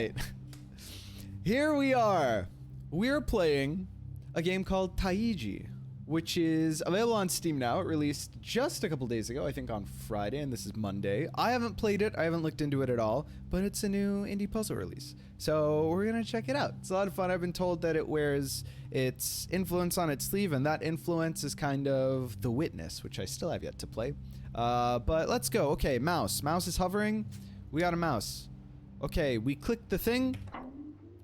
right. Here we are. We're playing a game called Taiji, which is available on Steam now. It released just a couple days ago, I think on Friday, and this is Monday. I haven't played it, I haven't looked into it at all, but it's a new indie puzzle release. So we're gonna check it out. It's a lot of fun. I've been told that it wears its influence on its sleeve, and that influence is kind of The Witness, which I still have yet to play. But let's go. Okay, mouse. Mouse is hovering. We got a mouse. Okay, we click the thing,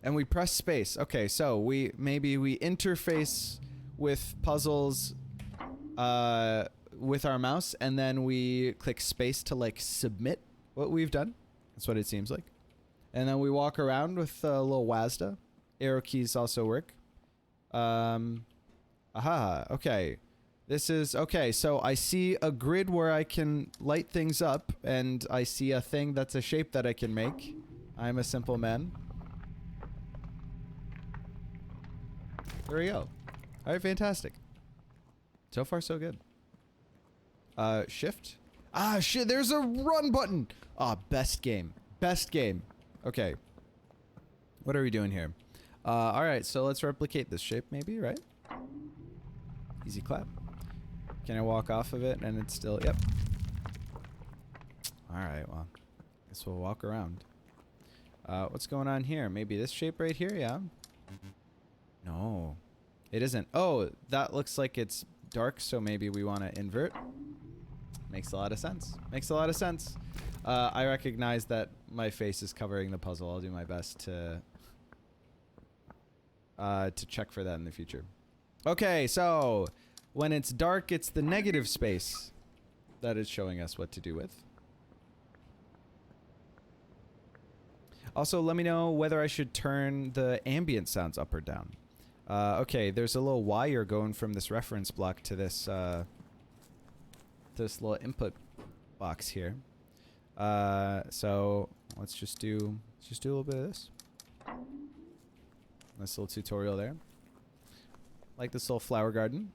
and we press space. Okay, so maybe we interface with puzzles with our mouse, and then we click space to like submit what we've done. That's what it seems like. And then we walk around with a little WASD. Arrow keys also work. Okay. This is, okay, so I see a grid where I can light things up, and I see a thing that's a shape that I can make. I'm a simple man. There we go. Alright, fantastic. So far, so good. Shift? Ah, shit, there's a run button! Ah, best game. Best game. Okay. What are we doing here? Alright, so let's replicate this shape maybe, right? Easy clap. Can I walk off of it and it's still, yep. Alright, well, guess we'll walk around. What's going on here? Maybe this shape right here, yeah? No. It isn't. Oh, that looks like it's dark, so maybe we want to invert. Makes a lot of sense. Makes a lot of sense. I recognize that my face is covering the puzzle. I'll do my best to check for that in the future. Okay, so when it's dark, it's the negative space that is showing us what to do with. Also, let me know whether I should turn the ambient sounds up or down. Okay, there's a little wire going from this reference block to this this little input box here. So let's just do a little bit of this. Nice little tutorial there. Like this little flower garden.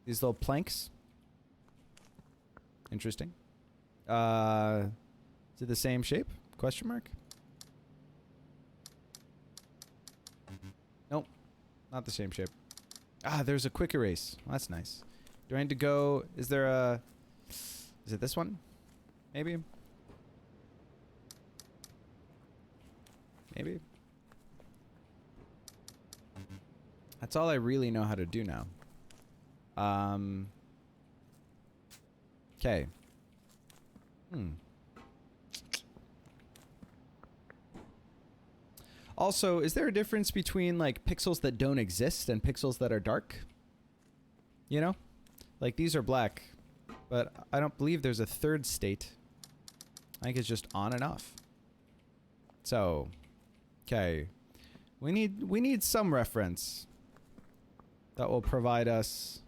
These little planks. Interesting. Is it the same shape? Question mark? Nope. Not the same shape. Ah, there's a quick erase. Well, that's nice. Do I need to go... Is there a... Is it this one? Maybe? Maybe? That's all I really know how to do now. Okay. Also, is there a difference between, like, pixels that don't exist and pixels that are dark? You know? Like, these are black, but I don't believe there's a third state. I think it's just on and off. So, okay. We need some reference that will provide us...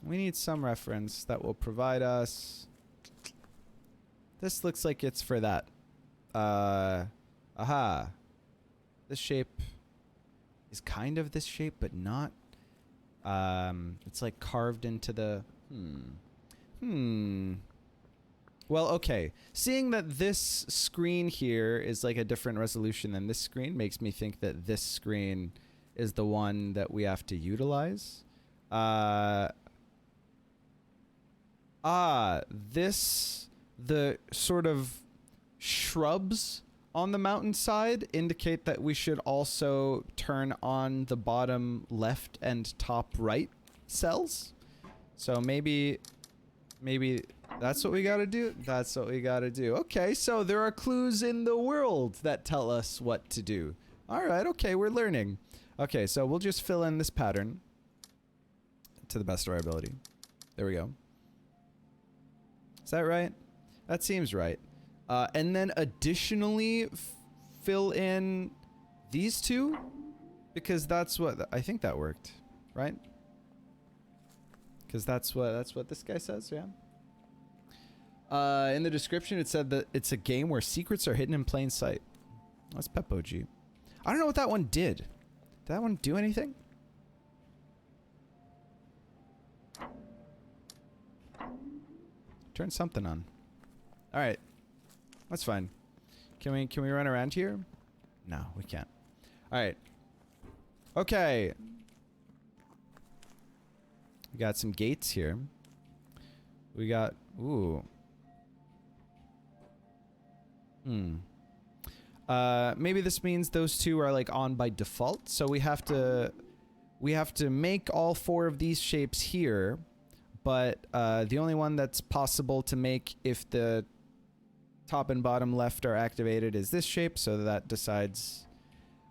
We need some reference that will provide us... This looks like it's for that. Aha. This shape is kind of this shape, but not. It's like carved into the... Well, okay. Seeing that this screen here is like a different resolution than this screen makes me think that this screen is the one that we have to utilize. The sort of shrubs on the mountainside indicate that we should also turn on the bottom left and top right cells. So maybe that's what we gotta do. That's what we gotta do. Okay, so there are clues in the world that tell us what to do. All right, okay, we're learning. Okay, so we'll just fill in this pattern to the best of our ability. There we go. Is that right? That seems right. And then additionally fill in these two, because that's what I think that worked, right? Because that's what this guy says, yeah. In the description it said that it's a game where secrets are hidden in plain sight. That's Pep OG. I don't know what that one did. Did that one do anything? Turn something on. All right. That's fine. Can we run around here? No, we can't. All right. Okay. We got some gates here. We got, ooh. Maybe this means those two are like on by default. So we have to make all 4 of these shapes here, but the only one that's possible to make if the top and bottom left are activated is this shape. So that decides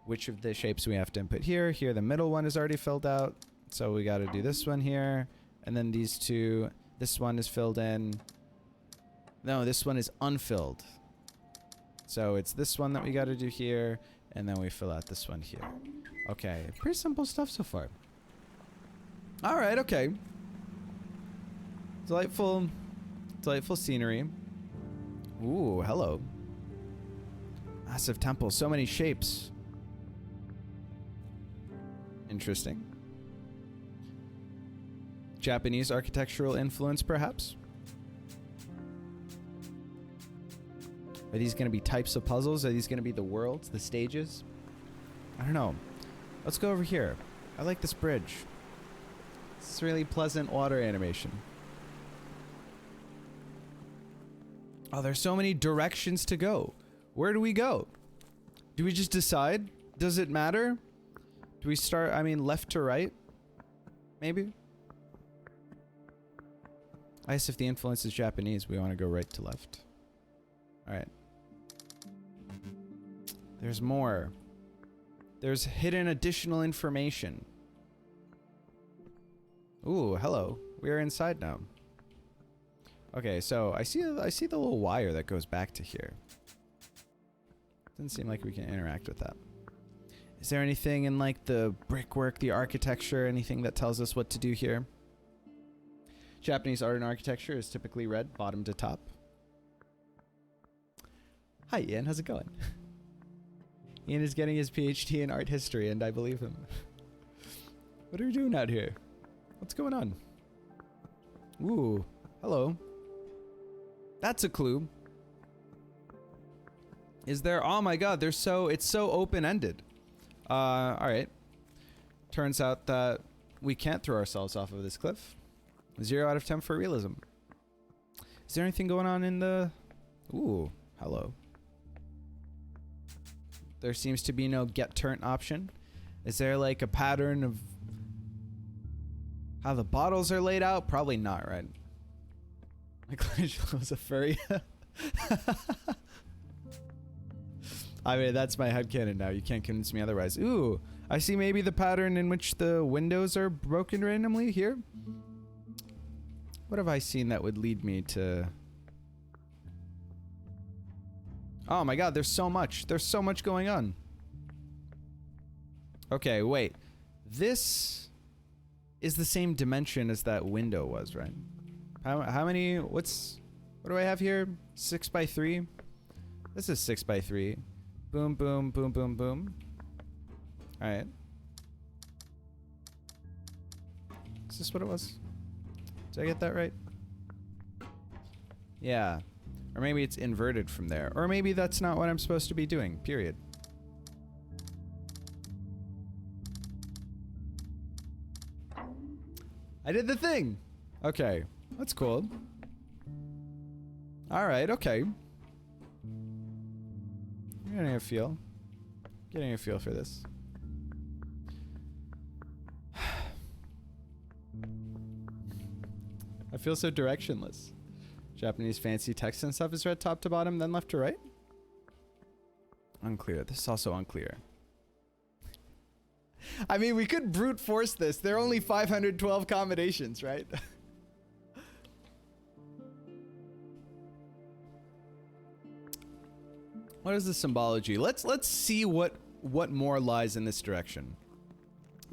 which of the shapes we have to input here. Here, the middle one is already filled out. So we got to do this one here. And then these two, this one is filled in. No, this one is unfilled. So it's this one that we got to do here. And then we fill out this one here. Okay, pretty simple stuff so far. All right, okay. Delightful scenery. Ooh, hello. Massive temple, so many shapes. Interesting. Japanese architectural influence, perhaps? Are these going to be types of puzzles? Are these going to be the worlds, the stages? I don't know. Let's go over here. I like this bridge. It's really pleasant water animation. Oh, there's so many directions to go. Where do we go? Do we just decide? Does it matter? Do we start, I mean, left to right? Maybe? I guess if the influence is Japanese, we want to go right to left. Alright. There's more. There's hidden additional information. Ooh, hello. We are inside now. Okay, so I see the little wire that goes back to here. Doesn't seem like we can interact with that. Is there anything in like the brickwork, the architecture, anything that tells us what to do here? Japanese art and architecture is typically read bottom to top. Hi Ian, how's it going? Ian is getting his PhD in art history and I believe him. What are you doing out here? What's going on? Ooh, hello. That's a clue. Is there? Oh my god, it's so open-ended. Alright. Turns out that we can't throw ourselves off of this cliff. 0 out of 10 for realism. Is there anything going on in the... Ooh, hello. There seems to be no get turn option. Is there like a pattern of how the bottles are laid out? Probably not, right? Michelangelo's a furry. I mean, that's my headcanon now. You can't convince me otherwise. Ooh, I see maybe the pattern in which the windows are broken randomly here. What have I seen that would lead me to... Oh my god, there's so much. There's so much going on. Okay, wait. This is the same dimension as that window was, right? How many... What do I have here? 6 by 3? This is 6 by 3. Boom, boom, boom, boom, boom. Alright. Is this what it was? Did I get that right? Yeah. Or maybe it's inverted from there. Or maybe that's not what I'm supposed to be doing, period. I did the thing! Okay. That's cool. Alright, okay. I'm getting a feel. Getting a feel for this. I feel so directionless. Japanese fancy text and stuff is read top to bottom, then left to right? Unclear. This is also unclear. I mean, we could brute force this. There are only 512 combinations, right? What is the symbology? Let's see what more lies in this direction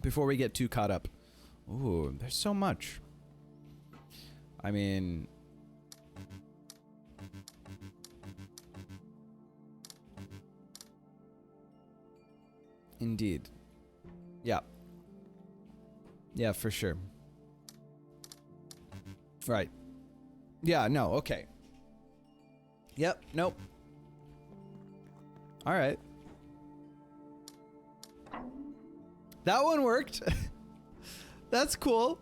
before we get too caught up. Ooh, there's so much. I mean, indeed. Yeah. Yeah, for sure. Right. Yeah, no, okay. Yep, nope. All right. That one worked. That's cool.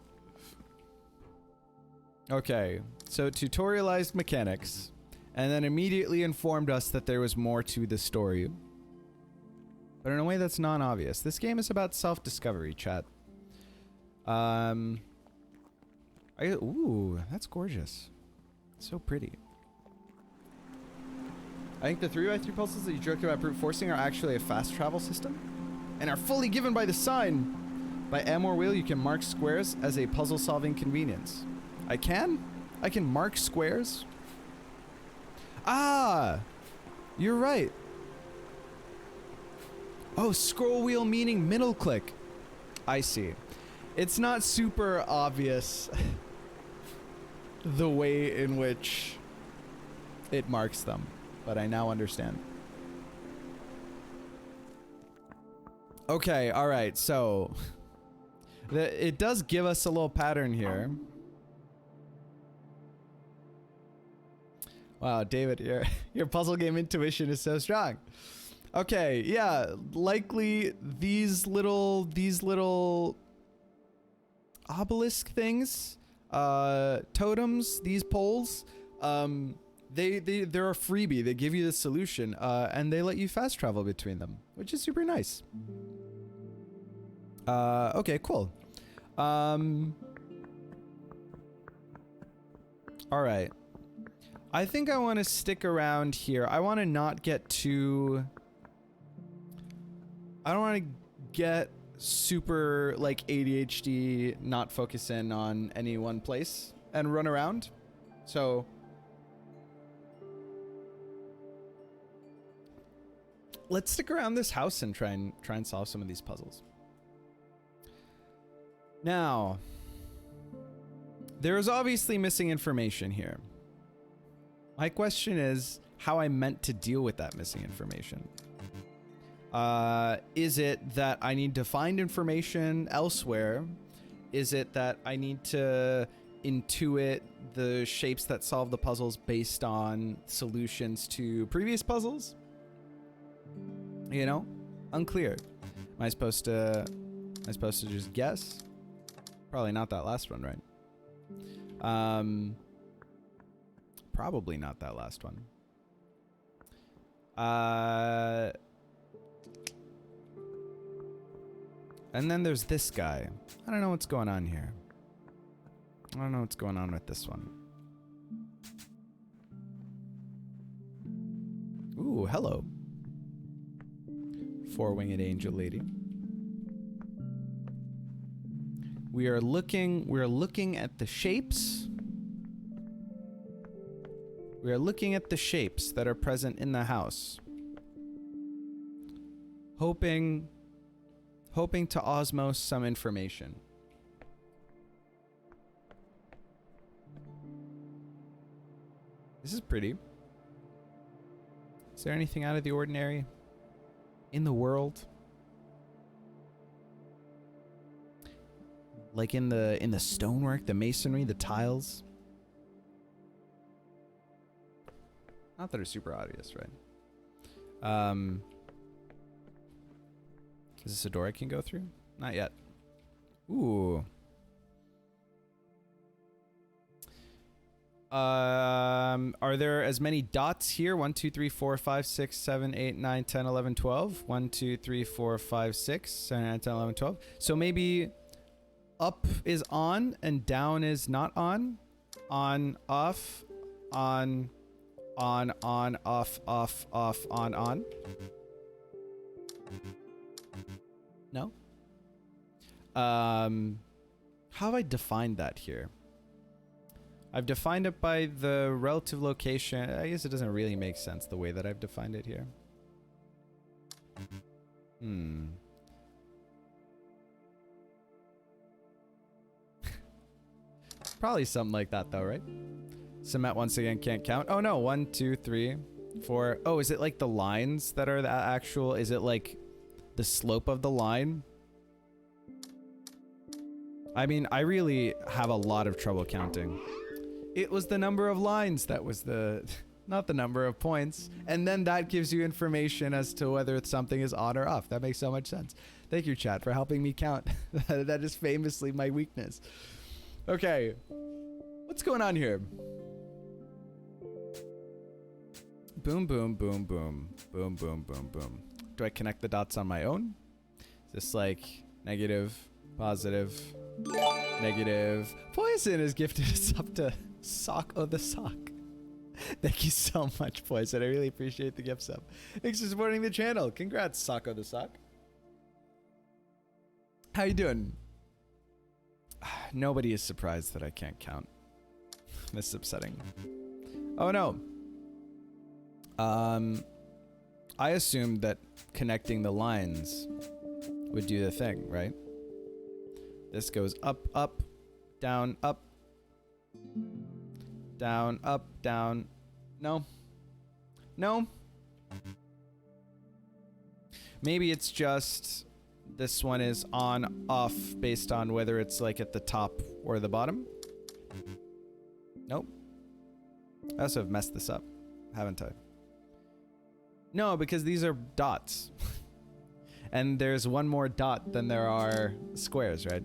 Okay, so tutorialized mechanics, and then immediately informed us that there was more to the story. But in a way that's non-obvious. This game is about self-discovery, chat. Ooh, that's gorgeous. So pretty. I think the 3x3 puzzles that you joked about brute forcing are actually a fast travel system and are fully given by the sign. By M or wheel, you can mark squares as a puzzle-solving convenience. I can mark squares? Ah! You're right. Oh, scroll wheel meaning middle click. I see. It's not super obvious the way in which it marks them, but I now understand. Okay, all right, so it does give us a little pattern here. Wow, David, your puzzle game intuition is so strong. Okay, yeah, likely these little obelisk things, totems, these poles, they're a freebie. They give you the solution, and they let you fast travel between them, which is super nice. Okay, cool. All right. I think I want to stick around here. I want to not get too... I don't want to get super, like, ADHD, not focus in on any one place and run around. So... let's stick around this house and try and solve some of these puzzles. Now, there is obviously missing information here. My question is how I meant to deal with that missing information. Is it that I need to find information elsewhere? Is it that I need to intuit the shapes that solve the puzzles based on solutions to previous puzzles? You know, unclear. Am I supposed to just guess? Probably not that last one, right? Probably not that last one. And then there's this guy. I don't know what's going on here. I don't know what's going on with this one. Ooh, hello. Four-winged angel lady. We're looking at the shapes. We are looking at the shapes that are present in the house. Hoping to osmose some information. This is pretty. Is there anything out of the ordinary in the world? Like in the stonework, the masonry, the tiles? Not that are super obvious, right? Is this a door I can go through? Not yet. Ooh. Are there as many dots here? 1, 2, 3, 4, 5, 6, 7, 8, 9, 10, 11, 12. 1, 2, 3, 4, 5, 6, 7, 8, 9, 10, 11, 12. So maybe up is on and down is not on. On, off, on, off, on. No? How have I defined that here? I've defined it by the relative location. I guess it doesn't really make sense the way that I've defined it here. Probably something like that though, right? Cement once again can't count. Oh no, 1, 2, 3, 4. Oh, is it like the lines that are the actual? Is it like the slope of the line? I mean, I really have a lot of trouble counting. It was the number of lines that was the not the number of points. And then that gives you information as to whether something is on or off. That makes so much sense. Thank you, chat, for helping me count. That is famously my weakness. Okay. What's going on here? Boom, boom, boom, boom. Boom, boom, boom, boom. Do I connect the dots on my own? Is this like negative, positive, negative? Poison has gifted us up to Sock o' the Sock. Thank you so much, Poison. I really appreciate the gift sub. Thanks for supporting the channel. Congrats, Sock o' the Sock. How you doing? Nobody is surprised that I can't count. This is upsetting. Oh no. I assumed that connecting the lines would do the thing, right? This goes up, up, down, up, down, up, down. No. No. Maybe it's just this one is on, off, based on whether it's like at the top or the bottom. Nope. I also have messed this up, haven't I? No, because these are dots. And there's one more dot than there are squares, right?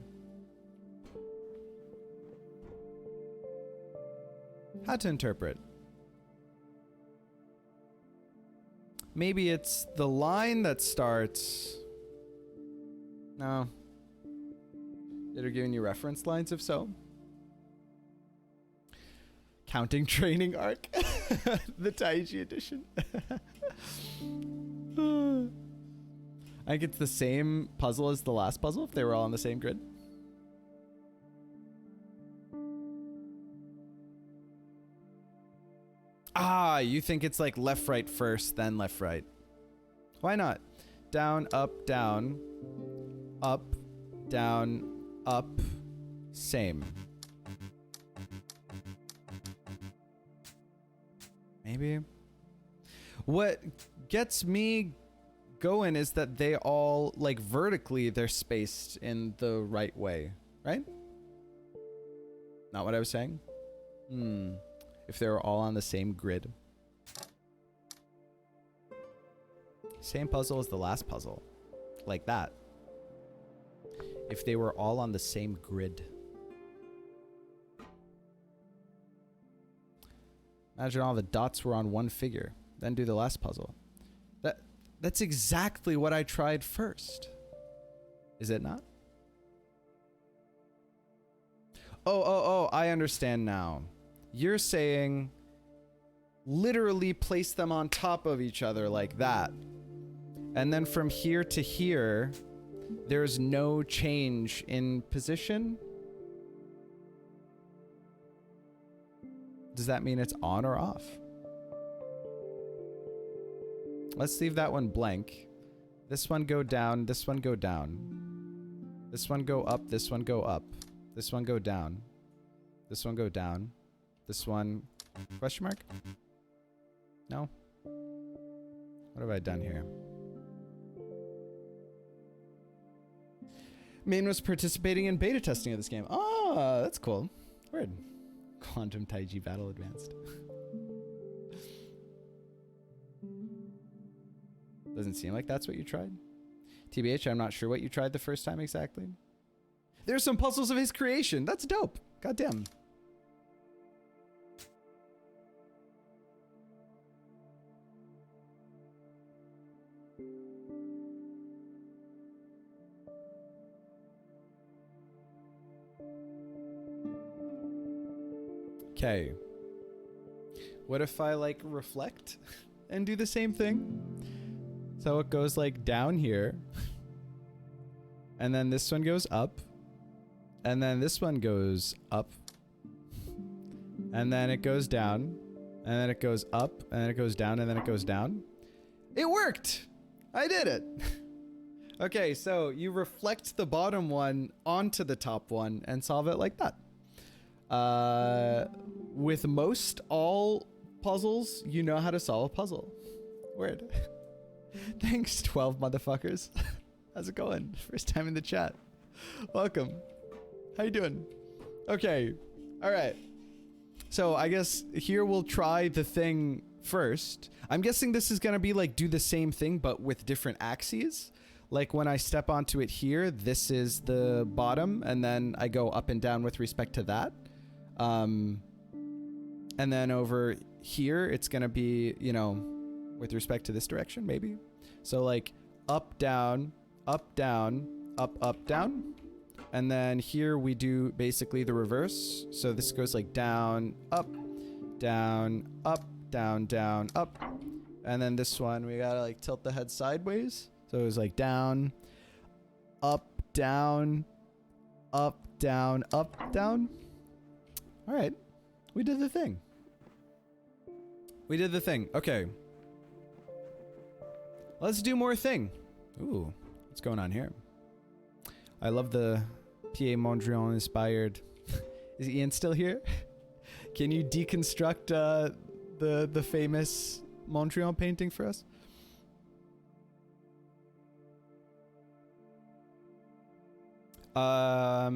How to interpret? Maybe it's the line that starts... No. They're giving you reference lines, if so. Counting training arc. The Taiji edition. I think it's the same puzzle as the last puzzle, if they were all on the same grid. Ah, you think it's like left, right first, then left, right. Why not? Down, up, down, up, down, up, same. Maybe. What gets me going is that they all, like, vertically, they're spaced in the right way, right? Not what I was saying? If they were all on the same grid. Same puzzle as the last puzzle. Like that. If they were all on the same grid. Imagine all the dots were on one figure. Then do the last puzzle. That's exactly what I tried first. Is it not? Oh, I understand now. You're saying literally place them on top of each other like that. And then from here to here, there's no change in position? Does that mean it's on or off? Let's leave that one blank. This one go down, this one go down. This one go up, this one go up. This one go down. This one go down. This one... Question mark? No? What have I done here? Main was participating in beta testing of this game. Oh, that's cool. Weird. Quantum Taiji Battle Advanced. Doesn't seem like that's what you tried. TBH, I'm not sure what you tried the first time exactly. There's some puzzles of his creation. That's dope. Goddamn. Okay. What if I like reflect and do the same thing? So it goes like down here. And then this one goes up. And then this one goes up. And then it goes down. And then it goes up. And then it goes down. And then it goes down. It worked! I did it! Okay, so you reflect the bottom one onto the top one and solve it like that. With most all puzzles, you know how to solve a puzzle. Weird. Thanks, 12 motherfuckers. How's it going? First time in the chat. Welcome. How you doing? Okay. All right. So I guess here we'll try the thing first. I'm guessing this is going to be like do the same thing, but with different axes. Like when I step onto it here, this is the bottom, and then I go up and down with respect to that. And then over here, it's going to be, you know, with respect to this direction, maybe. So like up, down, up, down, up, down. And then here we do basically the reverse. So this goes like down, up, down, up, down, down, up. And then this one, we gotta like tilt the head sideways. So it was like down, up, down, up, down, up, down. All right, we did the thing. We did the thing. Okay. Let's do more thing. Ooh, what's going on here? I love the Pied Mondrian inspired. Is Ian still here? Can you deconstruct the famous Mondrian painting for us? I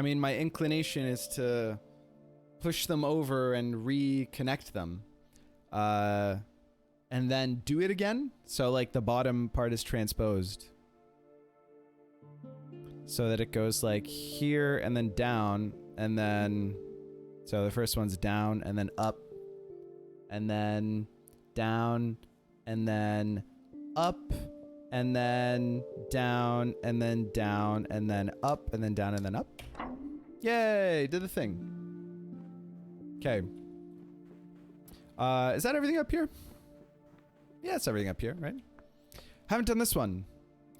mean, my inclination is to push them over and reconnect them. And then do it again. So like the bottom part is transposed. So that it goes like here and then down. And then, so the first one's down and then up. And then down and then up. And then down and then down and then up and then down and then up. Yay, did the thing. Okay. Is that everything up here? Yeah, it's everything up here, right? Haven't done this one.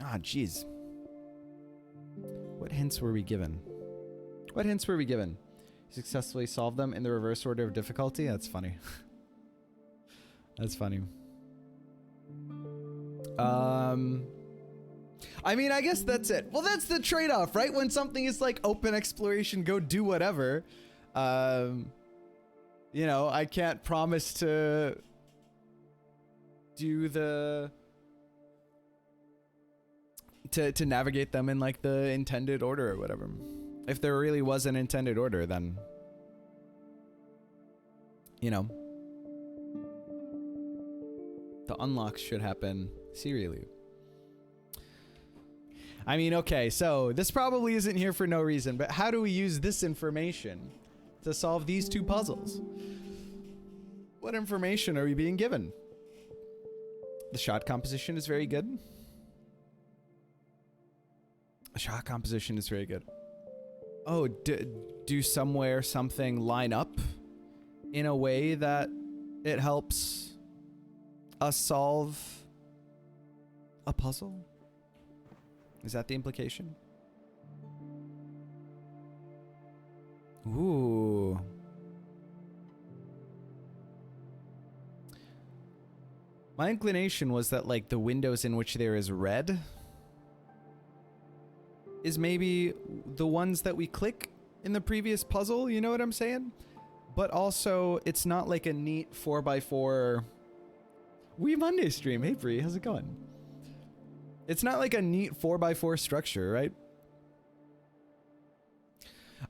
Ah, jeez. What hints were we given? What hints were we given? You successfully solved them in the reverse order of difficulty? That's funny. That's funny. I mean, I guess that's it. Well, that's the trade-off, right? When something is like open exploration, go do whatever. You know, I can't promise to do the to navigate them in like the intended order or whatever. If there really was an intended order, then you know, the unlocks should happen serially. I mean, okay, so this probably isn't here for no reason, but how do we use this information to solve these two puzzles? What information are we being given? The shot composition is very good. The shot composition is very good. Oh, do somewhere something line up in a way that it helps us solve a puzzle? Is that the implication? Ooh. My inclination was that like the windows in which there is red is maybe the ones that we click in the previous puzzle, you know what I'm saying? But also it's not like a neat 4x4 Wee Monday stream. Hey Bree, how's it going? It's not like a neat 4x4 structure, right?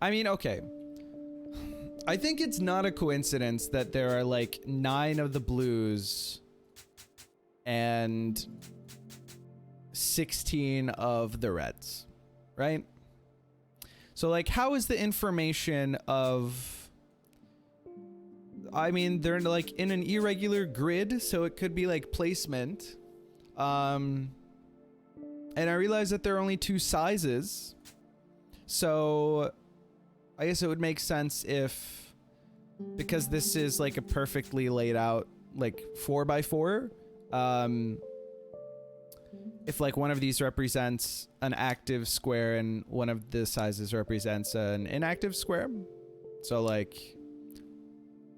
I mean, okay. I think it's not a coincidence that there are like 9 of the blues and 16 of the reds, right? So like, how is the information of, I mean, they're like in an irregular grid, so it could be like placement. And I realize that there are only 2 sizes. So I guess it would make sense if, because this is like a perfectly laid out like 4x4, if like one of these represents an active square and one of the sizes represents an inactive square. So like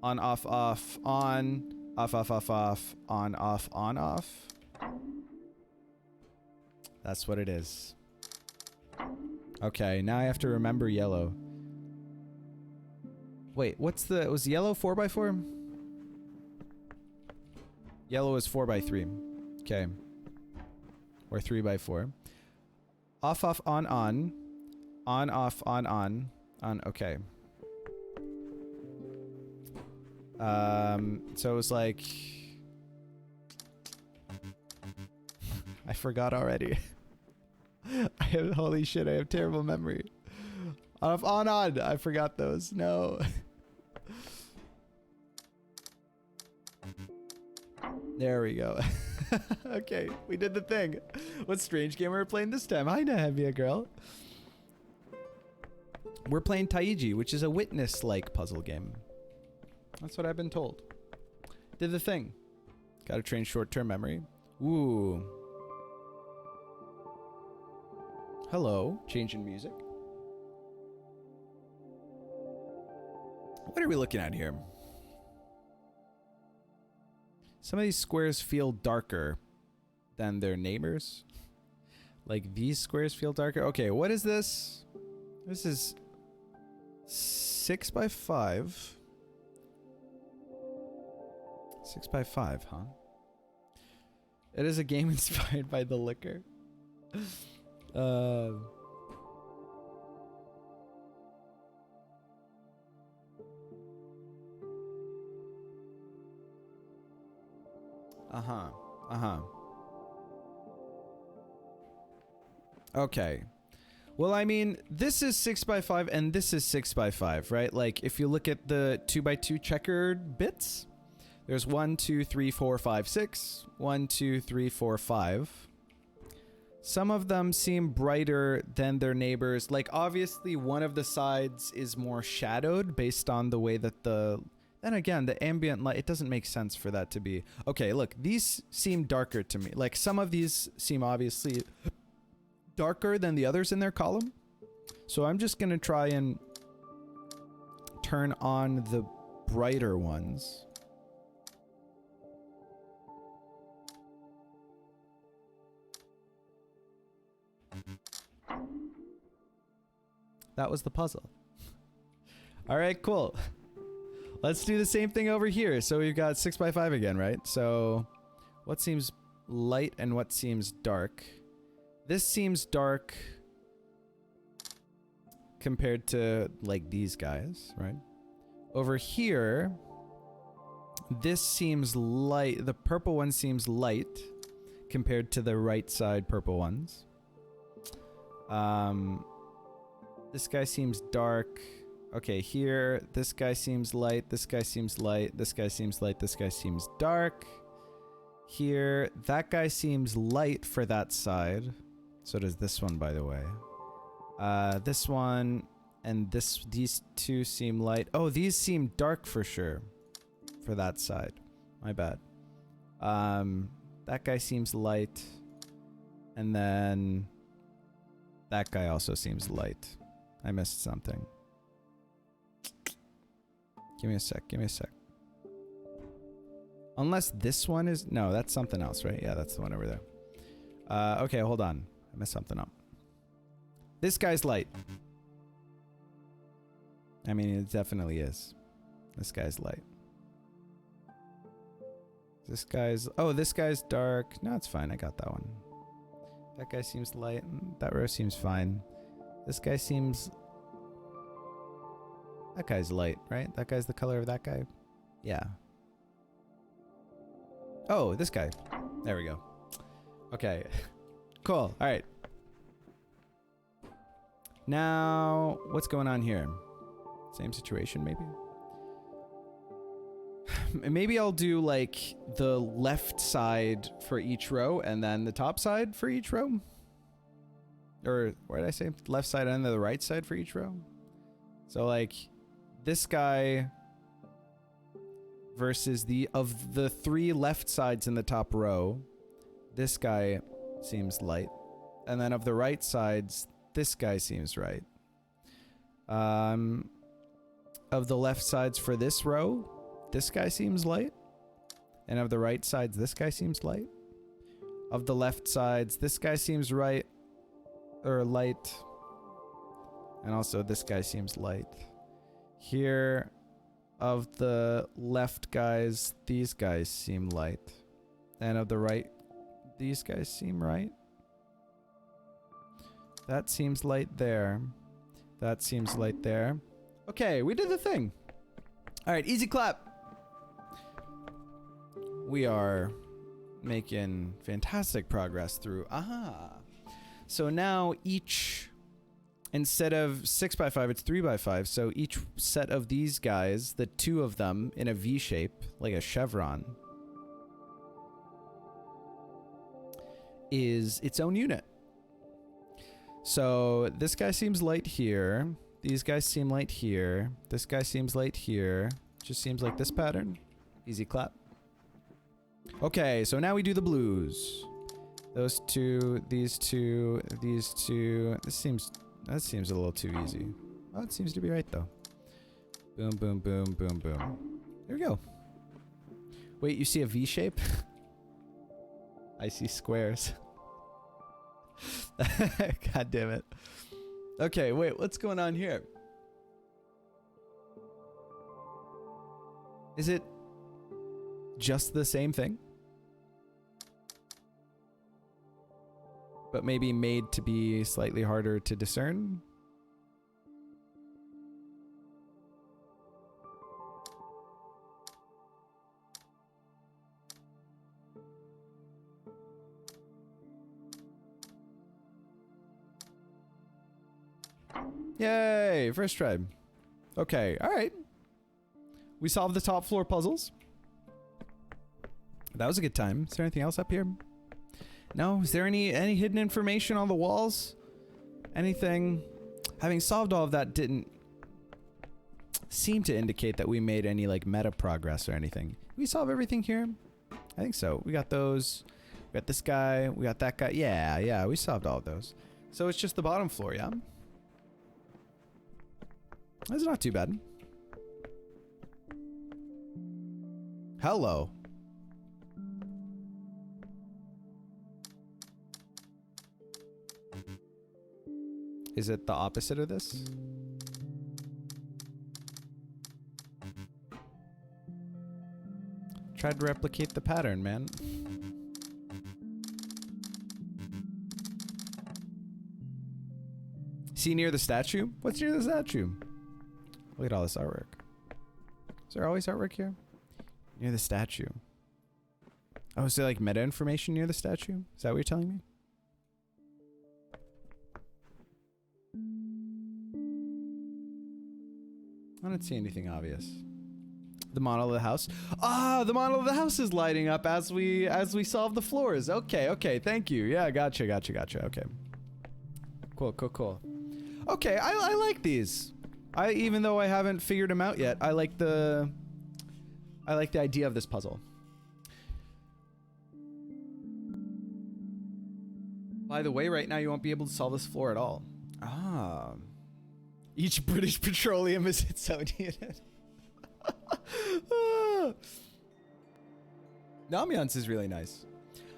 on, off, off, on, off, off, off, off, on, off, on, off. That's what it is. Okay, now I have to remember yellow. Wait, what's the... Was yellow 4x4? Yellow is 4x3. Okay. Or 3x4. Off, off, on, on. On, off, on, on. On, okay. So it was like... I forgot already. Holy shit, I have terrible memory. On. I forgot those. No. There we go. Okay, we did the thing. What strange game are we playing this time? Hi, Nahavia girl. We're playing Taiji, which is a witness-like puzzle game. That's what I've been told. Did the thing. Gotta train short-term memory. Ooh. Hello. Change in music. What are we looking at here? Some of these squares feel darker than their neighbors. Like these squares feel darker. Okay, what is this? This is 6 by 5. 6 by 5, huh? It is a game inspired by the liquor. Uh-huh. Okay. Well, I mean, this is 6 by 5 and this is 6 by 5, right? Like, if you look at the 2 by 2 checkered bits, there's 1, 2, 3, 4, 5, 6. 1, 2, 3, 4, 5. Some of them seem brighter than their neighbors. Like, obviously, one of the sides is more shadowed based on the way that the... Then again, the ambient light, it doesn't make sense for that to be... Okay, look, these seem darker to me. Like, some of these seem obviously darker than the others in their column. So I'm just going to try and turn on the brighter ones. That was the puzzle. All right, cool. Let's do the same thing over here. So we've got 6 by 5 again, right? So what seems light and what seems dark? This seems dark compared to like these guys, right? Over here, this seems light. The purple one seems light compared to the right side purple ones. This guy seems dark. Okay, here, this guy seems light, this guy seems light, this guy seems light, this guy seems dark. Here, that guy seems light for that side. So does this one, by the way. This one and these two seem light. Oh, these seem dark for sure for that side. My bad. That guy seems light. And then that guy also seems light. I missed something. Give me a sec, give me a sec. Unless this one is... No, that's something else, right? Yeah, that's the one over there. Okay, hold on. I messed something up. This guy's light. I mean, it definitely is. This guy's light. This guy's... Oh, this guy's dark. No, it's fine. I got that one. That guy seems light. That row seems fine. This guy seems... That guy's light, right? That guy's the color of that guy? Yeah. Oh, this guy. There we go. Okay. Cool. All right. Now, what's going on here? Same situation, maybe? Maybe I'll do, like, the left side for each row and then the top side for each row? Or, what did I say? Left side and then the right side for each row? So, like... This guy versus of the 3 left sides in the top row, this guy seems light. And then of the right sides, this guy seems right. Of the left sides for this row, this guy seems light. And of the right sides, this guy seems light. Of the left sides, this guy seems right or light. And also this guy seems light. Here, of the left guys, these guys seem light. And of the right, these guys seem right. That seems light there. That seems light there. Okay, we did the thing. All right, easy clap. We are making fantastic progress through. So now each, instead of 6x5, it's 3x5. So each set of these guys, the two of them in a V shape, like a chevron, is its own unit. So this guy seems light here. These guys seem light here. This guy seems light here. Just seems like this pattern. Easy clap. Okay, so now we do the blues. Those two, these two, these two. That seems a little too easy. Oh, it seems to be right though. Boom, boom, boom, boom, boom. There we go. Wait, you see a V shape? I see squares. God damn it. Okay, wait, what's going on here? Is it just the same thing? But maybe made to be slightly harder to discern? Yay, first try. Okay, all right. We solved the top floor puzzles. That was a good time. Is there anything else up here? No? Is there any hidden information on the walls? Anything? Having solved all of that didn't seem to indicate that we made any like meta progress or anything. Did we solve everything here? I think so. We got those. We got this guy. We got that guy. Yeah, we solved all of those. So it's just the bottom floor, yeah? That's not too bad. Hello. Is it the opposite of this? Tried to replicate the pattern, man. See near the statue? What's near the statue? Look at all this artwork. Is there always artwork here? Near the statue. Oh, is there like meta information near the statue? Is that what you're telling me? I don't see anything obvious. The model of the house. Ah, the model of the house is lighting up as we solve the floors. Okay, thank you. Yeah, gotcha. Okay. Cool. Okay, I like these. Even though I haven't figured them out yet, I like the idea of this puzzle. By the way, right now you won't be able to solve this floor at all. Ah. Each British Petroleum is its own unit. The ambiance is really nice.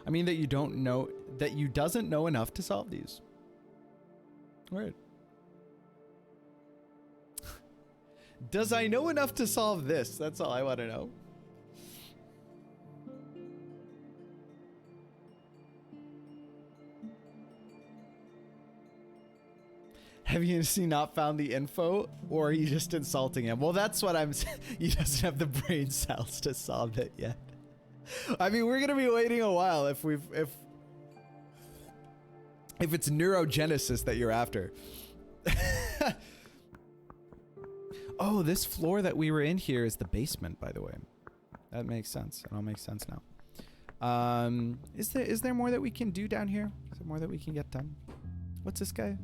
I mean that you doesn't know enough to solve these. Word. Does I know enough to solve this? That's all I want to know. Have you not found the info, or are you just insulting him? Well, that's what I'm saying. He doesn't have the brain cells to solve it yet. I mean, we're gonna be waiting a while if it's neurogenesis that you're after. Oh, this floor that we were in here is the basement, by the way. That makes sense. It all makes sense now. Is there more that we can do down here? Is there more that we can get done? What's this guy?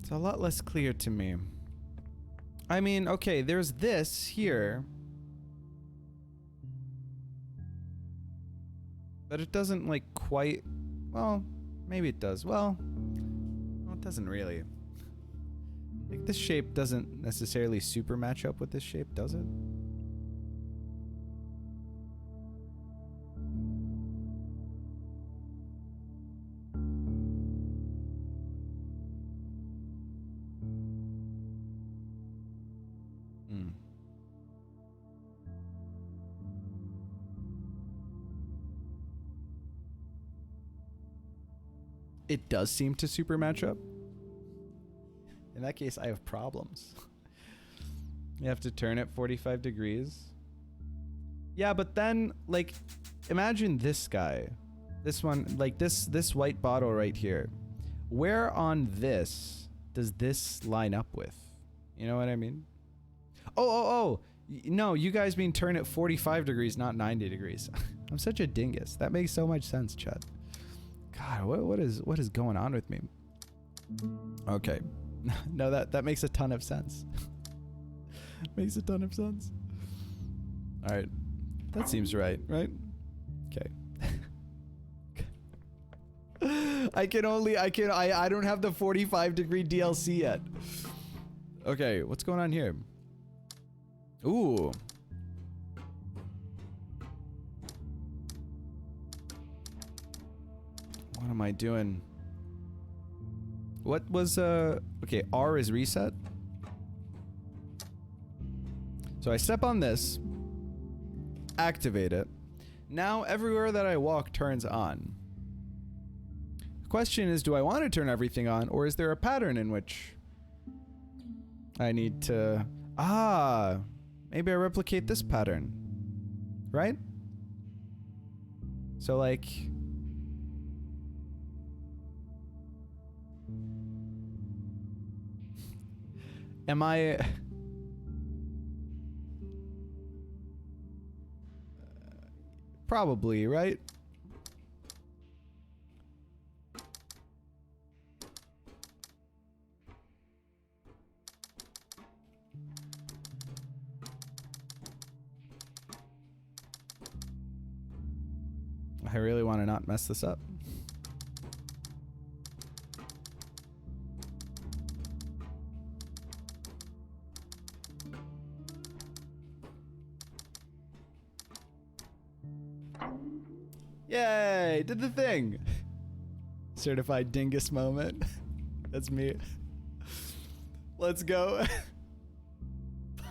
It's a lot less clear to me. I mean, okay, there's this here. But it doesn't like quite, well, maybe it does. Well, it doesn't really. Like this shape doesn't necessarily super match up with this shape, does it? It does seem to super match up. In that case, I have problems. You have to turn it 45 degrees. Yeah, but then, like, imagine this guy. This one, like this white bottle right here. Where on this does this line up with? You know what I mean? Oh. No, you guys mean turn it 45 degrees, not 90 degrees. I'm such a dingus. That makes so much sense, Chet. God, what is going on with me? Okay. No, that makes a ton of sense. Makes a ton of sense. All right. That seems right? Okay. I don't have the 45 degree DLC yet. Okay, what's going on here? Ooh. What am I doing? What was, okay, R is reset. So I step on this, activate it. Now everywhere that I walk turns on. The question is, do I want to turn everything on, or is there a pattern in which I need to... maybe I replicate this pattern. Right? So like... Am I... Probably, right? I really want to not mess this up. Yay! Did the thing! Certified dingus moment. That's me. Let's go.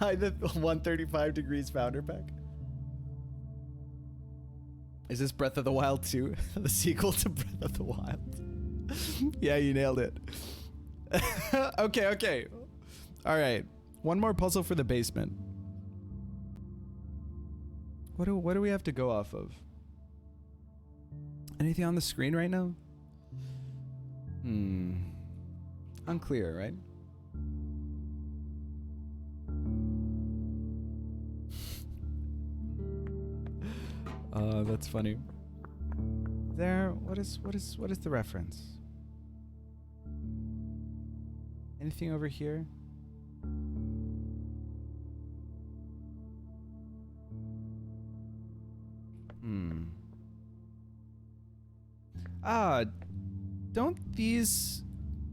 Buy the 135 degrees founder pack. Is this Breath of the Wild 2? The sequel to Breath of the Wild? Yeah, you nailed it. Okay. Alright. One more puzzle for the basement. What do we have to go off of? Anything on the screen right now? Unclear, right? That's funny. What is the reference? Anything over here? Don't these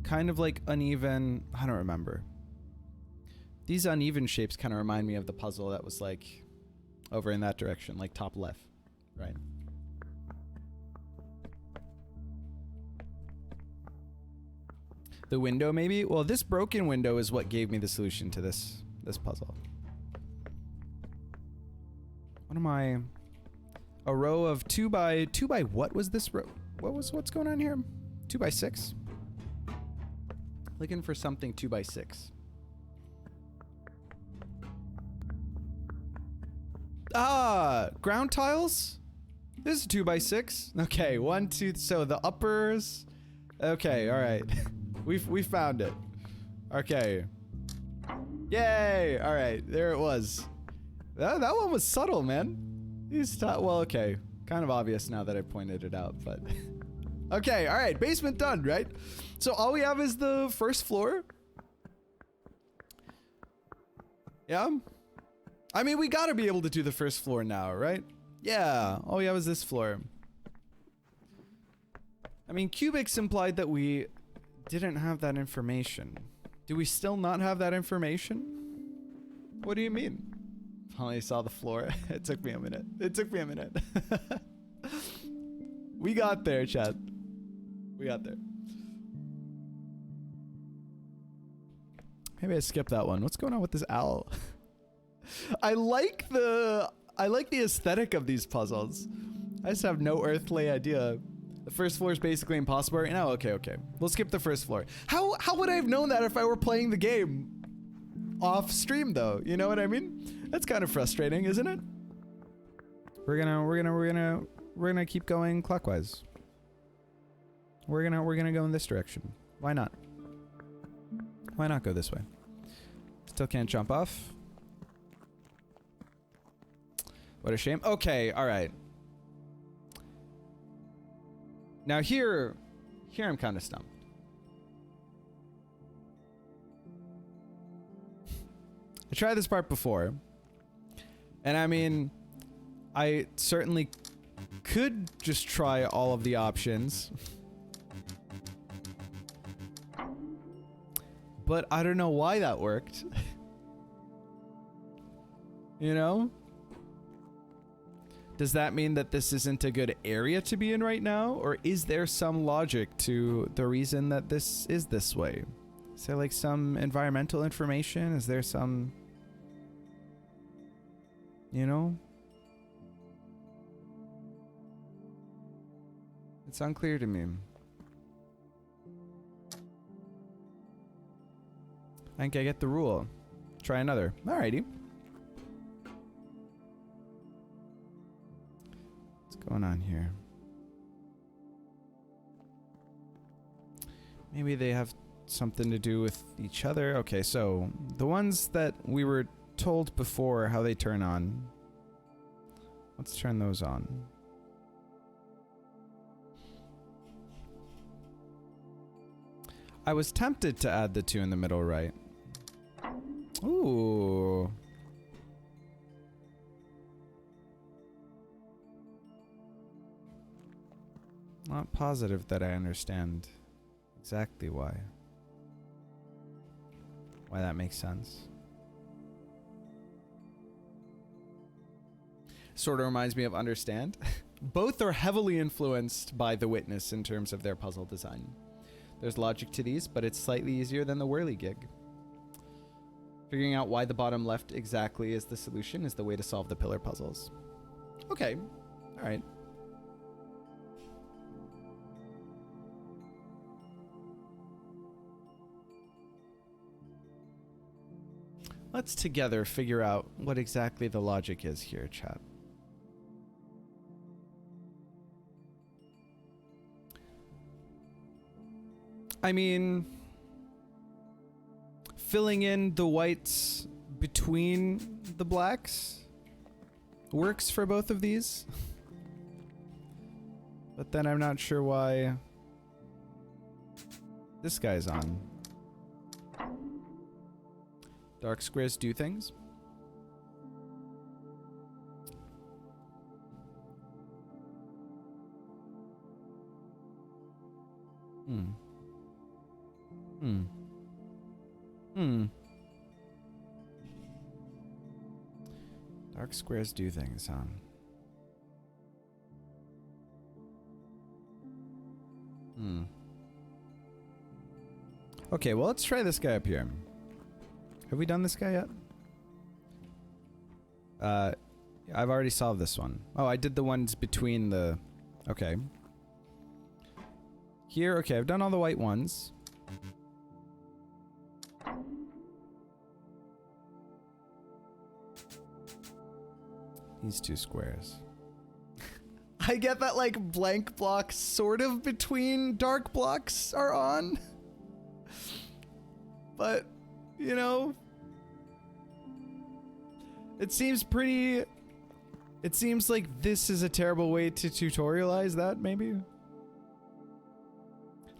kind of like uneven... I don't remember. These uneven shapes kind of remind me of the puzzle that was like over in that direction, like top left, right? The window maybe? Well, this broken window is what gave me the solution to this puzzle. What am I... A row of 2 by what was this row? What's going on here? 2 by 6? Looking for something 2 by 6. Ground tiles? This is 2 by 6. Okay, 1, 2. So the uppers. Okay, all right. we found it. Okay. Yay! All right, there it was. That one was subtle, man. Well, okay. Kind of obvious now that I pointed it out, but... Okay, all right. Basement done, right? So all we have is the first floor. Yeah? I mean, we gotta be able to do the first floor now, right? Yeah, all we have is this floor. I mean, Cubics implied that we didn't have that information. Do we still not have that information? What do you mean? Finally saw the floor. It took me a minute. We got there, chat. We got there. Maybe I skipped that one. What's going on with this owl? I like the aesthetic of these puzzles. I just have no earthly idea. The first floor is basically impossible right now. Okay, okay. We'll skip the first floor. How would I have known that if I were playing the game off stream though? You know what I mean? That's kind of frustrating, isn't it? We're gonna keep going clockwise. We're gonna go in this direction. Why not? Why not go this way? Still can't jump off. What a shame. Okay, all right. Now here I'm kind of stumped. I tried this part before, and I mean, I certainly could just try all of the options, but I don't know why that worked. You know? Does that mean that this isn't a good area to be in right now? Or is there some logic to the reason that this is this way? Is there like some environmental information? Is there some... You know? It's unclear to me. I think I get the rule. Try another. Alrighty. Going on here? Maybe they have something to do with each other. Okay, so the ones that we were told before how they turn on. Let's turn those on. I was tempted to add the two in the middle right. Ooh. Not positive that I understand exactly why that makes sense. Sort of reminds me of Understand. Both are heavily influenced by The Witness in terms of their puzzle design. There's logic to these, but it's slightly easier than the whirligig. Figuring out why the bottom left exactly is the solution is the way to solve the pillar puzzles. Okay, all right. Let's together figure out what exactly the logic is here, chat. I mean, filling in the whites between the blacks works for both of these. But then I'm not sure why this guy's on. Dark squares do things. Dark squares do things, huh? Okay, well, let's try this guy up here. Have we done this guy yet? I've already solved this one. Oh, I did the ones between the... Okay. Here, okay, I've done all the white ones. These two squares. I get that, like, blank blocks sort of between dark blocks are on. But... You know, it seems pretty, it seems like this is a terrible way to tutorialize that, maybe?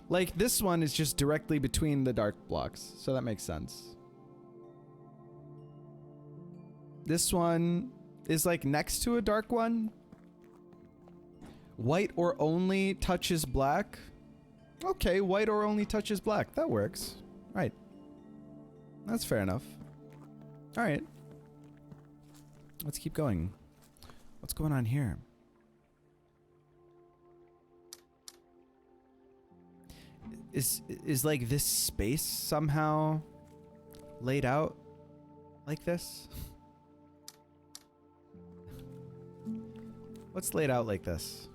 Like, this one is just directly between the dark blocks, so that makes sense. This one is, like, next to a dark one. White or only touches black. Okay, white or only touches black. That works. Right. That's fair enough. All right. Let's keep going. What's going on here? Is like this space somehow laid out like this? What's laid out like this?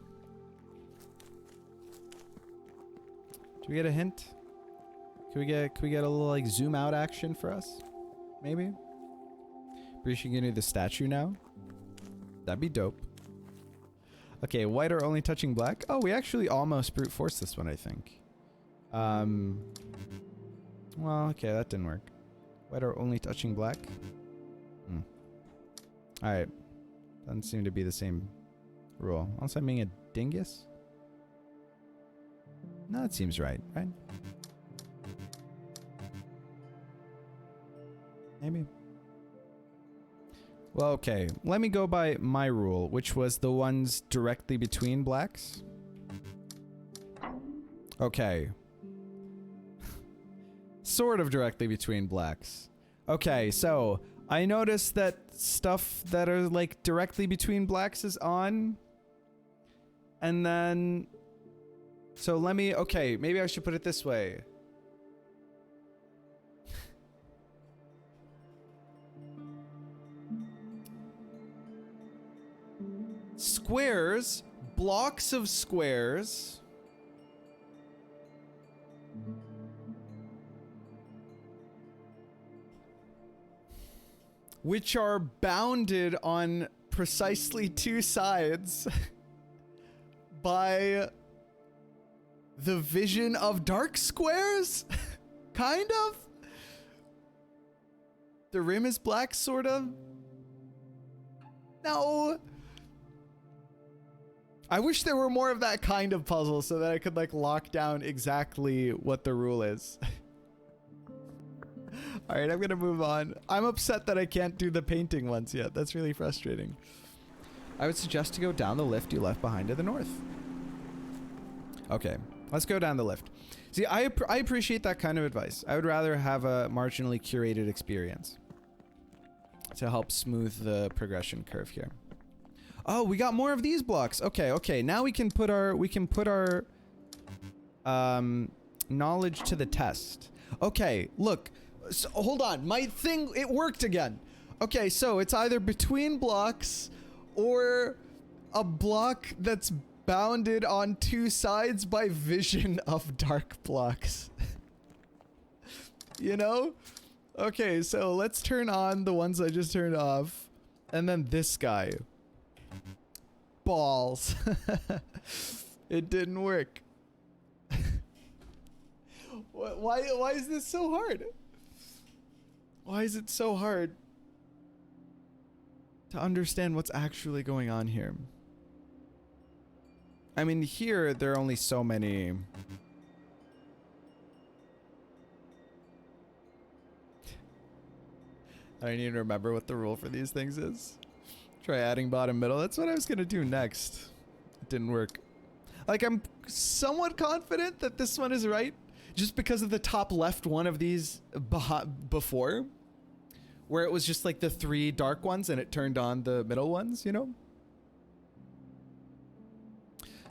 Do we get a hint? Can we get a little like zoom out action for us? Maybe? Breaching into the statue now? That'd be dope. Okay, white are only touching black. Oh, we actually almost brute force this one, I think. Well, okay, that didn't work. White are only touching black. Alright. Doesn't seem to be the same rule. Unless I'm being a dingus? No, that seems right, right? Maybe. Well, okay. Let me go by my rule, which was the ones directly between blacks. Okay. Sort of directly between blacks. Okay, so I noticed that stuff that are like directly between blacks is on. And then... So let me... Okay, maybe I should put it this way. Squares, blocks of squares, which are bounded on precisely two sides by the vision of dark squares? Kind of? The rim is black, sort of? No. I wish there were more of that kind of puzzle so that I could like lock down exactly what the rule is. All right, I'm gonna move on. I'm upset that I can't do the painting ones yet. That's really frustrating. I would suggest to go down the lift you left behind to the north. Okay, let's go down the lift. See, I appreciate that kind of advice. I would rather have a marginally curated experience to help smooth the progression curve here. Oh, we got more of these blocks. Okay, okay. Now we can put our knowledge to the test. Okay, look. So, hold on. My thing, it worked again. Okay, so it's either between blocks or a block that's bounded on two sides by vision of dark blocks. You know? Okay, so let's turn on the ones I just turned off. And then this guy. Balls. It didn't work. Why is this so hard? Why is it so hard to understand what's actually going on here? I mean, here there are only so many. I don't even remember what the rule for these things is. Try adding bottom middle. That's what I was gonna do next. It didn't work. Like, I'm somewhat confident that this one is right, just because of the top left one of these before, where it was just like the three dark ones and it turned on the middle ones, you know?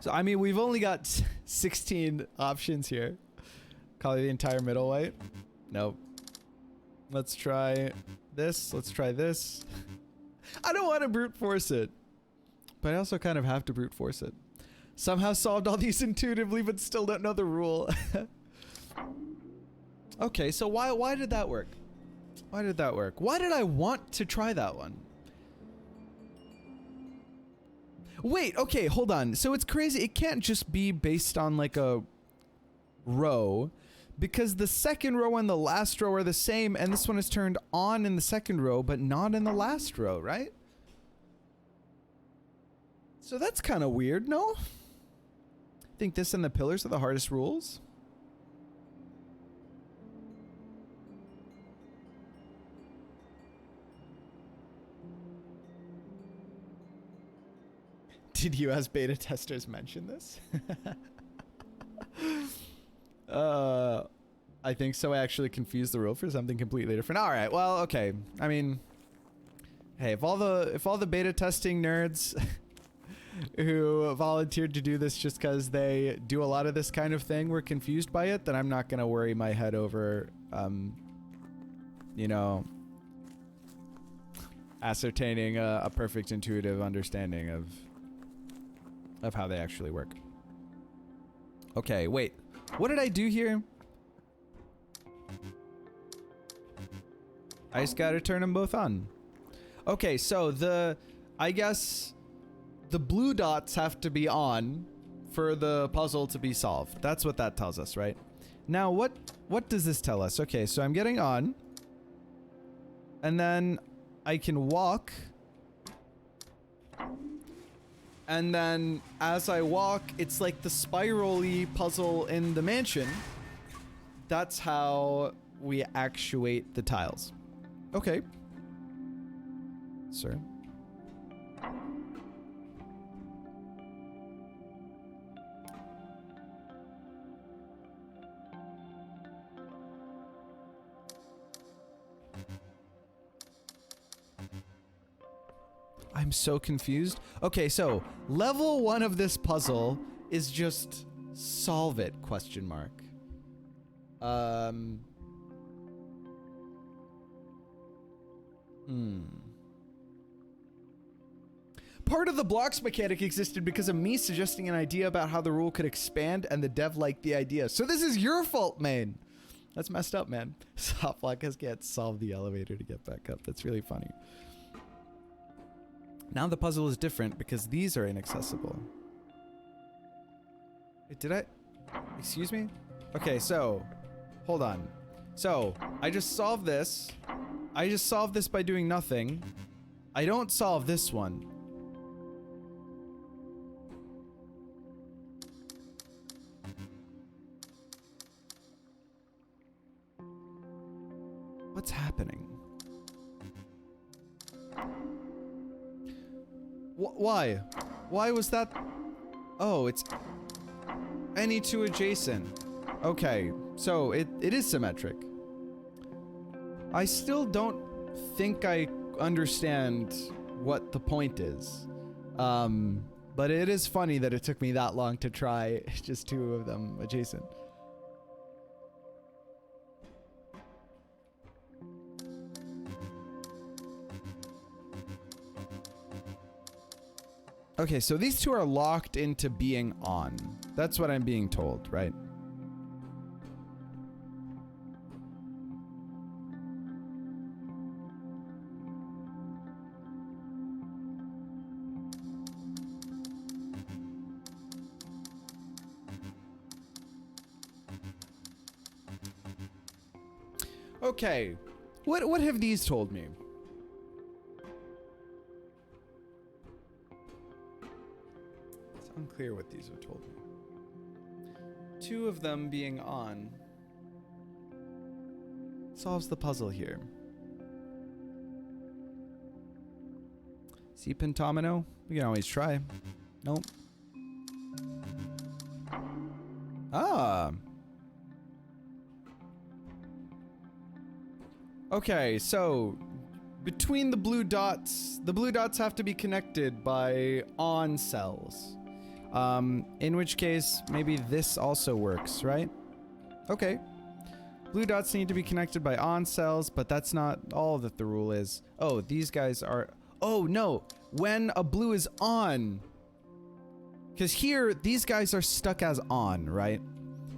So, I mean, we've only got 16 options here. Call it the entire middle white. Nope. Let's try this. Let's try this. I don't want to brute force it, but I also kind of have to brute force it. Somehow solved all these intuitively, but still don't know the rule. Okay, so why did that work? Why did that work? Why did I want to try that one? Wait, okay, hold on. So it's crazy. It can't just be based on like a row, because the second row and the last row are the same, and this one is turned on in the second row, but not in the last row, right? So that's kind of weird, no? I think this and the pillars are the hardest rules. Did you as beta testers mention this? I think so. I actually confused the rule for something completely different. All right. Well, okay. I mean, hey, if all the beta testing nerds who volunteered to do this just because they do a lot of this kind of thing were confused by it, then I'm not gonna worry my head over, you know, ascertaining a perfect intuitive understanding of how they actually work. Okay, wait. What did I do here? I just gotta turn them both on. Okay, so I guess the blue dots have to be on for the puzzle to be solved. That's what that tells us, right? Now, what does this tell us? Okay, so I'm getting on. And then I can walk. And then as I walk, it's like the spirally puzzle in the mansion. That's how we actuate the tiles. Okay. Sir. I'm so confused. Okay, so level 1 of this puzzle is just solve it, question mark. Part of the blocks mechanic existed because of me suggesting an idea about how the rule could expand, and the dev liked the idea. So this is your fault, man. That's messed up, man. Soft block has can't solve the elevator to get back up. That's really funny. Now the puzzle is different because these are inaccessible. Wait, did I? Excuse me? Okay, so hold on. So I just solved this. I just solved this by doing nothing. I don't solve this one. What's happening? Why? Why was that? Oh, it's any two adjacent. Okay, so it is symmetric. I still don't think I understand what the point is. But it is funny that it took me that long to try just two of them adjacent. Okay, so these two are locked into being on. That's what I'm being told, right? Okay, what have these told me? It's unclear what these have told me. Two of them being on solves the puzzle here. See Pentomino? We can always try. Nope. Ah. Okay, so between the blue dots have to be connected by on cells. In which case, maybe this also works, right? Okay. Blue dots need to be connected by on cells, but that's not all that the rule is. Oh, these guys are... Oh, no. When a blue is on... Because here, these guys are stuck as on, right?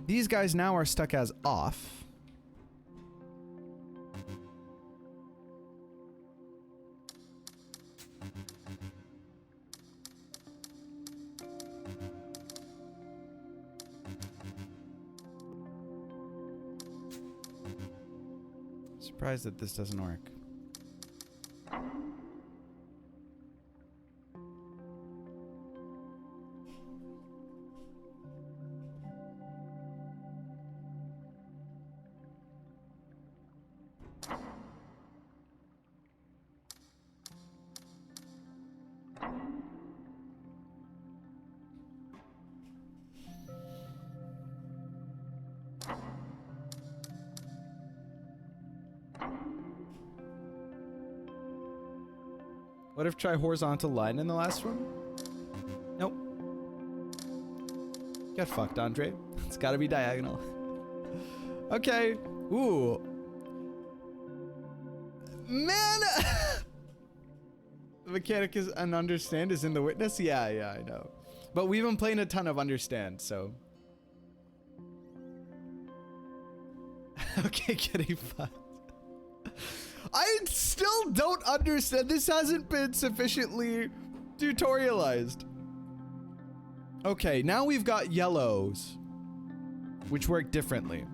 These guys now are stuck as off. Surprised that this doesn't work. What if try horizontal line in the last one? Nope. Get fucked, Andre. It's gotta be diagonal. Okay. Ooh. Man! The mechanic is an understand is in the witness? Yeah, I know. But we've been playing a ton of understand, so. getting fucked. I still don't understand. This hasn't been sufficiently tutorialized. Okay, now we've got yellows, which work differently.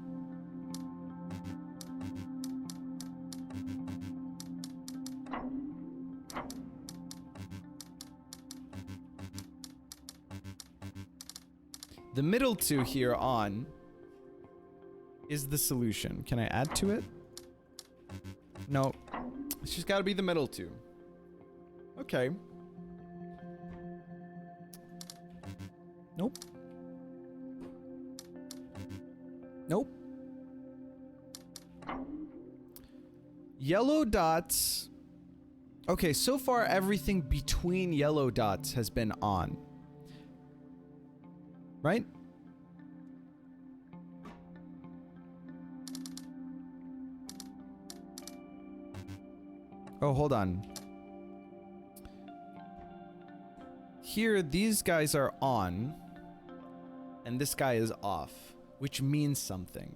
The middle two here on is the solution. Can I add to it? No. It's just gotta be the middle two. Okay. Nope. Nope. Yellow dots. Okay, so far everything between yellow dots has been on. Right? Oh, hold on. Here, these guys are on, and this guy is off, which means something.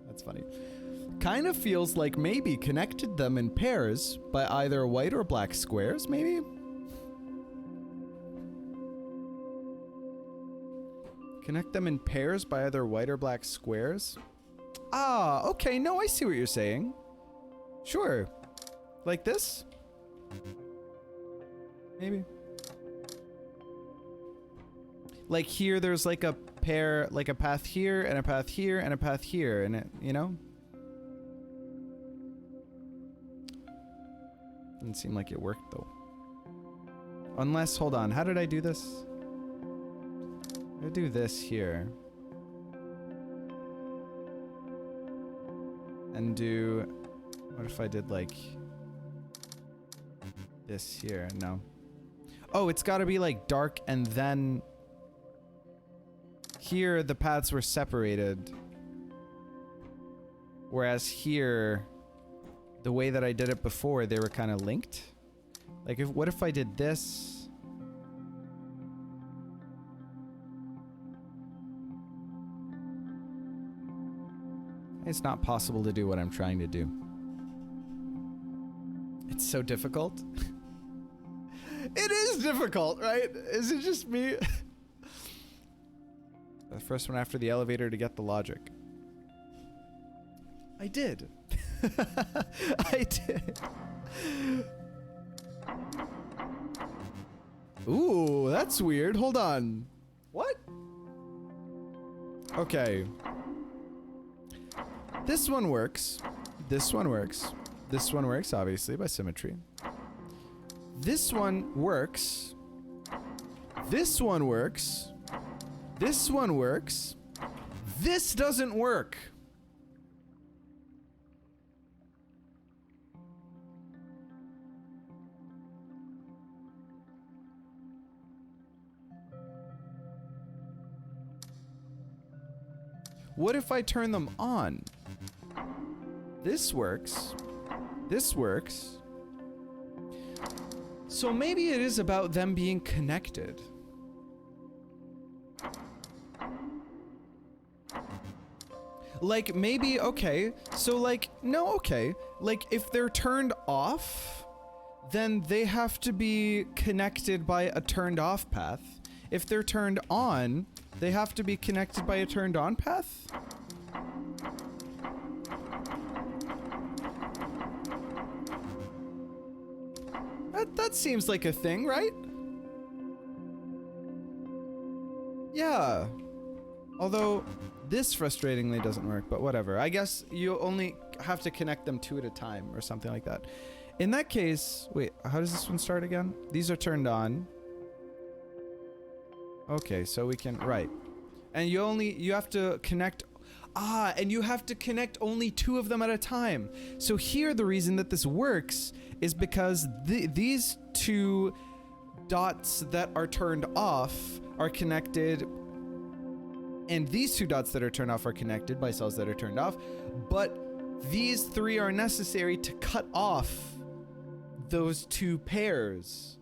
That's funny. Kind of feels like maybe connected them in pairs by either white or black squares, maybe? Connect them in pairs by either white or black squares? Ah, okay, no, I see what you're saying. Sure. Like this? Maybe. Like here, there's like a pair, like a path here, and a path here, and a path here, and it, you know? Didn't seem like it worked, though. Unless, hold on, how did I do this? I do this here. And do... What if I did, like... this here? No. Oh, it's gotta be, like, dark, and then... Here, the paths were separated. Whereas here, the way that I did it before, they were kind of linked. Like, what if I did this? It's not possible to do what I'm trying to do. It's so difficult. It is difficult, right? Is it just me? The first one after the elevator to get the logic. I did. I did. Ooh, that's weird. Hold on. What? Okay. This one works. This one works. This one works, obviously, by symmetry. This one works. This one works. This one works. This doesn't work. What if I turn them on? This works. This works. So maybe it is about them being connected. Like, maybe, okay, so like, no, okay. Like, if they're turned off, then they have to be connected by a turned off path. If they're turned on, they have to be connected by a turned on path? That seems like a thing, right? Yeah. Although, this frustratingly doesn't work, but whatever. I guess you only have to connect them two at a time or something like that. In that case, wait, how does this one start again? These are turned on. Okay, so we can, right. And you have to connect, and you have to connect only two of them at a time. So here, the reason that this works is because these two dots that are turned off are connected, and these 2 dots that are turned off are connected by cells that are turned off, but these 3 are necessary to cut off those 2 pairs.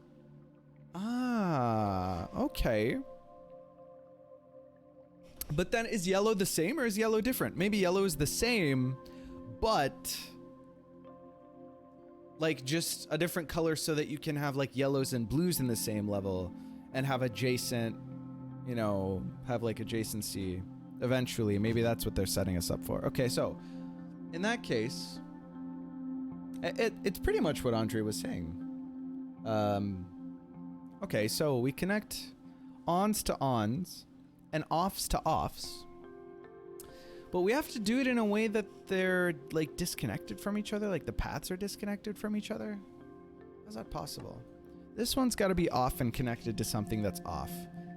Ah, okay. But then is yellow the same or is yellow different? Maybe yellow is the same, but like just a different color so that you can have like yellows and blues in the same level and have adjacent, you know, have like adjacency eventually. Maybe that's what they're setting us up for. Okay, so in that case, it's pretty much what Andre was saying. Okay, so we connect ons to ons and offs to offs, but we have to do it in a way that they're like disconnected from each other, like the paths are disconnected from each other. How's that possible? This one's got to be off and connected to something that's off.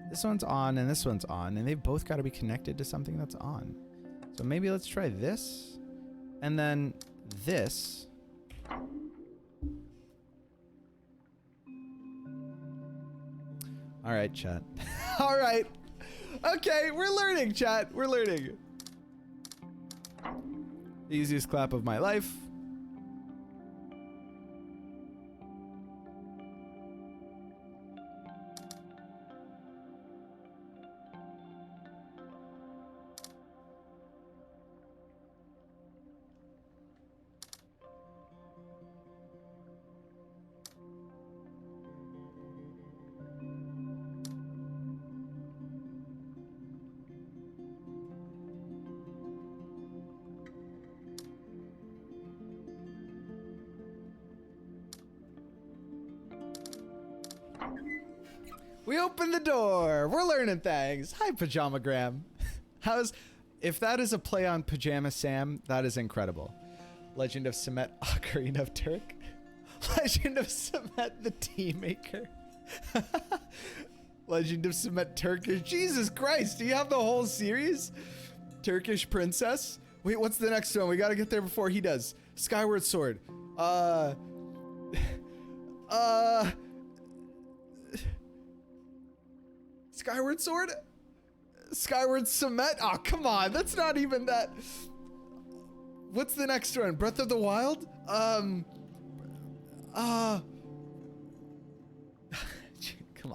This one's on and this one's on, and they've both got to be connected to something that's on. So maybe let's try this, and then this. All right, chat. All right. Okay, we're learning, chat. We're learning. The easiest clap of my life. We opened the door. We're learning things. Hi, Pajamagram. If that is a play on Pajama Sam, that is incredible. Legend of Semet, Ocarina of Turk. Legend of Semet, the Tea Maker. Legend of Semet, Turkish. Jesus Christ, do you have the whole series? Turkish Princess. Wait, what's the next one? We gotta get there before he does. Skyward Sword. Skyward Sword? Skyward Semet? Oh, come on. That's not even that. What's the next one? Breath of the Wild? Come on. Come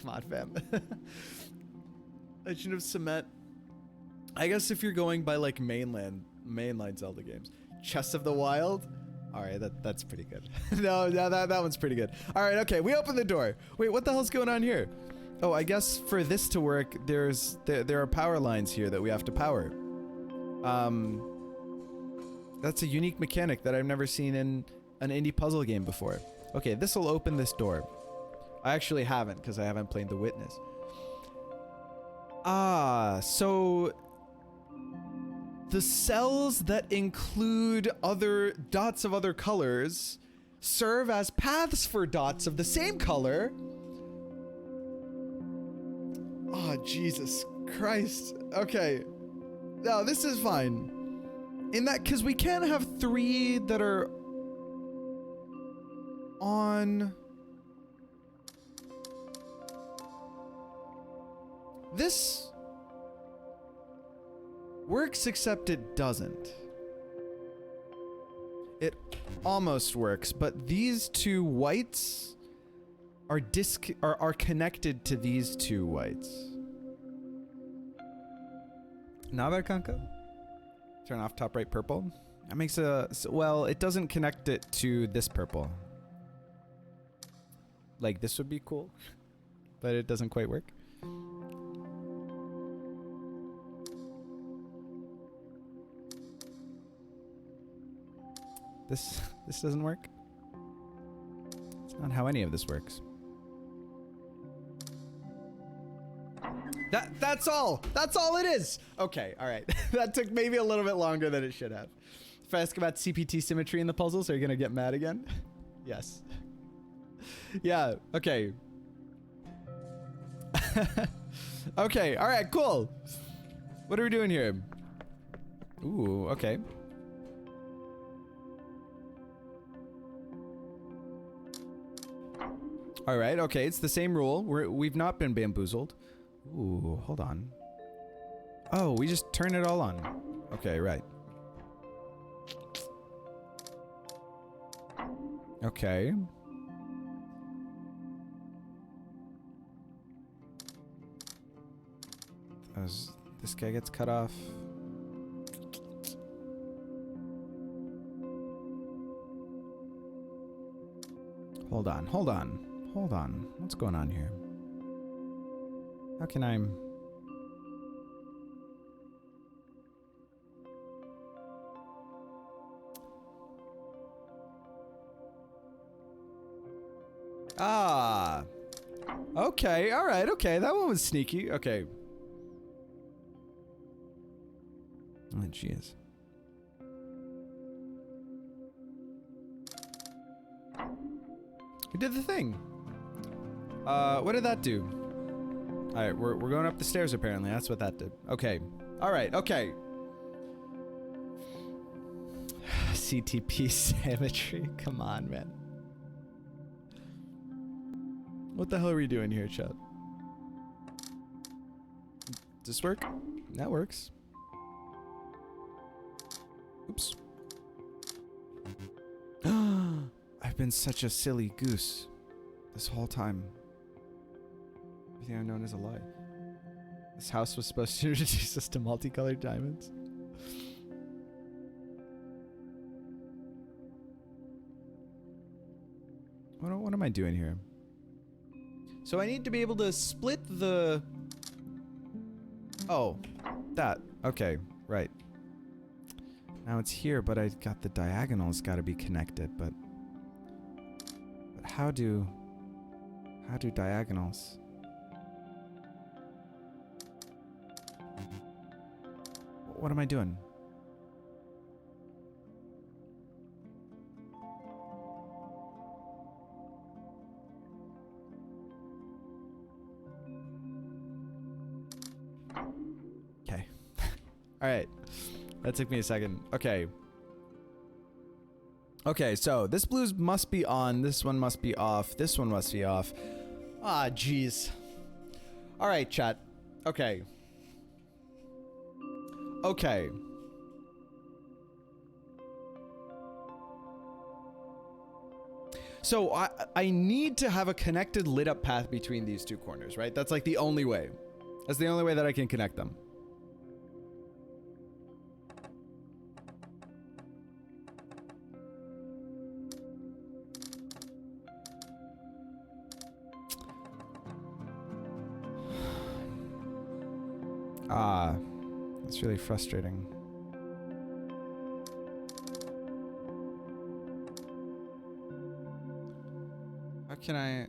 on, fam. Legend of Semet. I guess if you're going by like mainline Zelda games. Chest of the Wild? All right, that's pretty good. no, that one's pretty good. All right, okay, we open the door. Wait, what the hell's going on here? Oh, I guess for this to work, there are power lines here that we have to power. That's a unique mechanic that I've never seen in an indie puzzle game before. Okay, this will open this door. I actually haven't, because I haven't played The Witness. Ah, so the cells that include other dots of other colors serve as paths for dots of the same color. Oh, Jesus Christ. Okay. No, this is fine. In that, because we can't have 3 that are on. This works, except it doesn't. It almost works, but these 2 whites are connected to these 2 whites. Naberkanka? Turn off top right purple. That makes well, it doesn't connect it to this purple. Like this would be cool, but it doesn't quite work. This doesn't work. It's not how any of this works. That's all. That's all it is. Okay, all right. That took maybe a little bit longer than it should have. If I ask about CPT symmetry in the puzzles, are you gonna get mad again? Yes. Yeah, okay. Okay, all right, cool. What are we doing here? Ooh, okay. All right, okay, it's the same rule. We've not been bamboozled. Ooh, hold on. Oh, we just turn it all on. Okay, right. Okay. This guy gets cut off. Hold on, hold on, hold on. What's going on here? How can I... Ah. Okay, alright, okay. That one was sneaky. Okay. Oh, jeez. We did the thing. What did that do? Alright, we're going up the stairs apparently. That's what that did. Okay. Alright, okay. CTP symmetry. Come on, man. What the hell are we doing here, chat? Does this work? That works. Oops. I've been such a silly goose this whole time. Everything I've known is a lie. This house was supposed to introduce us to multicolored diamonds. What am I doing here? So I need to be able to split the... Oh, that. Okay, right. Now it's here, but I got the diagonals got to be connected, but how do diagonals? What am I doing? Okay. All right. That took me a second. Okay. Okay, so this blue must be on, this one must be off, this one must be off. Ah, jeez. All right, chat. Okay. Okay. So I need to have a connected lit up path between these two corners, right? That's like the only way. That's the only way that I can connect them. Ah, it's really frustrating. How can I...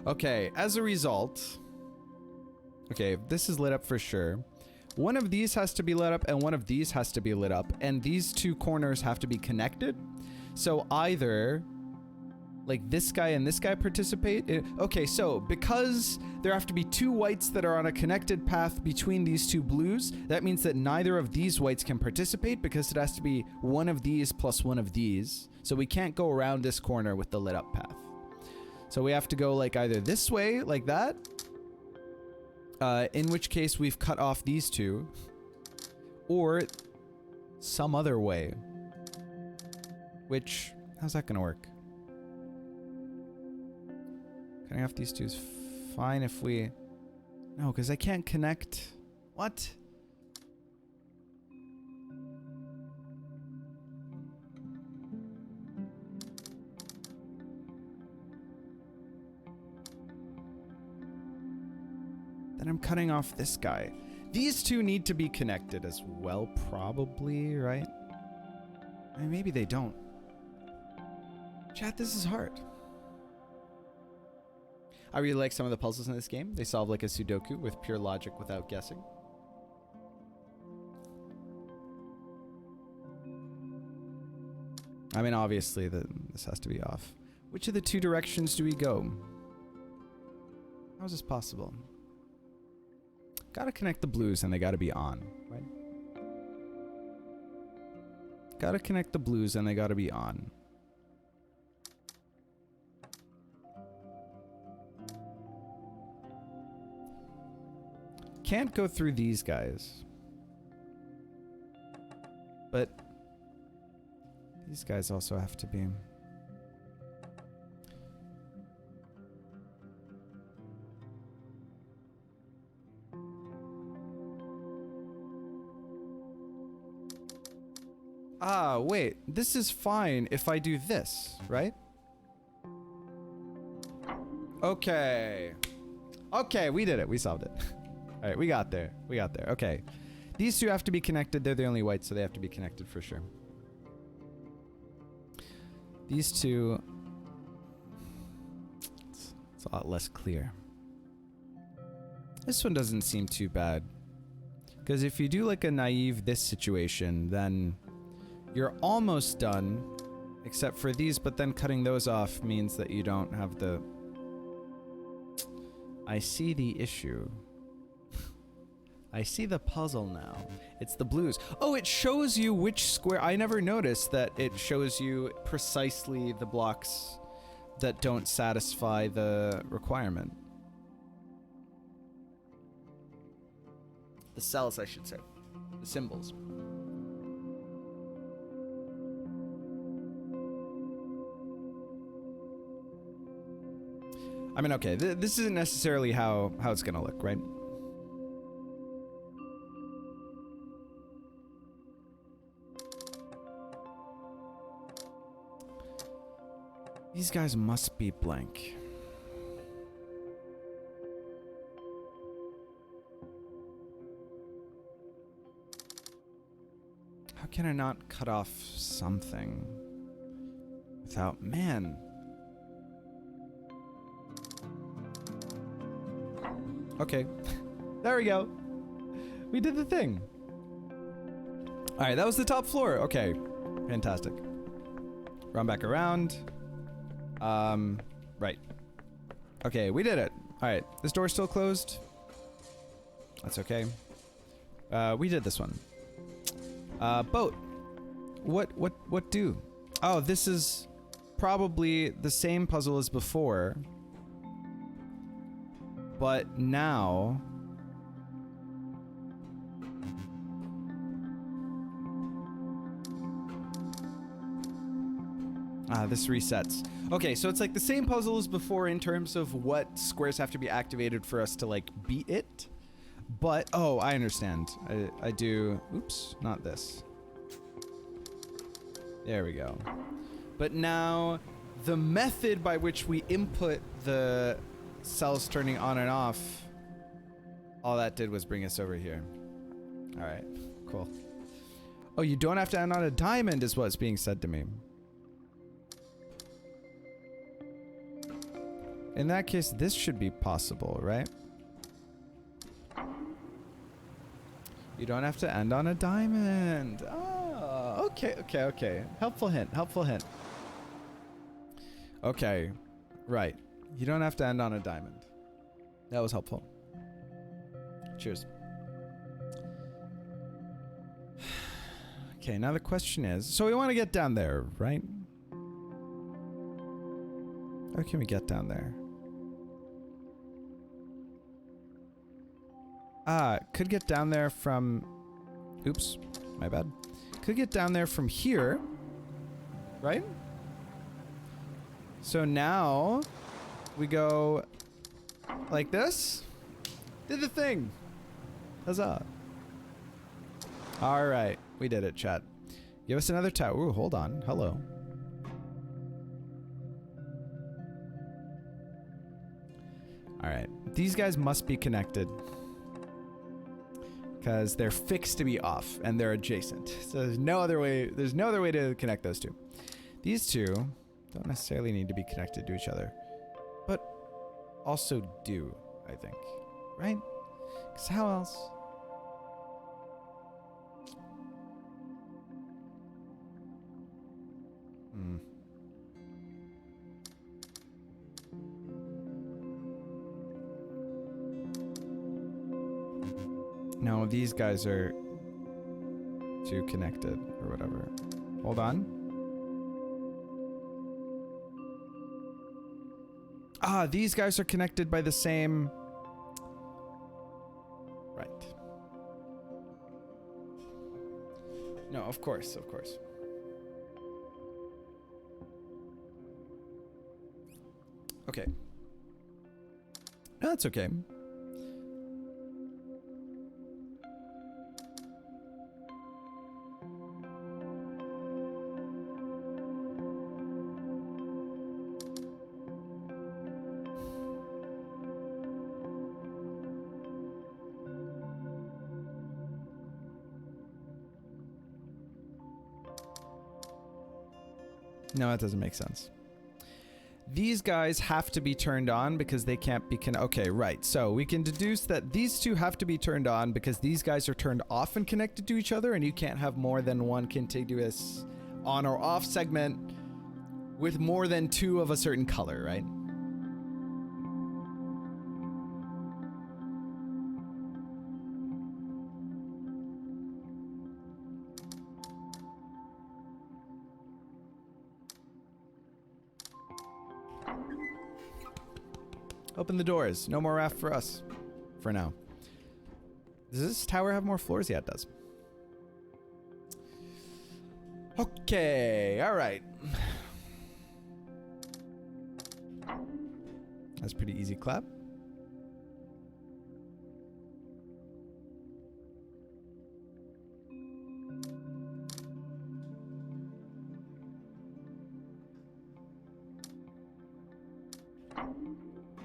Okay, as a result... Okay, this is lit up for sure. One of these has to be lit up and one of these has to be lit up. And these two corners have to be connected. So either, like, this guy and this guy participate. Okay, so because there have to be two whites that are on a connected path between these two blues, that means that neither of these whites can participate because it has to be one of these plus one of these. So we can't go around this corner with the lit up path. So we have to go like either this way, like that, in which case we've cut off these two, or some other way. Which, how's that gonna work? Cutting off these two is fine if we... No, because I can't connect... What? Then I'm cutting off this guy. These two need to be connected as well, probably, right? I mean, maybe they don't. Chat, this is hard. I really like some of the puzzles in this game. They solve like a Sudoku with pure logic without guessing. I mean, obviously, this has to be off. Which of the two directions do we go? How is this possible? Gotta connect the blues and they gotta be on, right? Gotta connect the blues and they gotta be on. Can't go through these guys. But these guys also have to be. Ah, wait. This is fine if I do this, right? Okay. Okay, we did it. We solved it. All right, we got there. We got there. Okay. These two have to be connected. They're the only whites, so they have to be connected for sure. These two... It's a lot less clear. This one doesn't seem too bad. Because if you do like a naive this situation, then you're almost done, except for these, but then cutting those off means that you don't have the... I see the issue. I see the puzzle now. It's the blues. Oh, it shows you which square. I never noticed that it shows you precisely the blocks that don't satisfy the requirement. The cells, I should say. The symbols. I mean, okay, this isn't necessarily how it's gonna look, right? These guys must be blank. How can I not cut off something without... Man. Okay. There we go. We did the thing. Alright, that was the top floor. Okay. Fantastic. Run back around. Right. Okay, we did it. Alright, this door's still closed. That's okay. We did this one. Boat. What do? Oh, this is probably the same puzzle as before. But now... this resets. Okay, so it's like the same puzzle as before in terms of what squares have to be activated for us to, like, beat it. But, oh, I understand. I do... Oops, not this. There we go. But now, the method by which we input the cells turning on and off, all that did was bring us over here. Alright, cool. Oh, you don't have to end on a diamond is what's being said to me. In that case, this should be possible, right? You don't have to end on a diamond. Oh, okay. Helpful hint, helpful hint. Okay, right. You don't have to end on a diamond. That was helpful. Cheers. Okay, now the question is, so we want to get down there, right? How can we get down there? Could get down there from... Oops, my bad. Could get down there from here, right? So now we go like this. Did the thing. Huzzah. All right, we did it, chat. Give us another tower. Ooh, hold on. Hello. All right, these guys must be connected because they're fixed to be off and they're adjacent. So there's no other way to connect those two. These two don't necessarily need to be connected to each other, but also do, I think, right? Because how else? No, these guys are too connected or whatever. Hold on. Ah, these guys are connected by the same... Right. No, of course, of course. Okay. No, that's okay. No, that doesn't make sense. These guys have to be turned on because they can't be okay, right. So we can deduce that these two have to be turned on because these guys are turned off and connected to each other, and you can't have more than one contiguous on or off segment with more than two of a certain color, right? Open the doors. No more raft for us. For now. Does this tower have more floors? Yeah, it does. Okay. Alright. That's pretty easy clap.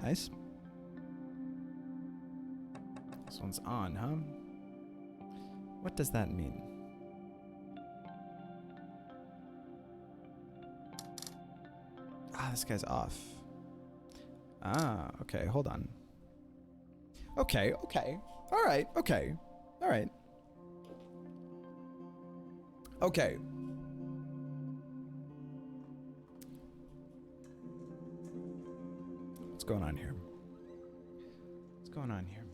Nice. This one's on, huh? What does that mean? Ah, this guy's off. Ah, okay, hold on. Okay, okay. Alright, okay. Alright. Okay. What's going on here? What's going on here?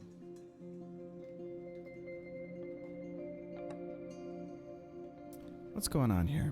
What's going on here?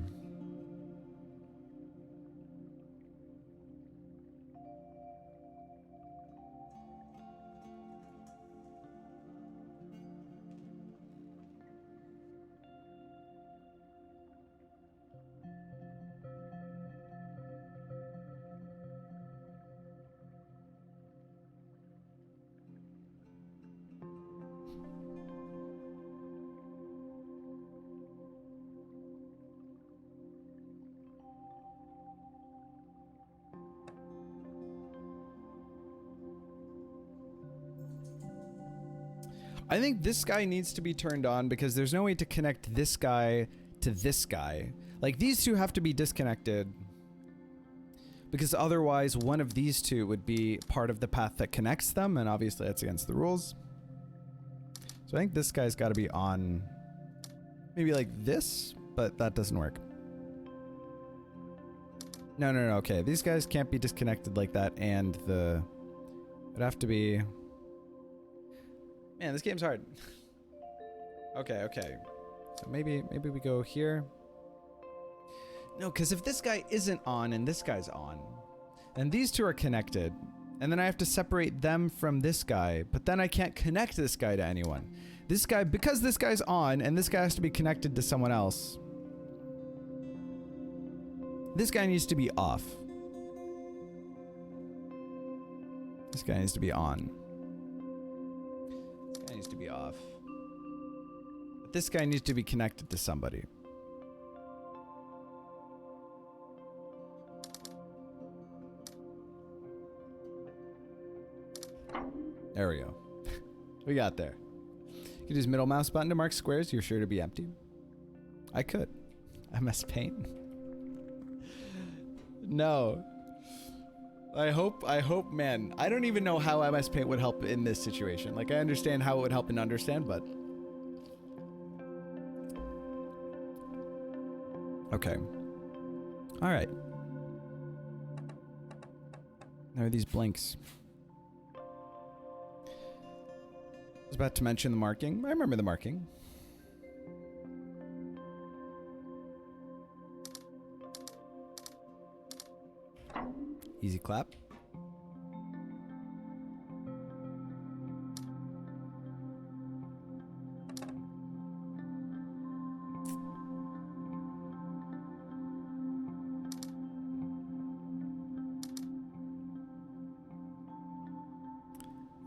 I think this guy needs to be turned on because there's no way to connect this guy to this guy. Like, these two have to be disconnected because otherwise one of these two would be part of the path that connects them, and obviously that's against the rules. So I think this guy's got to be on maybe like this, but that doesn't work. No, okay. These guys can't be disconnected like that, and it'd have to be... Man, this game's hard. Okay. So maybe we go here. No, because if this guy isn't on and this guy's on, and these two are connected, and then I have to separate them from this guy, but then I can't connect this guy to anyone. This guy, because this guy's on, and this guy has to be connected to someone else, this guy needs to be off. This guy needs to be on. Needs to be off. But this guy needs to be connected to somebody. There we go. We got there. You could use middle mouse button to mark squares you're sure to be empty. I could. MS Paint. No. I hope, man. I don't even know how MS Paint would help in this situation. Like, I understand how it would help and understand, but... Okay. Alright. There are these blinks. I was about to mention the marking. I remember the marking. Easy clap.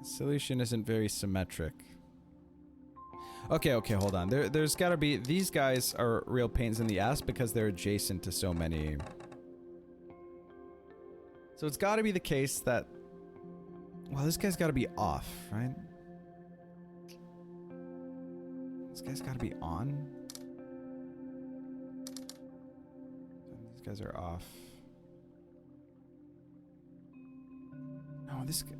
Solution isn't very symmetric. Okay, hold on. There's gotta be... These guys are real pains in the ass because they're adjacent to so many... So it's gotta be the case that... Well, this guy's gotta be off, right? This guy's gotta be on. These guys are off. No, this guy...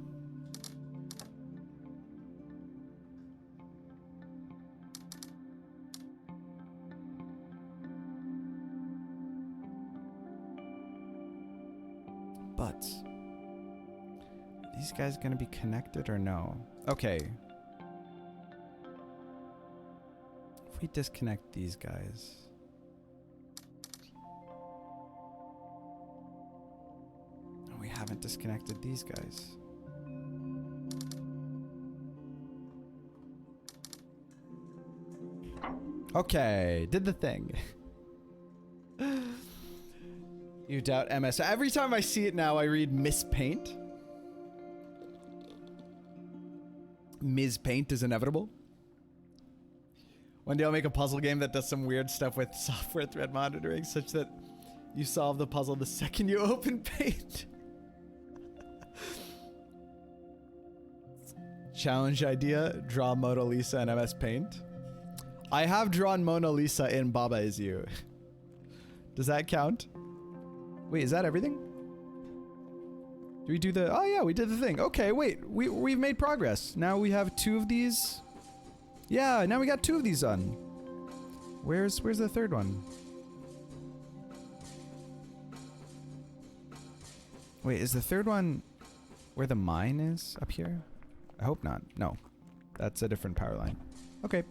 But are these guys gonna be connected or no? Okay. If we disconnect these guys. Oh, we haven't disconnected these guys. Okay, did the thing. You doubt MS. Every time I see it now, I read Miss Paint. Ms. Paint is inevitable. One day I'll make a puzzle game that does some weird stuff with software thread monitoring, such that you solve the puzzle the second you open Paint. Challenge idea, draw Mona Lisa in MS Paint. I have drawn Mona Lisa in Baba Is You. Does that count? Wait, is that everything? Do we do the... Oh yeah, we did the thing. Okay, wait. We've made progress. Now we have 2 of these. Yeah, now we got 2 of these on. Where's the third one? Wait, is the third one where the mine is? Up here? I hope not. No. That's a different power line. Okay.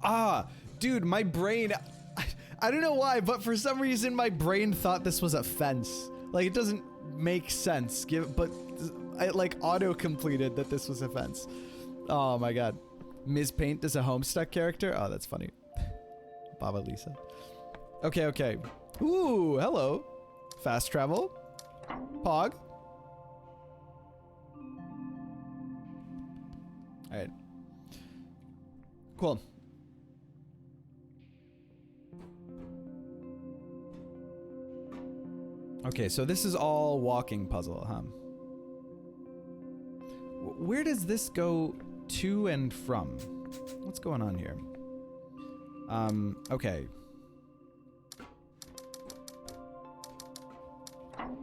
Ah, dude, my brain... I don't know why, but for some reason my brain thought this was a fence. Like, it doesn't make sense, but I, like, auto-completed that this was a fence. Oh my god. Ms. Paint is a Homestuck character? Oh, that's funny. Baba Lisa. Okay. Ooh, hello. Fast travel. Pog. Alright. Cool. Okay, so this is all walking puzzle, huh? Where does this go to and from? What's going on here? Okay.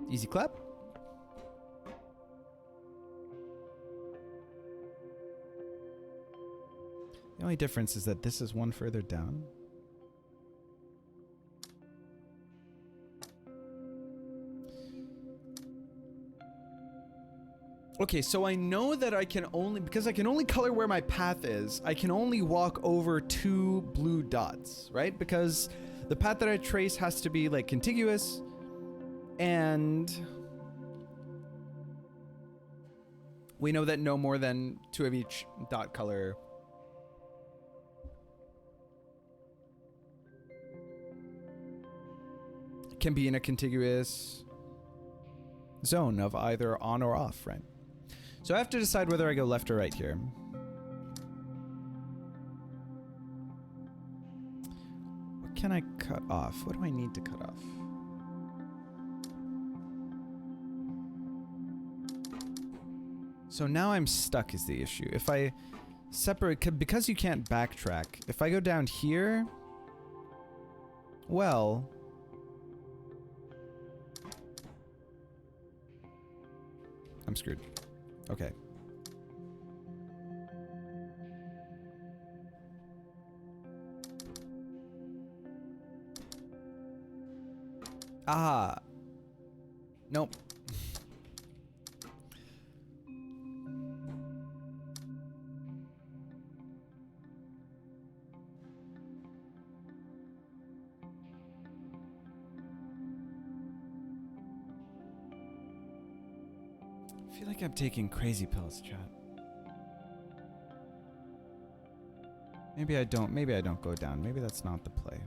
Easy clap. The only difference is that this is one further down. Okay, so I know that I can only, because I can only color where my path is, I can only walk over 2 blue dots, right? Because the path that I trace has to be, like, contiguous, and we know that no more than 2 of each dot color can be in a contiguous zone of either on or off, right? So I have to decide whether I go left or right here. What can I cut off? What do I need to cut off? So now I'm stuck is the issue. If I separate, because you can't backtrack, if I go down here, well... I'm screwed. Okay. Ah. Nope. feel like I'm taking crazy pills, chat. Maybe I don't go down. Maybe that's not the play.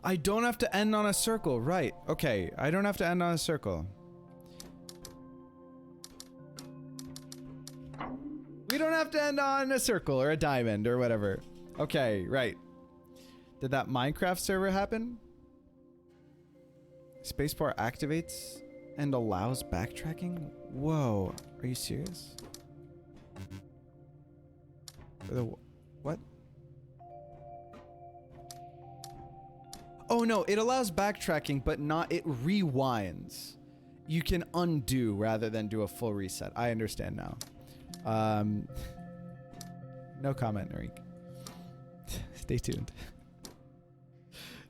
I don't have to end on a circle, right. Okay, I don't have to end on a circle. We don't have to end on a circle or a diamond or whatever. Okay, right. Did that Minecraft server happen? Spacebar activates and allows backtracking? Whoa, are you serious? What? Oh no, it allows backtracking, but not, it rewinds. You can undo rather than do a full reset. I understand now. No comment, Narik. Stay tuned.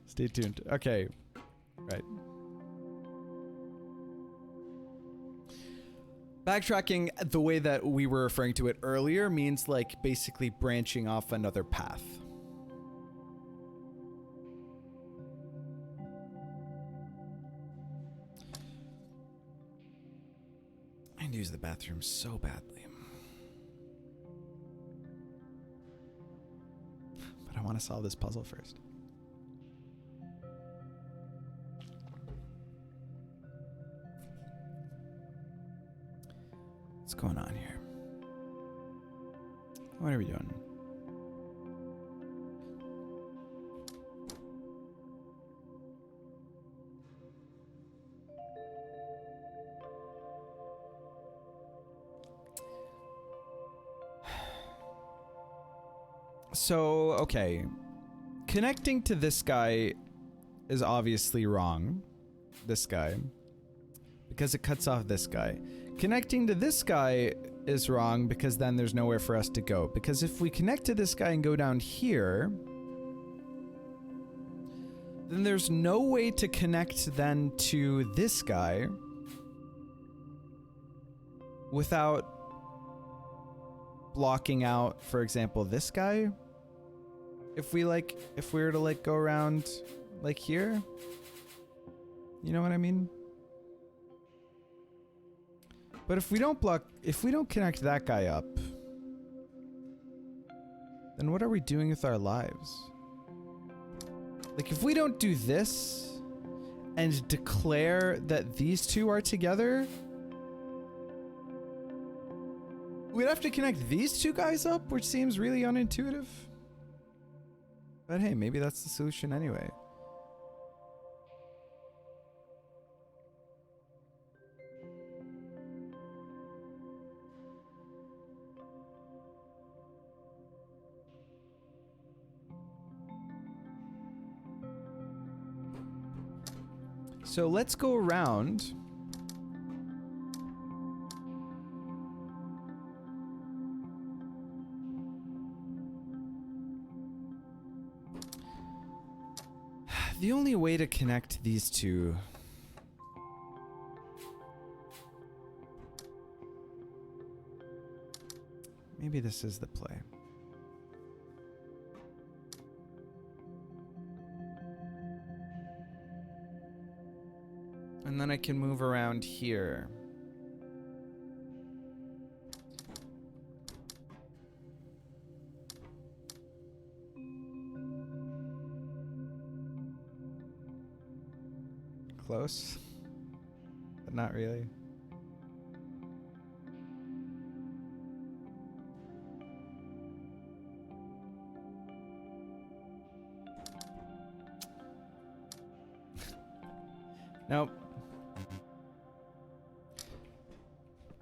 Stay tuned. Okay. Right. Backtracking, the way that we were referring to it earlier, means like basically branching off another path. I need to use the bathroom so badly. But I want to solve this puzzle first. What's going on here? What are we doing? So, okay. Connecting to this guy is obviously wrong. This guy. Because it cuts off this guy. Connecting to this guy is wrong because then there's nowhere for us to go. Because if we connect to this guy and go down here, then there's no way to connect then to this guy without blocking out, for example, this guy. If we were to like go around like here, you know what I mean? But if we don't connect that guy up, then what are we doing with our lives? Like if we don't do this and declare that these two are together, we'd have to connect these two guys up, which seems really unintuitive. But hey, maybe that's the solution anyway. So let's go around. The only way to connect these two maybe this is the play. And then I can move around here. Close, but not really. Nope.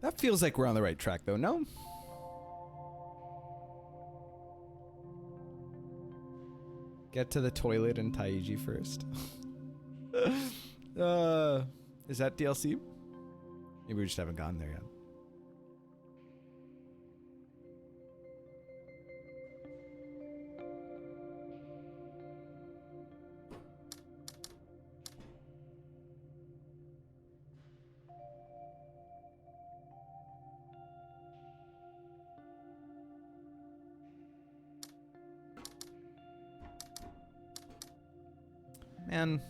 That feels like we're on the right track though, no? Get to the toilet and Taiji first. Is that DLC? Maybe we just haven't gotten there yet. Man.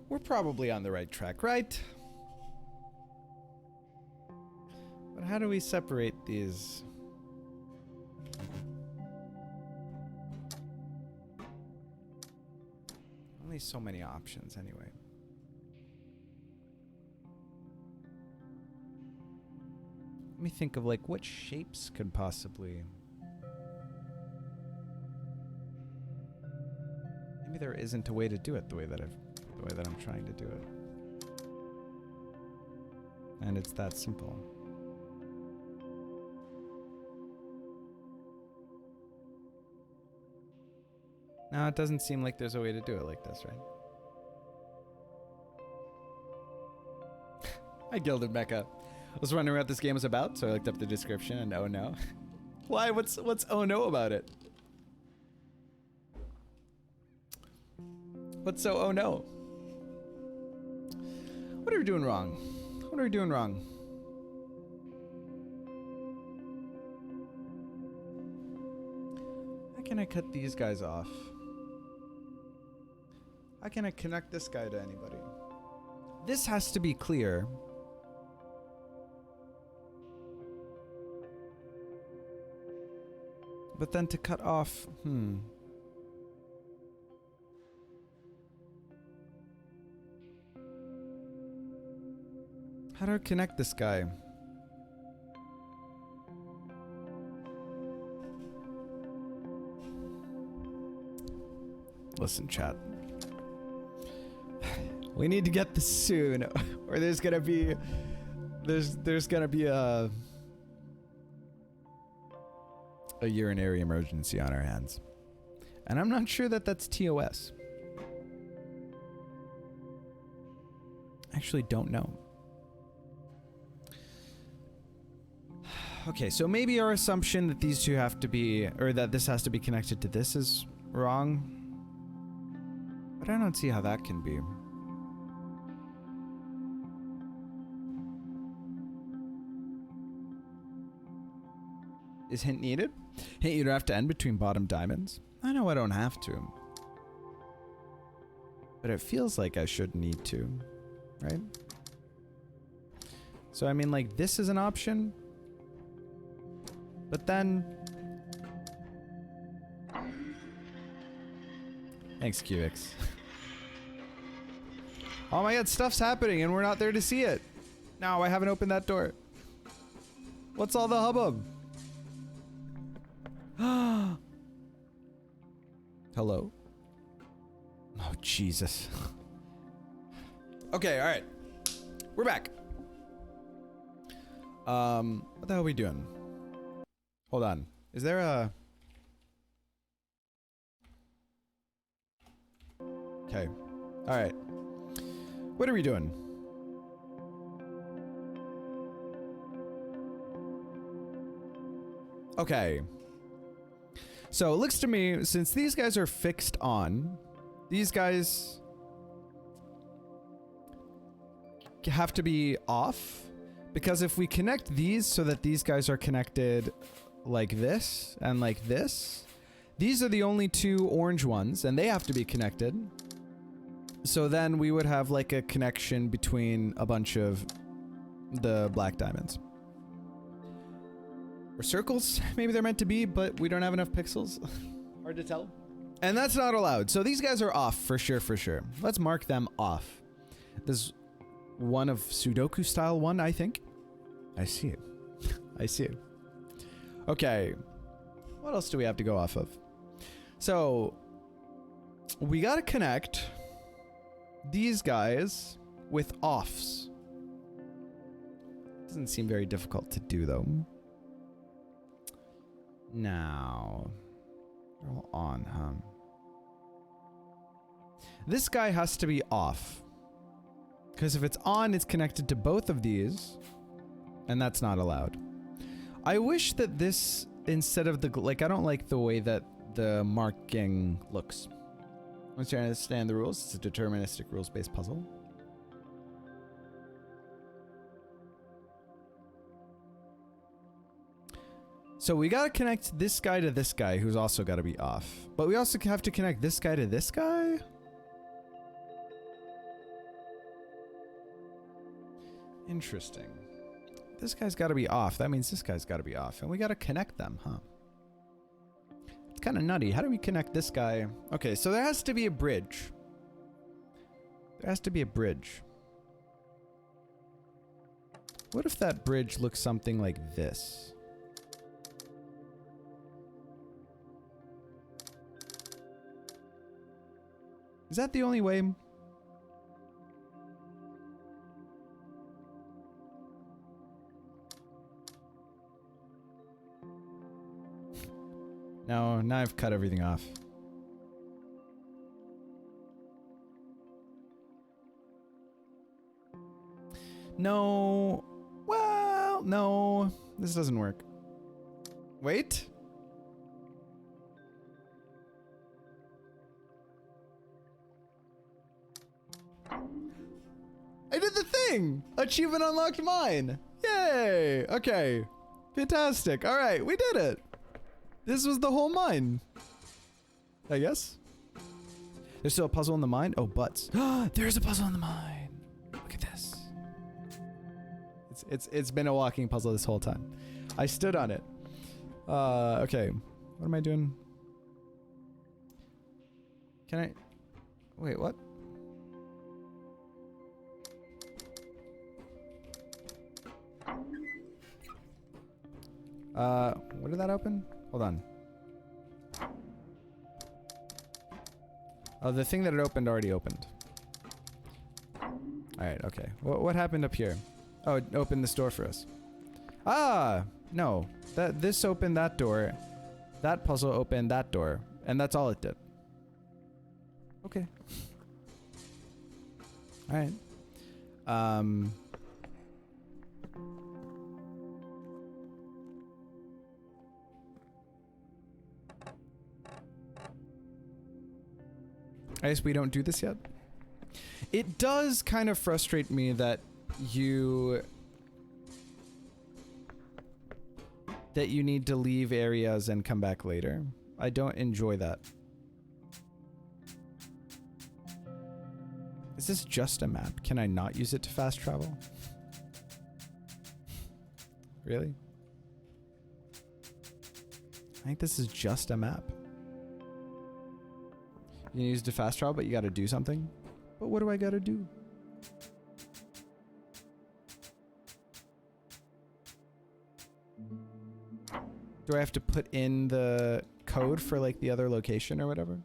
We're probably on the right track, right? But how do we separate these? Only so many options anyway. Let me think of like what shapes could possibly... Maybe there isn't a way to do it the way that I'm trying to do it. And it's that simple. No, it doesn't seem like there's a way to do it like this, right? Hi, Gilded Mecha. I was wondering what this game was about, so I looked up the description and oh no. Why? What's oh no about it? What's so oh no? What are we doing wrong? What are we doing wrong? How can I cut these guys off? How can I connect this guy to anybody? This has to be clear. But then to cut off, How do I connect this guy? Listen, chat. We need to get this soon, or there's gonna be a urinary emergency on our hands. And I'm not sure that that's TOS. Actually don't know. Okay, so maybe our assumption that these two have to be, or that this has to be connected to this is wrong. But I don't see how that can be. Is hint needed? Hint, you don't have to end between bottom diamonds. I know I don't have to. But it feels like I should need to, right? So I mean, like, this is an option. But then... Thanks, Qx. Oh my god, stuff's happening and we're not there to see it. No, I haven't opened that door. What's all the hubbub? Hello? Oh, Jesus. Okay, alright. We're back. What the hell are we doing? Hold on. Is there a... Okay. Alright. What are we doing? Okay. So it looks to me, since these guys are fixed on, these guys have to be off, because if we connect these so that these guys are connected like this and like this, these are the only two orange ones and they have to be connected. So then we would have like a connection between a bunch of the black diamonds. Or circles, maybe they're meant to be, but we don't have enough pixels. Hard to tell. And that's not allowed. So these guys are off for sure, for sure. Let's mark them off. There's one of Sudoku style one, I think. I see it. I see it. Okay. What else do we have to go off of? So we gotta connect these guys with offs. Doesn't seem very difficult to do though. Now, they're all on, huh? This guy has to be off. Because if it's on, it's connected to both of these. And that's not allowed. I wish that this, instead of the, like, I don't like the way that the marking looks. Once you understand the rules, it's a deterministic rules-based puzzle. So we gotta connect this guy to this guy, who's also gotta be off. But we also have to connect this guy to this guy? Interesting. This guy's got to be off. That means this guy's got to be off. And we got to connect them, huh? It's kind of nutty. How do we connect this guy? Okay, so there has to be a bridge. There has to be a bridge. What if that bridge looks something like this? Is that the only way? No, now I've cut everything off. No. Well, no. This doesn't work. Wait. I did the thing! Achievement unlocked mine! Yay! Okay. Fantastic. Alright, we did it! This was the whole mine. I guess. There's still a puzzle in the mine? Oh, butts. There's a puzzle in the mine! Look at this. It's been a walking puzzle this whole time. I stood on it. Okay. What am I doing? Can I... Wait, what? What did that open? Hold on. Oh, the thing that it opened already opened. Alright, okay. What happened up here? Oh, it opened this door for us. Ah! No. This opened that door. That puzzle opened that door. And that's all it did. Okay. Alright. I guess we don't do this yet. It does kind of frustrate me that you need to leave areas and come back later. I don't enjoy that. Is this just a map? Can I not use it to fast travel? Really? I think this is just a map. You can use it to fast travel, but you gotta do something. But what do I gotta do? Do I have to put in the code for like the other location or whatever?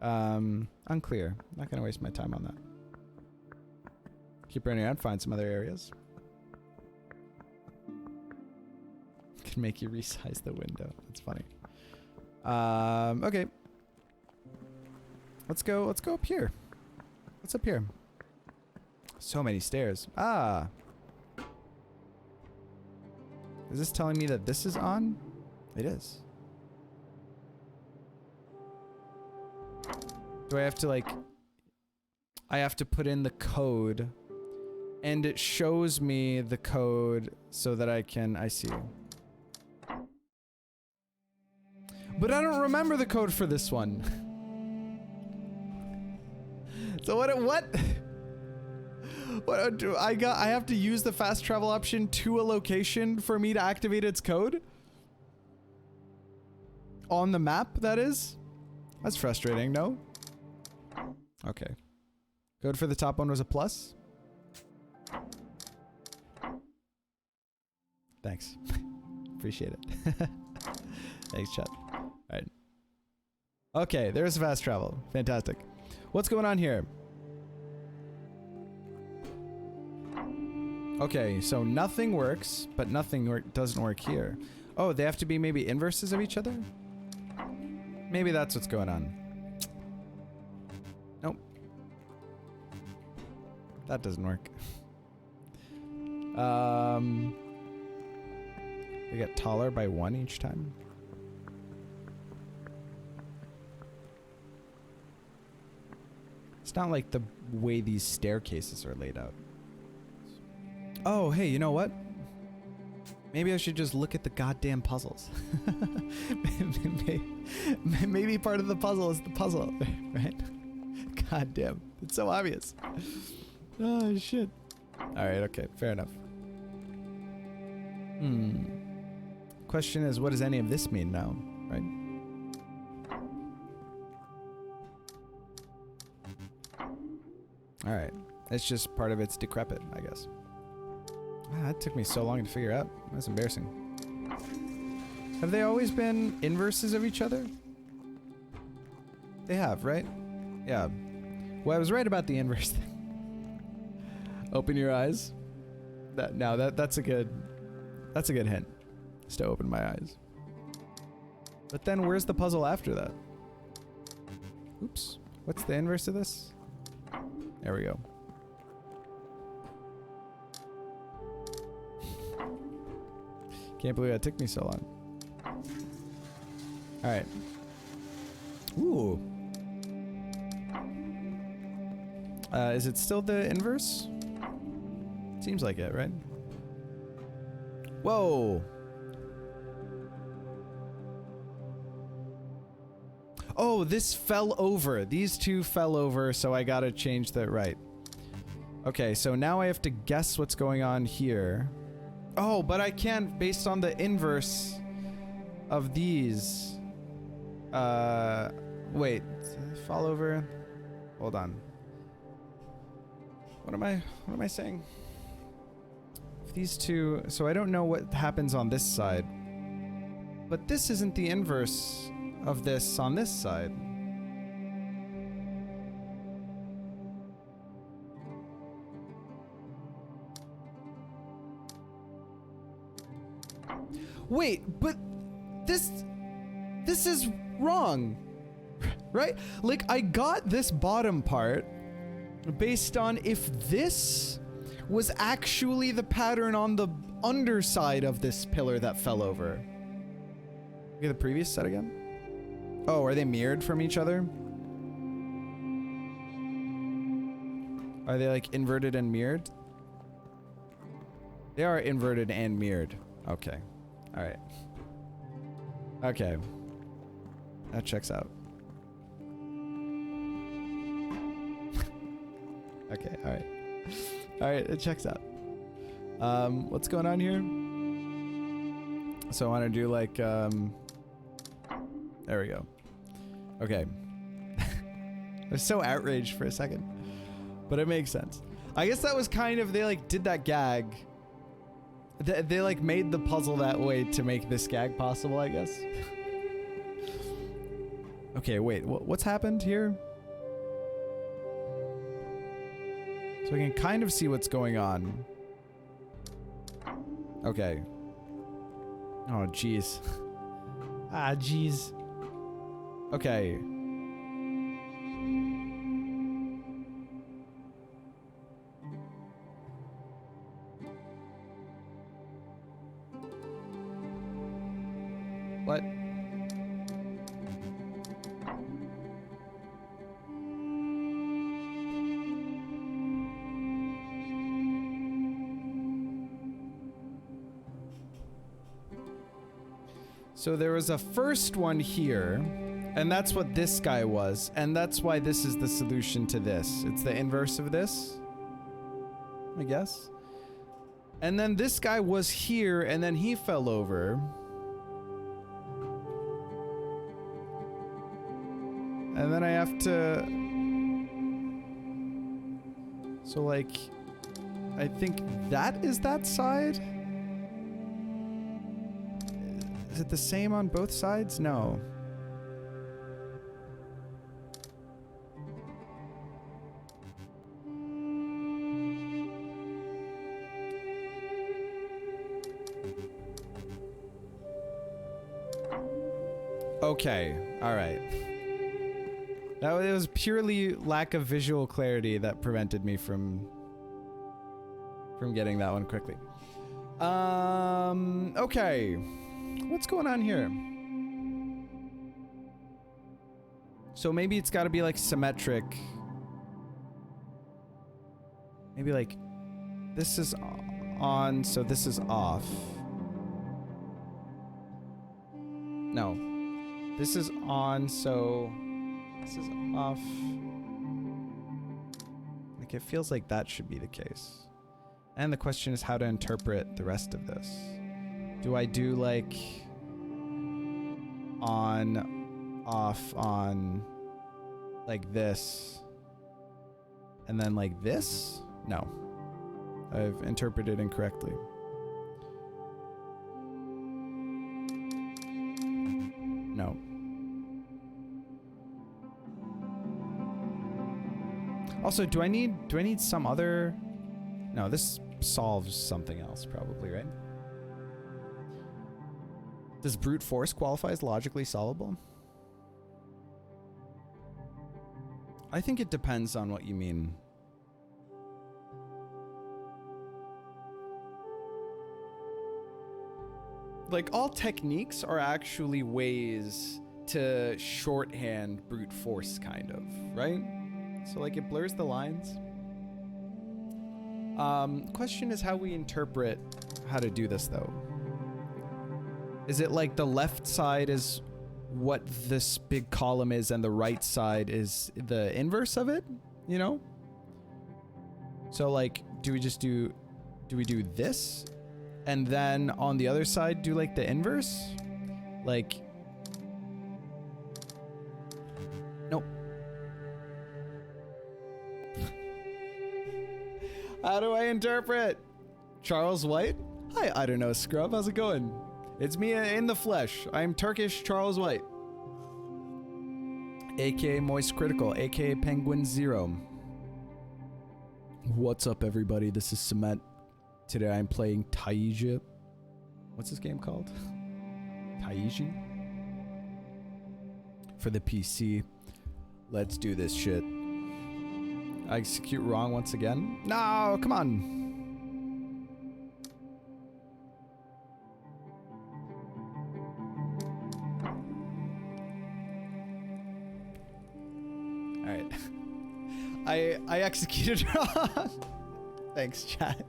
Unclear. Not gonna waste my time on that. Keep running around, find some other areas. Can make you resize the window. That's funny. Okay. Let's go up here. What's up here? So many stairs. Ah. Is this telling me that this is on? It is. Do I have to like... I have to put in the code. And it shows me the code so that I can... I see. But I don't remember the code for this one. So what do I have to use the fast travel option to a location for me to activate its code? On the map, that is? That's frustrating, no? Okay. Code for the top one was a plus? Thanks. Appreciate it. Thanks, chat. Alright. Okay, there's fast travel. Fantastic. What's going on here? Okay, so nothing works, but nothing doesn't work here. Oh, they have to be maybe inverses of each other? Maybe that's what's going on. Nope. That doesn't work. They get taller by 1 each time. It's not like the way these staircases are laid out. Oh, hey, you know what? Maybe I should just look at the goddamn puzzles. Maybe part of the puzzle is the puzzle, right? Goddamn. It's so obvious. Oh, shit. Alright, okay, fair enough. Question is, what does any of this mean now, right? Alright. It's just part of it's decrepit, I guess. Ah, that took me so long to figure out. That's embarrassing. Have they always been inverses of each other? They have, right? Yeah. Well, I was right about the inverse thing. Open your eyes. That's a good hint. Just to open my eyes. But then where's the puzzle after that? Oops. What's the inverse of this? There we go. Can't believe that took me so long. Alright. Ooh. Is it still the inverse? Seems like it, right? Whoa! Oh, this fell over. These two fell over, so I gotta change that right. Okay, so now I have to guess what's going on here. Oh, but I can't based on the inverse of these. Wait. Fall over. Hold on. What am I saying? These two, so I don't know what happens on this side. But this isn't the inverse of this on this side. Wait, but this is wrong, right? Like, I got this bottom part based on if this was actually the pattern on the underside of this pillar that fell over. Look at the previous set again. Oh, are they mirrored from each other? Are they like inverted and mirrored? They are inverted and mirrored. Okay. All right. Okay. That checks out. Okay, all right. All right, it checks out. What's going on here? So I want to do like, there we go. Okay. I was so outraged for a second, but it makes sense. I guess that was kind of, they like did that gag. They like made the puzzle that way to make this gag possible, I guess. Okay, wait, what's happened here? So I can kind of see what's going on. Okay. Oh, jeez. Ah, jeez. Okay. What? So there was a first one here, and that's what this guy was, and that's why this is the solution to this. It's the inverse of this, I guess. And then this guy was here, and then he fell over. And then I have to... So like, I think that is that side? Is it the same on both sides? No. Okay, all right. That it was purely lack of visual clarity that prevented me from getting that one quickly. Okay. What's going on here? So maybe it's got to be like symmetric. Maybe like this is on, so this is off. No. This is on, so this is off. Like it feels like that should be the case. And the question is how to interpret the rest of this. Do I do like on, off, on, like this, and then like this? No. I've interpreted incorrectly. No. Also, do I need some other... No, this solves something else probably, right? Does brute force qualify as logically solvable? I think it depends on what you mean. Like, all techniques are actually ways to shorthand brute force, kind of, right? So, like, it blurs the lines. Question is how we interpret how to do this, though. Is it like the left side is what this big column is and the right side is the inverse of it, you know? So, like, do we do this? And then on the other side, do like the inverse? Like, nope. How do I interpret? Charles White? Hi, I don't know, Scrub. How's it going? It's me in the flesh. I'm Turkish Charles White. AKA Moist Critical, AKA Penguin Zero. What's up, everybody? This is Cement. Today I'm playing Taiji. What's this game called? Taiji? For the PC. Let's do this shit. I execute wrong once again? No, come on. Alright. I executed wrong. Thanks, chat.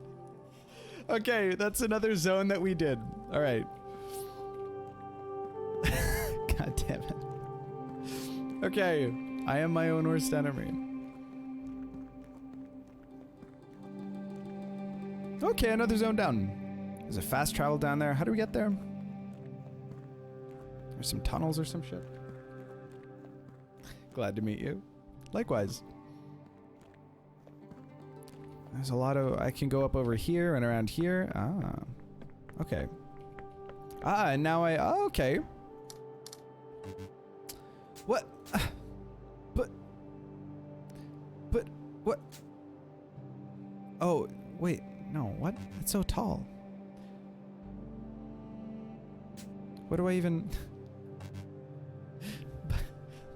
Okay, that's another zone that we did. All right. God damn it. Okay, I am my own worst enemy. Okay, another zone down. There's a fast travel down there. How do we get there? There's some tunnels or some shit. Glad to meet you. Likewise. There's a lot of... I can go up over here and around here. Ah. Okay. Ah, and now I... Oh, okay. What? But... What? Oh, wait. No, what? It's so tall. What do I even...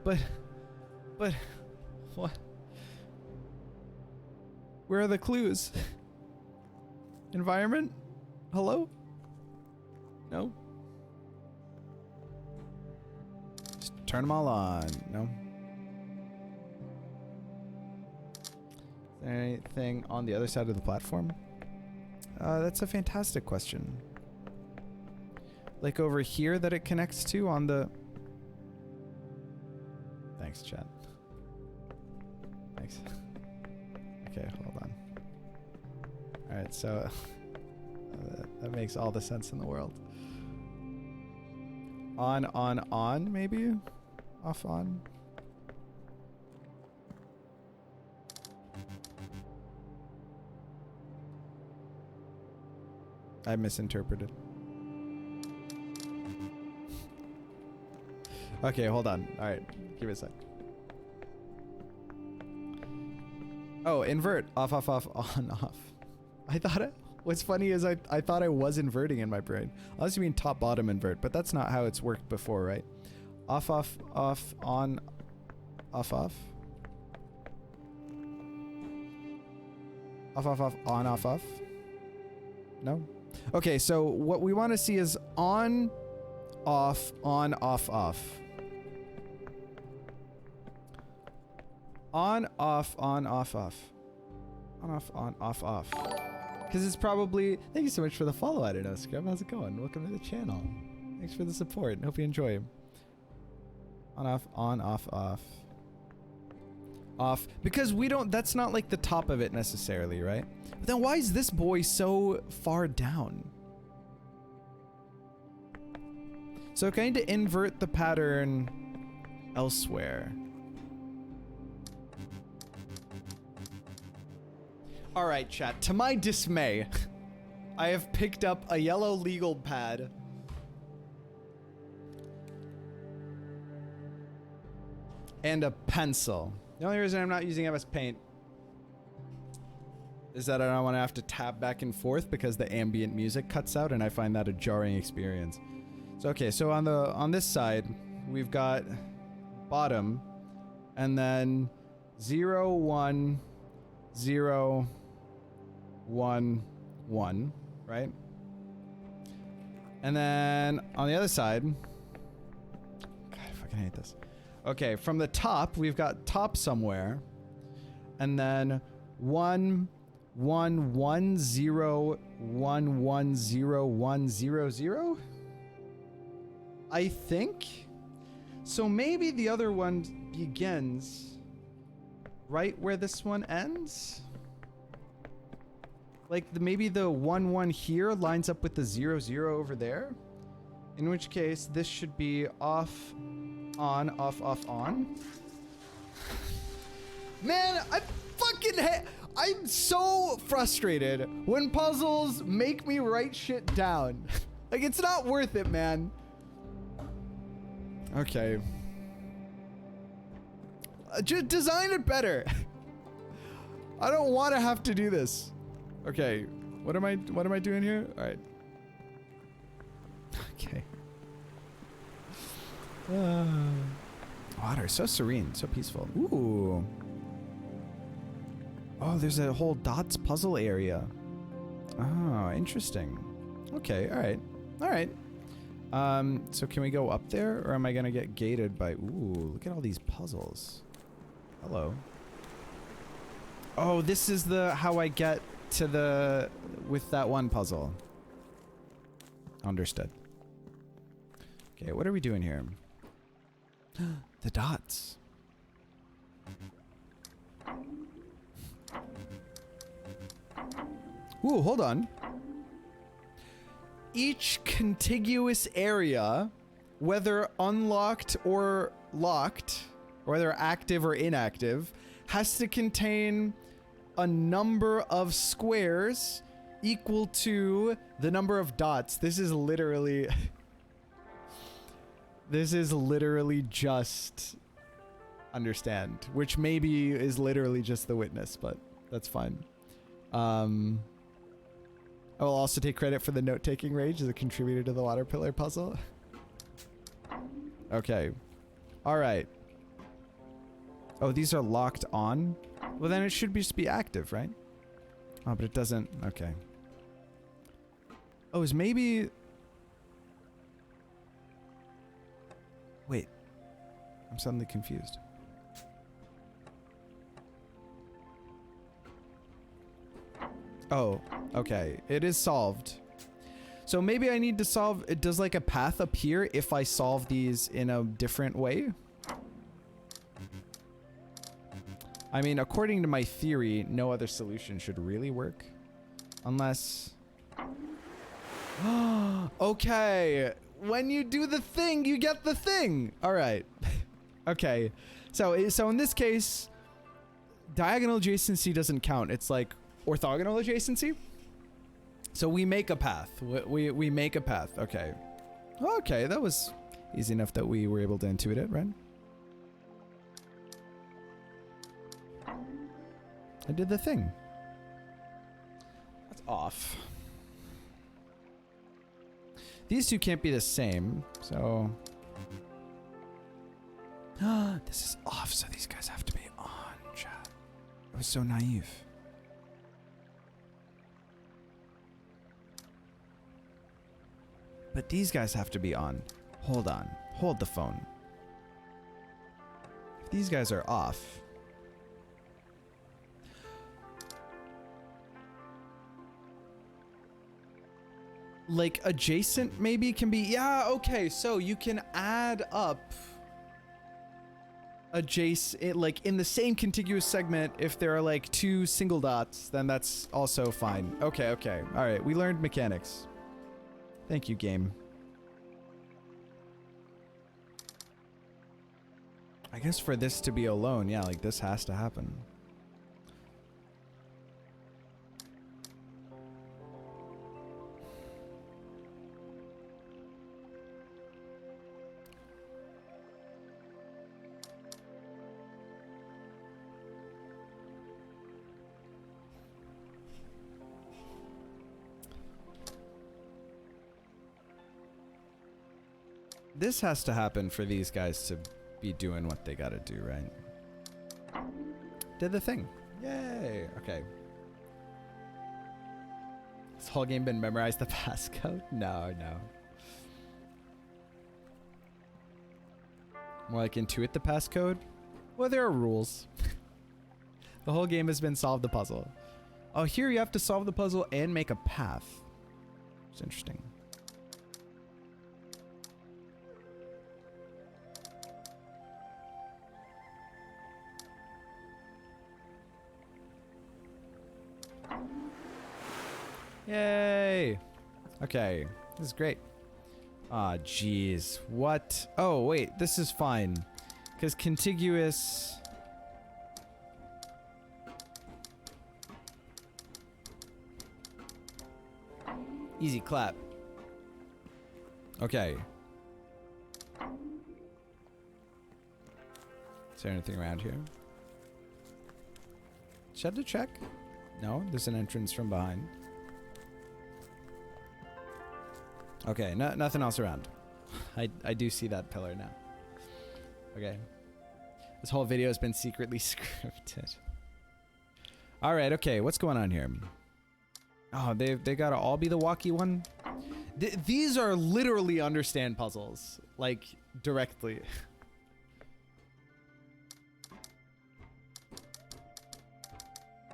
But... What? Where are the clues? Environment? Hello? No? Just turn them all on. No? Is there anything on the other side of the platform? That's a fantastic question. Like over here that it connects to on the... Thanks, chat. Thanks. Okay, hold on. Alright, so that makes all the sense in the world. On, maybe? Off, on? I misinterpreted. Okay, hold on. Alright, give it a sec. Oh, invert. Off, off, off, on, off. I thought it... What's funny is I thought I was inverting in my brain. Unless you mean top, bottom, invert, but that's not how it's worked before, right? Off, off, off, on, off, off. Off, off, off, on, off, off. No? Okay, so what we want to see is on, off, off. On, off, off. On, off. Because it's probably... Thank you so much for the follow. I don't know, Scrub. How's it going? Welcome to the channel. Thanks for the support. Hope you enjoy. On, off, off. off because we don't, that's not like the top of it necessarily, right? But then why is this boy so far down? So kind to invert the pattern elsewhere. All right, chat, to my dismay, I have picked up a yellow legal pad. And a pencil. The only reason I'm not using MS Paint is that I don't want to have to tab back and forth because the ambient music cuts out and I find that a jarring experience. So okay, so on this side, we've got bottom and then 0, 1, 0, 1, 1, right? And then on the other side, God, I fucking hate this. Okay, from the top, we've got top somewhere, and then 1, 1, 1, 0, 1, 1, 0, 1, 0, 0? I think? So maybe the other one begins right where this one ends? Like, maybe the 1, 1 here lines up with the 0, 0 over there? In which case, this should be off, on, off, off, on. Man, I'm so frustrated when puzzles make me write shit down. Like, it's not worth it, man. Okay. Just design it better. I don't want to have to do this. Okay. What am I doing here? All right. Okay. Water, so serene, so peaceful. Ooh. Oh, there's a whole dots puzzle area. Oh, interesting. Okay, all right. All right. So can we go up there or am I gonna get gated by, ooh, look at all these puzzles. Hello. Oh, this is how I get to with that one puzzle. Understood. Okay, what are we doing here? The dots. Ooh, hold on. Each contiguous area, whether unlocked or locked, or whether active or inactive, has to contain a number of squares equal to the number of dots. This is literally... This is literally just understand, which maybe is literally just the witness, but that's fine. I will also take credit for the note-taking rage as a contributor to the water pillar puzzle. Okay. All right. Oh, these are locked on? Well, then it should just be active, right? Oh, but it doesn't. Okay. Oh, is maybe... Wait. I'm suddenly confused. Oh, okay. It is solved. So maybe I need to solve... It does like a path appear if I solve these in a different way? I mean, according to my theory, no other solution should really work. Unless... Okay. When you do the thing, you get the thing. All right. Okay. So in this case, diagonal adjacency doesn't count. It's like orthogonal adjacency. So we make a path. We make a path. Okay. Okay, that was easy enough that we were able to intuit it, right? I did the thing. That's off. These two can't be the same, so... This is off, so these guys have to be on, chat. I was so naive. But these guys have to be on. Hold on. Hold the phone. If these guys are off... Like, adjacent maybe can be... Yeah, okay, so you can add up adjacent, like in the same contiguous segment, if there are like 2 single dots, then that's also fine. Okay, okay. All right, we learned mechanics. Thank you, game. I guess for this to be alone, yeah, like this has to happen. This has to happen for these guys to be doing what they gotta do, right? Did the thing. Yay! Okay. This whole game been memorized the passcode? No, no. More like intuit the passcode? Well, there are rules. The whole game has been solve the puzzle. Oh, here you have to solve the puzzle and make a path. It's interesting. Yay! Okay, this is great. Ah, jeez. What? Oh, wait, this is fine. Because contiguous... Easy clap. Okay. Is there anything around here? Should I check? No, there's an entrance from behind. Okay, nothing else around. I do see that pillar now. Okay. This whole video has been secretly scripted. Alright, okay, what's going on here? Oh, they gotta all be the walkie one? These are literally understand puzzles. Like, directly.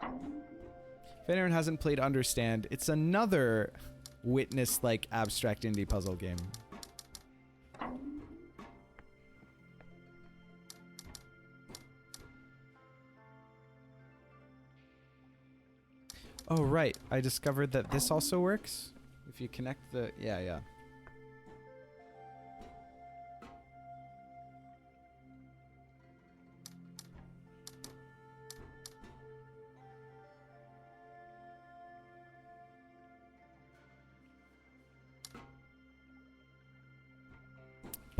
If anyone hasn't played Understand, it's another Witness-like abstract indie puzzle game. Oh, right. I discovered that this also works. If you connect the... Yeah.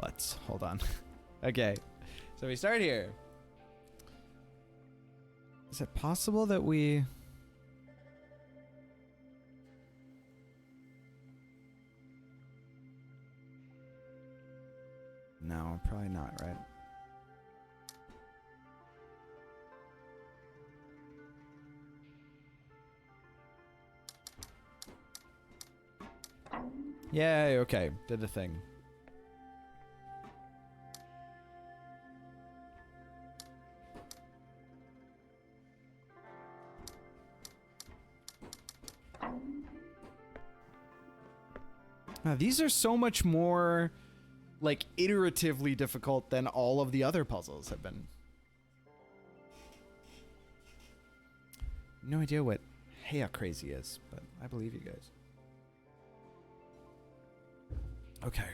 But, hold on. Okay. So we start here. Is it possible that we... No, probably not, right? Yay, okay. Did the thing. Now, these are so much more, like, iteratively difficult than all of the other puzzles have been. No idea what Heya Crazy is, but I believe you guys. Okay.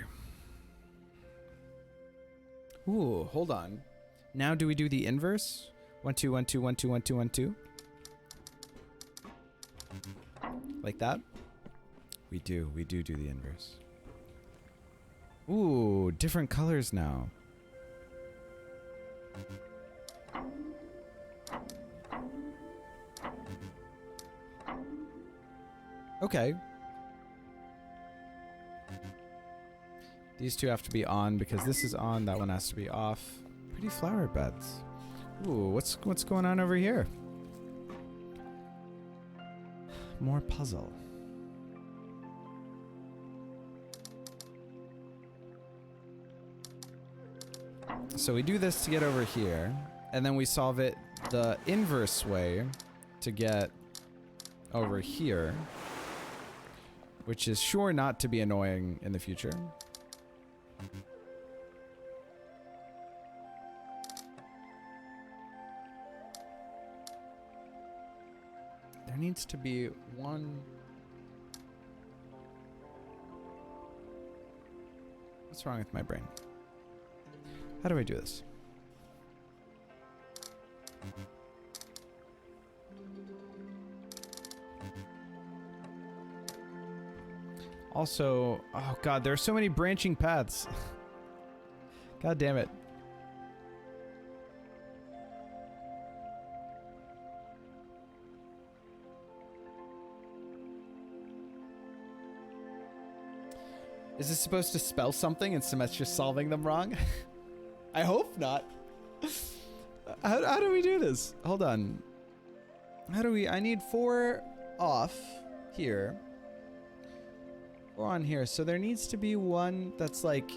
Ooh, hold on. Now do we do the inverse? 1 2 1 2 1 2 1 2 1 2. Like that? We do the inverse. Ooh, different colors now. Okay. These two have to be on because this is on, that one has to be off. Pretty flower beds. Ooh, what's going on over here? More puzzle. So we do this to get over here, and then we solve it the inverse way to get over here, which is sure not to be annoying in the future. There needs to be one... What's wrong with my brain? How do I do this? Also, oh god, there are so many branching paths. God damn it. Is this supposed to spell something and Semet's just solving them wrong? I hope not. How do we do this? Hold on. How do we... I need 4 off here. 4 on here. So there needs to be one that's like...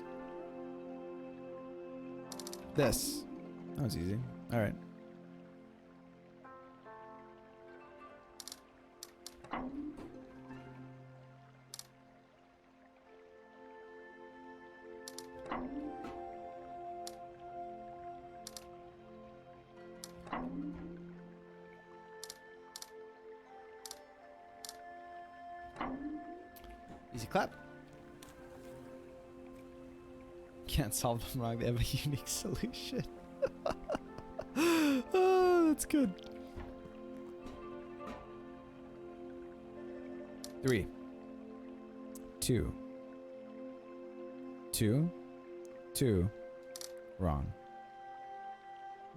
this. That was easy. Alright. Easy clap. Can't solve them wrong. They have a unique solution. Oh, that's good. 3, 2, 2, 2. Wrong.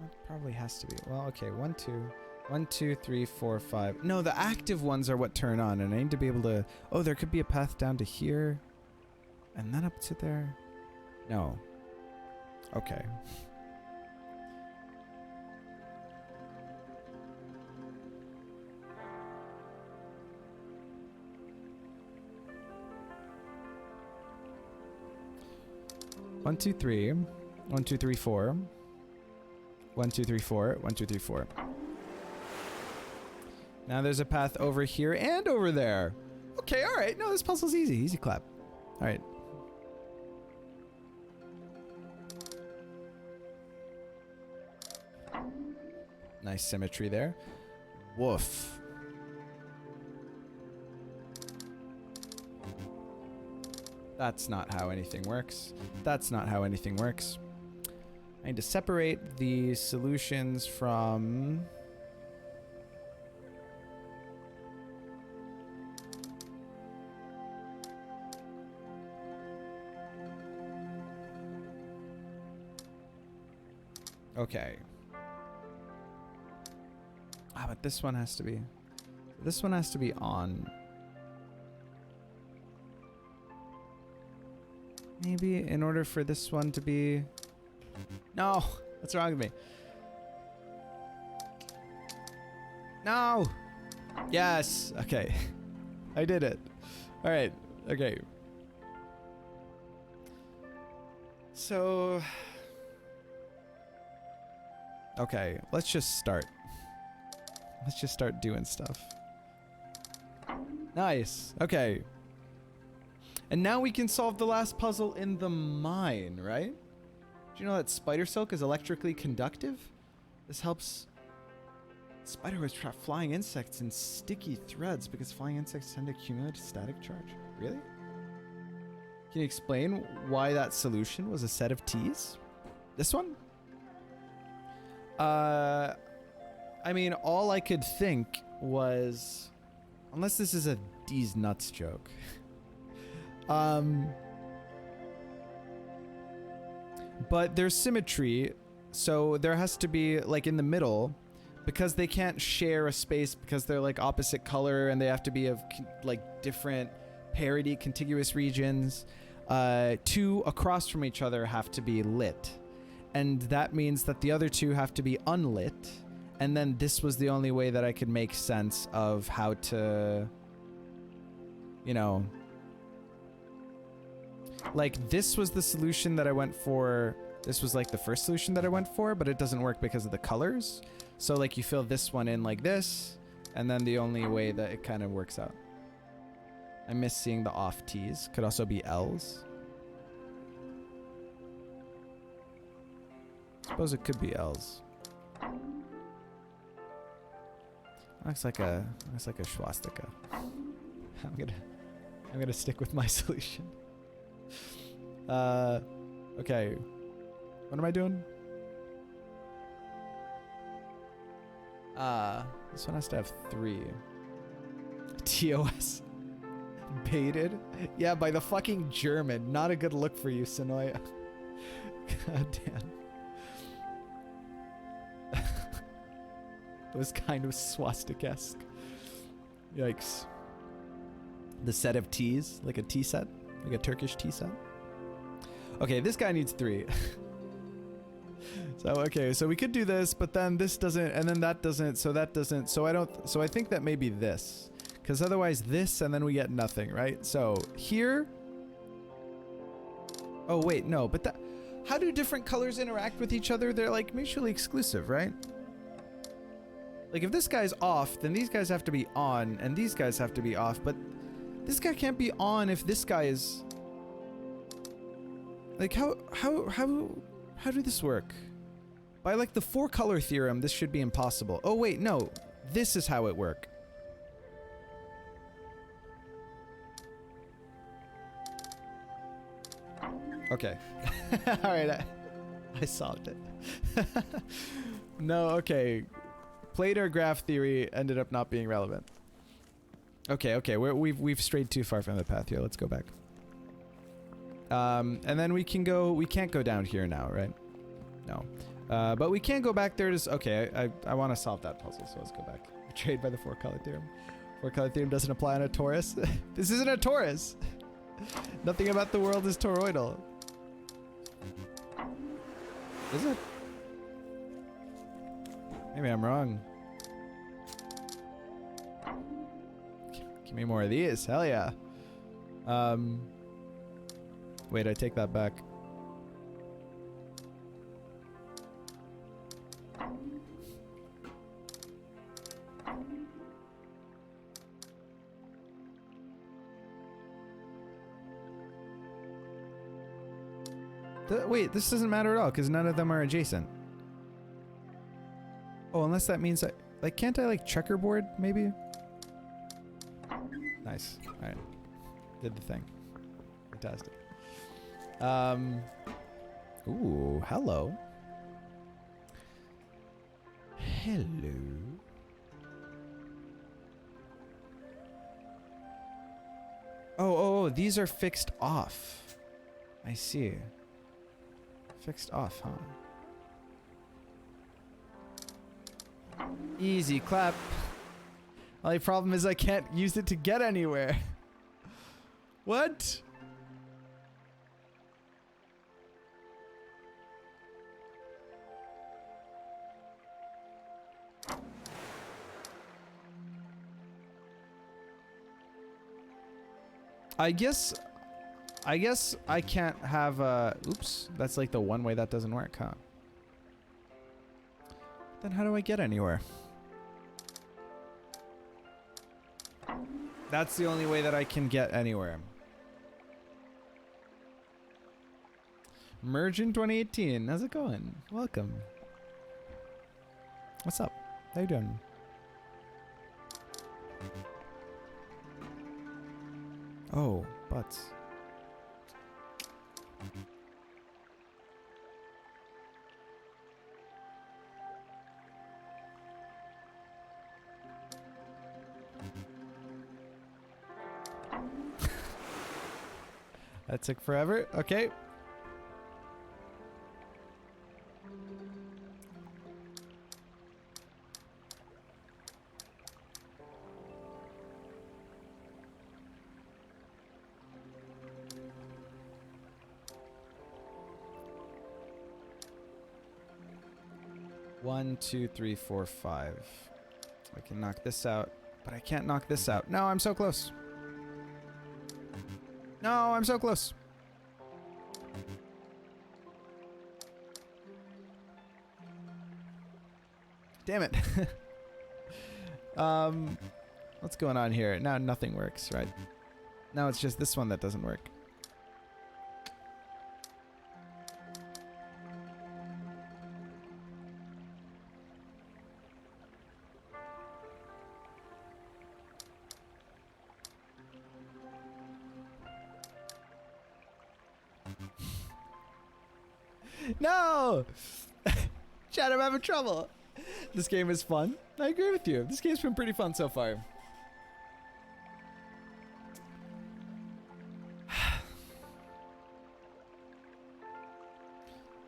That probably has to be. Well, okay. 1, 2. 1, 2, 3, 4, 5. No, the active ones are what turn on, and I need to be able to... Oh, there could be a path down to here. And then up to there. No. Okay. One, two, three. 1, 2, 3, 4. 1, 2, 3, 4. 1, 2, 3, 4. Now there's a path over here and over there. Okay, all right. No, this puzzle's easy. Easy clap. All right. Nice symmetry there. Woof. That's not how anything works. That's not how anything works. I need to separate the solutions from... Okay. Ah, but this one has to be... This one has to be on. Maybe in order for this one to be... No! What's wrong with me? No! Yes! Okay. I did it. Alright. Okay. So... Okay, let's just start. Let's just start doing stuff. Nice. Okay. And now we can solve the last puzzle in the mine, right? Do you know that spider silk is electrically conductive? This helps spiderwebs trap flying insects in sticky threads because flying insects tend to accumulate static charge. Really? Can you explain why that solution was a set of T's? This one? I mean, all I could think was... Unless this is a D's nuts joke. But there's symmetry, so there has to be, like, in the middle, because they can't share a space because they're, like, opposite color and they have to be of, like, different parity, contiguous regions. 2 across from each other have to be lit. And that means that the other 2 have to be unlit. And then this was the only way that I could make sense of how to, you know... Like, this was the solution that I went for. This was, like, the first solution that I went for, but it doesn't work because of the colors. So, like, you fill this one in like this, and then the only way that it kind of works out. I miss seeing the off T's. Could also be L's. Suppose it could be L's. Looks like a swastika. I'm gonna stick with my solution. Okay. What am I doing? This one has to have 3. TOS. Baited? Yeah, by the fucking German. Not a good look for you, Sonoya. God damn. It was kind of swastika-esque. Yikes. The set of teas? Like a tea set? Like a Turkish tea set? Okay, this guy needs 3. So, okay, so we could do this, but then this doesn't, and then that doesn't, so that doesn't, so I think that may be this. Because otherwise this, and then we get nothing, right? So, here. Oh, wait, no, but that, how do different colors interact with each other? They're, like, mutually exclusive, right? Like, if this guy's off, then these guys have to be on, and these guys have to be off, but this guy can't be on if this guy is... Like, how do this work? By, like, the 4-color theorem, this should be impossible. Oh, wait, no. This is how it works. Okay. Alright, I solved it. No, okay. Planar graph theory ended up not being relevant. Okay, we've strayed too far from the path here. Let's go back. And then we can't go down here now, right? No. But we can go back there to... Okay, I want to solve that puzzle, so let's go back. Betrayed by the 4-color theorem. 4-color theorem doesn't apply on a torus. This isn't a torus! Nothing about the world is toroidal. Is it? Maybe I'm wrong. Give me more of these. Hell yeah. Wait, I take that back. Wait, this doesn't matter at all because none of them are adjacent. Oh, unless that means like, can't I like checkerboard maybe? Nice. All right, did the thing. Fantastic. Ooh, hello. Hello. Oh, these are fixed off. I see. Fixed off, huh? Easy clap. Only problem is I can't use it to get anywhere. What? I guess I can't have oops, that's like the one way that doesn't work, huh? Then how do I get anywhere? That's the only way that I can get anywhere. Merge in 2018. How's it going? Welcome. What's up? How you doing? Oh, butts. That took forever. Okay. One, two, three, four, 5. I can knock this out, but I can't knock this out. No, I'm so close. No, I'm so close. Damn it. What's going on here? Now nothing works, right? Now it's just this one that doesn't work. No! Chat, I'm having trouble. This game is fun. I agree with you. This game's been pretty fun so far.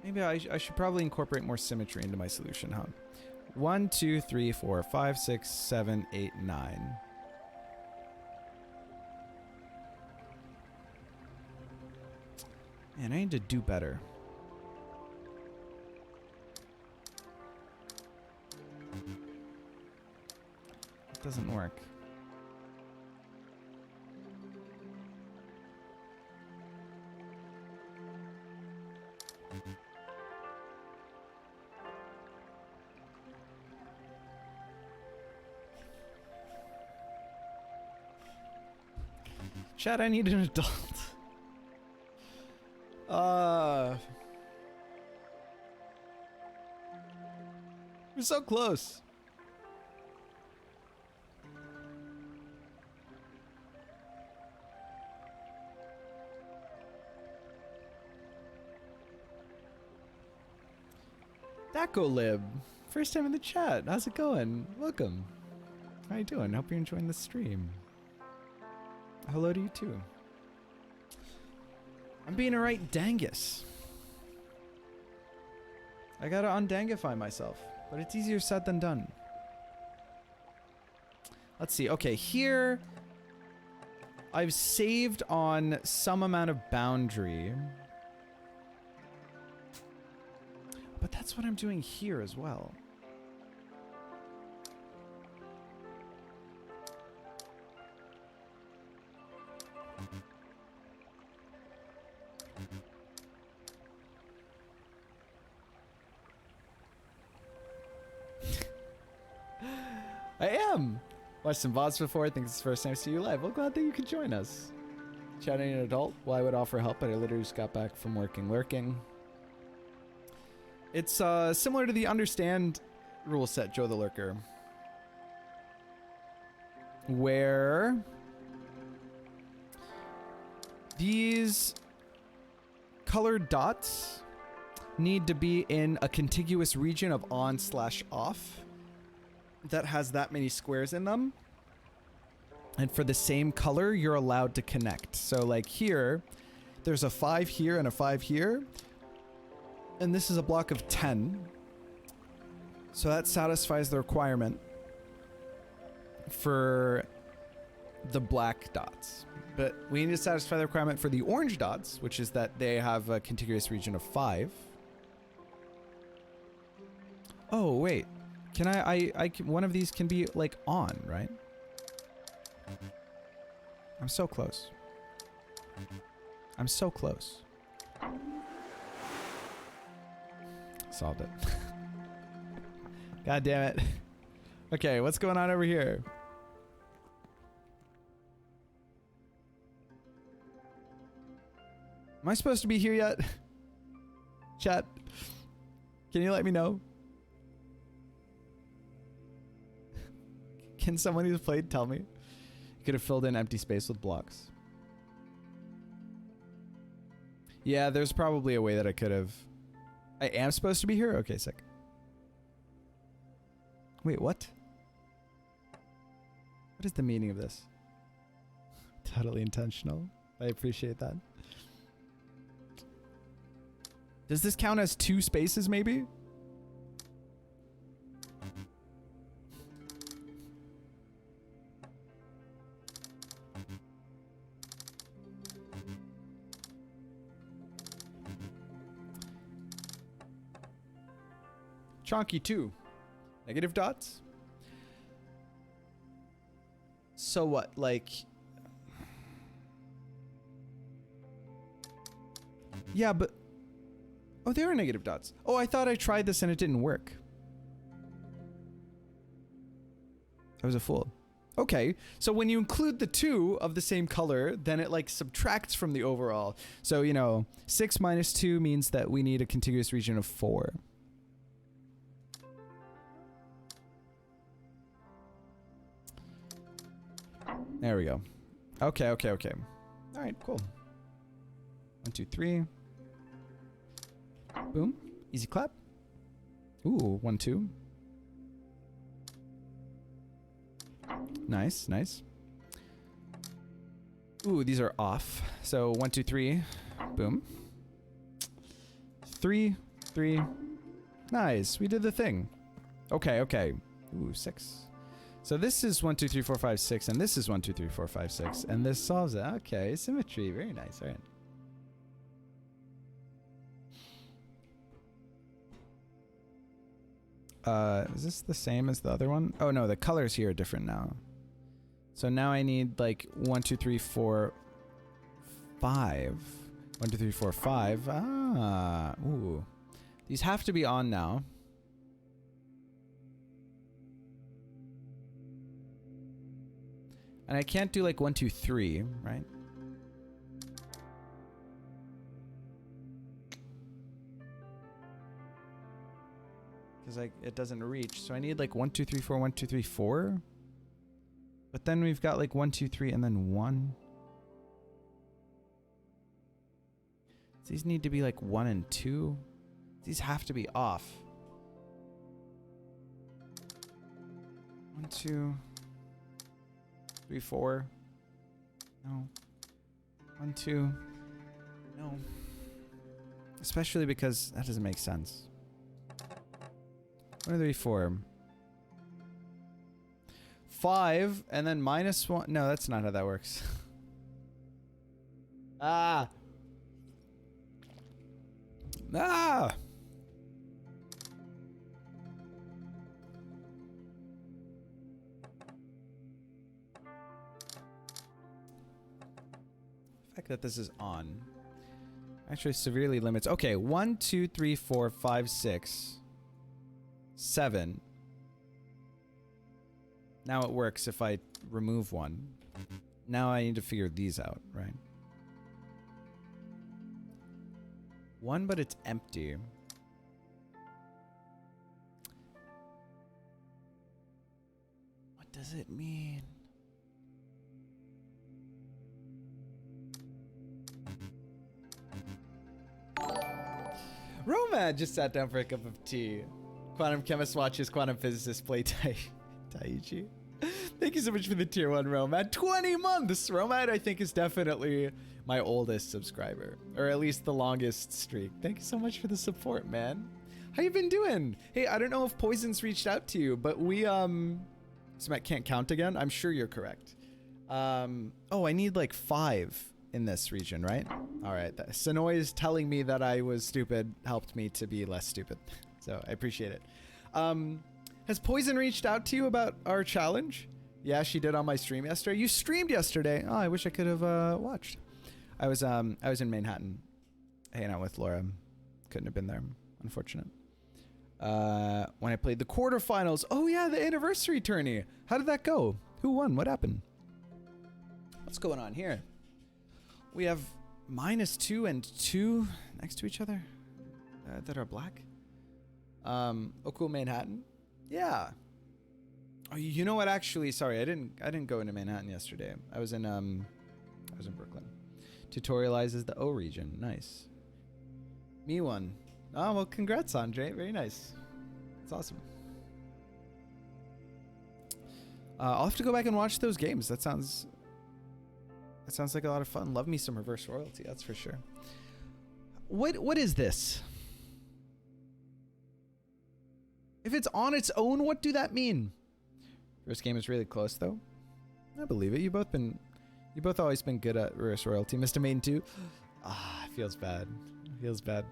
Maybe I should probably incorporate more symmetry into my solution, huh? 1, 2, 3, 4, 5, 6, 7, 8, 9. Man, I need to do better. It doesn't work. Chad, I need an adult. We're so close. Dacolib, first time in the chat. How's it going? Welcome. How you doing? Hope you're enjoying the stream. Hello to you too. I'm being a right dangus. I gotta undangify myself, but it's easier said than done. Let's see. Okay, here I've saved on some amount of boundary. But that's what I'm doing here as well. I am! Watched some VODs before. I think it's the first time I see you live. Well, glad that you could join us. Chatting an adult? Well, I would offer help, but I literally just got back from working lurking. It's similar to the Understand rule set, Joe the Lurker. Where these colored dots need to be in a contiguous region of on/off that has that many squares in them. And for the same color, you're allowed to connect. So like here, there's a 5 here and a 5 here. And this is a block of 10. So that satisfies the requirement for the black dots. But we need to satisfy the requirement for the orange dots, which is that they have a contiguous region of 5. Oh, wait. Can I can, one of these can be like on, right? I'm so close. I'm so close. Solved it. God damn it. Okay, what's going on over here? Am I supposed to be here yet? Chat, can you let me know? Can someone who's played tell me? You could have filled in empty space with blocks. Yeah, there's probably a way that I could have. I am supposed to be here? Okay, sick. Wait, what? What is the meaning of this? Totally intentional. I appreciate that. Does this count as 2 spaces, maybe? Chonky 2. Negative dots? So what, like... Yeah, but... Oh, there are negative dots. Oh, I thought I tried this and it didn't work. I was a fool. Okay, so when you include the 2 of the same color, then it like subtracts from the overall. So, you know, 6 minus 2 means that we need a contiguous region of 4. There we go. Okay, okay, okay. All right, cool. 1, 2, 3. Boom. Easy clap. Ooh, 1, 2. Nice, nice. Ooh, these are off. So 1, 2, 3. Boom. 3, 3. Nice. We did the thing. Okay, okay. Ooh, 6. So this is 1, 2, 3, 4, 5, 6, and this is 1, 2, 3, 4, 5, 6, and this solves it. Okay, symmetry. Very nice. All right. Is this the same as the other one? Oh no, the colors here are different now. So now I need like 1, 2, 3, 4, 5. 1, 2, 3, 4, 5. Ah, ooh. These have to be on now. And I can't do like 1, 2, 3, right? Because like it doesn't reach. So I need like 1, 2, 3, 4, 1, 2, 3, 4. But then we've got like 1, 2, 3, and then 1. These need to be like 1 and 2. These have to be off. 1, 2, 3, 4. No. 1, 2. No. Especially because that doesn't make sense. 1, 2, 3, 4. 5 and then -1. No, that's not how that works. Ah. Ah. The fact that this is on actually severely limits. Okay, 1, 2, 3, 4, 5, 6, 7. Now it works if I remove 1. Now I need to figure these out, right? 1, but it's empty. What does it mean? Romad just sat down for a cup of tea. Quantum chemist watches quantum physicist play Taiji. Thank you so much for the tier 1, Romad. 20 months! Romad, I think, is definitely my oldest subscriber. Or at least the longest streak. Thank you so much for the support, man. How you been doing? Hey, I don't know if Poison's reached out to you, but we, Smet can't count again? I'm sure you're correct. Oh, I need like 5 in this region, right? All right. Sonoy's telling me that I was stupid helped me to be less stupid. So I appreciate it. Has Poison reached out to you about our challenge? Yeah, she did on my stream yesterday. You streamed yesterday. Oh, I wish I could have watched. I was in Manhattan hanging out with Laura. Couldn't have been there, unfortunate. When I played the quarterfinals. Oh yeah, the anniversary tourney. How did that go? Who won? What happened? What's going on here? We have -2 and 2 next to each other that are black. Oh, cool, Manhattan. Yeah. Oh, you know what? Actually, sorry, I didn't go into Manhattan yesterday. I was in Brooklyn. Tutorializes the O region. Nice. Me one. Oh well, congrats, Andre. Very nice. That's awesome. I'll have to go back and watch those games. That sounds like a lot of fun. Love me some reverse royalty, that's for sure. What is this? If it's on its own, what do that mean? First game is really close though. I believe it. You both always been good at reverse royalty. Mr. Main too. Ah, it feels bad. It feels bad.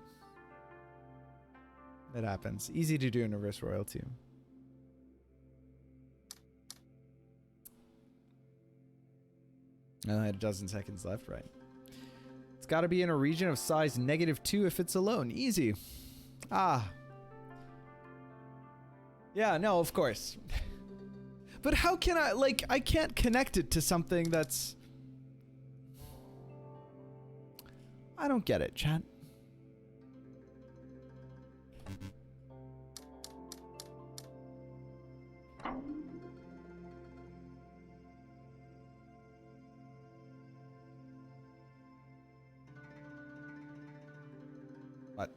It happens. Easy to do in reverse royalty. I had a dozen seconds left, right? It's got to be in a region of size -2 if it's alone. Easy. Ah. Yeah, no, of course. But how can I, like, I can't connect it to something that's... I don't get it, chat. What?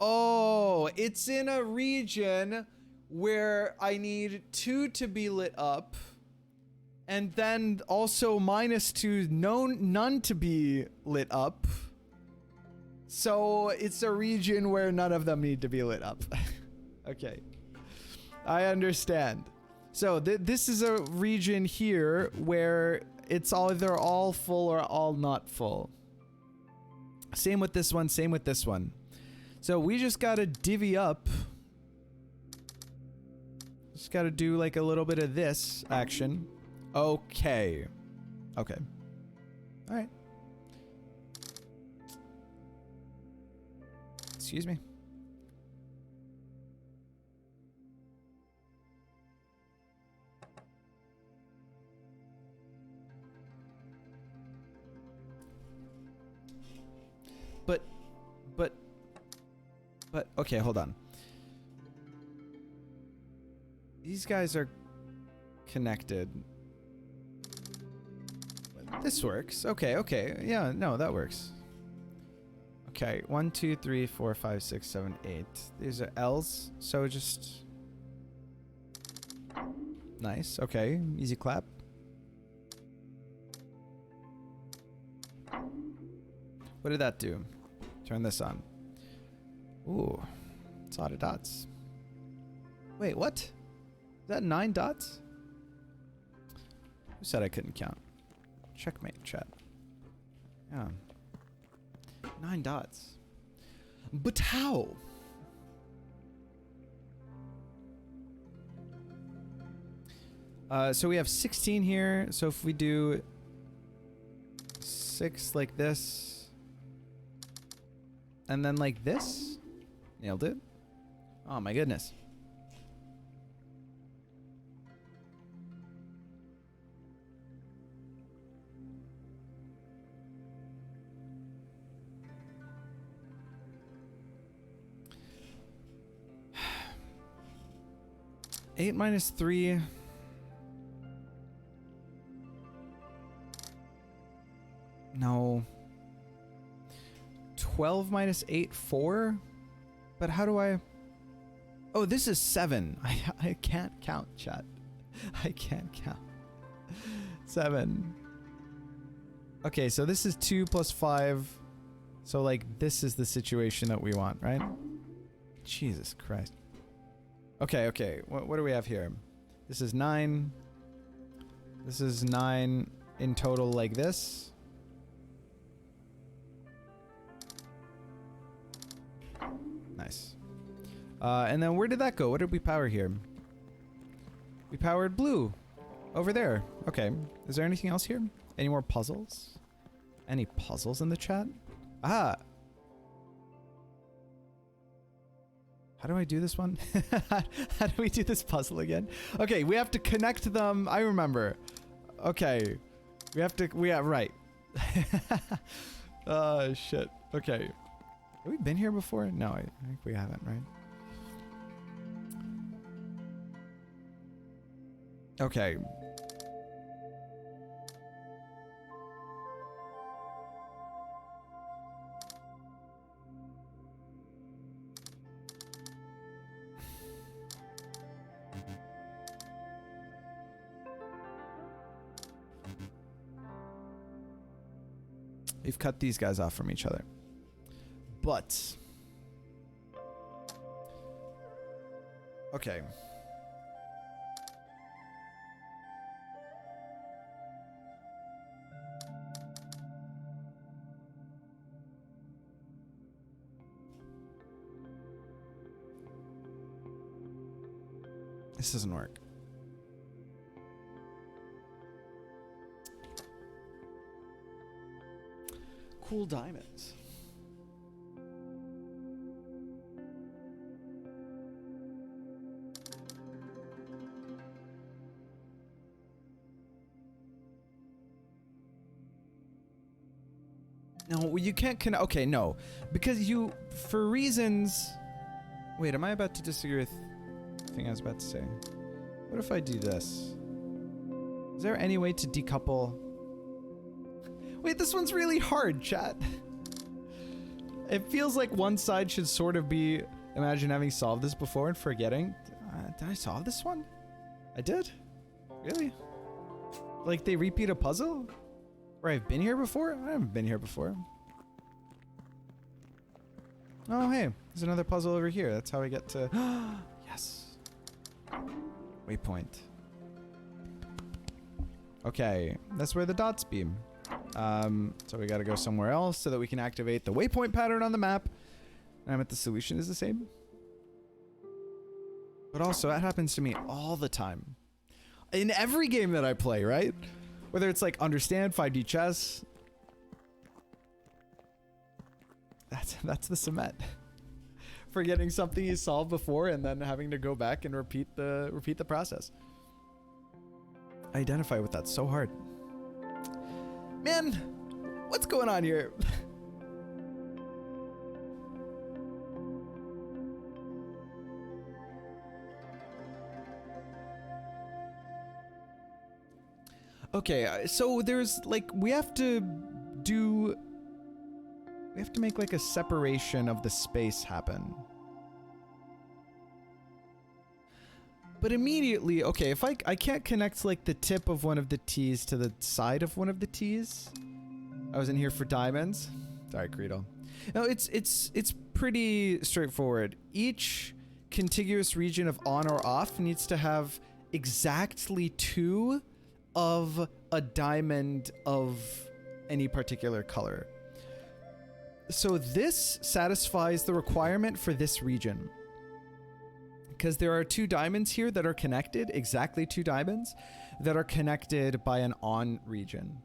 Oh, it's in a region where I need 2 to be lit up. And then also -2, none to be lit up. So it's a region where none of them need to be lit up. Okay. I understand. So this is a region here where it's either all full or all not full. Same with this one, same with this one. So we just gotta divvy up. Just gotta do like a little bit of this action. Okay. Okay. Alright. Excuse me. But, okay, hold on. These guys are connected. This works. Okay, okay. Yeah, no, that works. Okay, 1, 2, 3, 4, 5, 6, 7, 8. These are L's, so just... Nice, okay. Easy clap. What did that do? Turn this on. Ooh, it's a lot of dots. Wait, what? Is that 9 dots? Who said I couldn't count? Checkmate, chat. Yeah. 9 dots. But how? So we have 16 here. So if we do 6 like this, and then like this, nailed it. Oh my goodness. Eight minus 3. No. 12 minus 8, 4? But how do I... Oh, this is 7. I can't count, chat. I can't count. 7. Okay, so this is 2 plus 5. So, like, this is the situation that we want, right? Jesus Christ. Okay, okay. What do we have here? This is 9. This is 9 in total like this. Nice. And then where did that go? What did we power here? We powered blue. Over there. Okay. Is there anything else here? Any more puzzles? Any puzzles in the chat? Ah! How do I do this one? How do we do this puzzle again? Okay, we have to connect them. I remember. Okay. We have to... right. Oh, shit. Okay. Have we been here before? No, I think we haven't, right? Okay. We've cut these guys off from each other. But... Okay. This doesn't work. Cool diamonds. No, you can't connect. Okay, no. Because you, for reasons... Wait, am I about to disagree with the thing I was about to say? What if I do this? Is there any way to decouple? Wait, this one's really hard, chat. It feels like one side should sort of be, imagine having solved this before and forgetting. Did I solve this one? I did? Really? Like they repeat a puzzle? Or I've been here before? I haven't been here before. Oh, hey, there's another puzzle over here. That's how we get to... Yes. Waypoint. Okay, that's where the dots beam. So we gotta go somewhere else so that we can activate the waypoint pattern on the map. And I bet the solution is the same. But also, that happens to me all the time. In every game that I play, right? Whether it's like Understand, 5D Chess. That's the cement. Forgetting something you solved before and then having to go back and repeat the process. I identify with that so hard. Man, what's going on here? Okay, so there's like we have to make like a separation of the space happen. But immediately, okay, if I can't connect like the tip of one of the T's to the side of one of the T's. I was in here for diamonds. Sorry, Creedle. No, it's pretty straightforward. Each contiguous region of on or off needs to have exactly 2 of a diamond of any particular color. So this satisfies the requirement for this region. Because there are 2 diamonds here that are connected, exactly 2 diamonds, that are connected by an on region.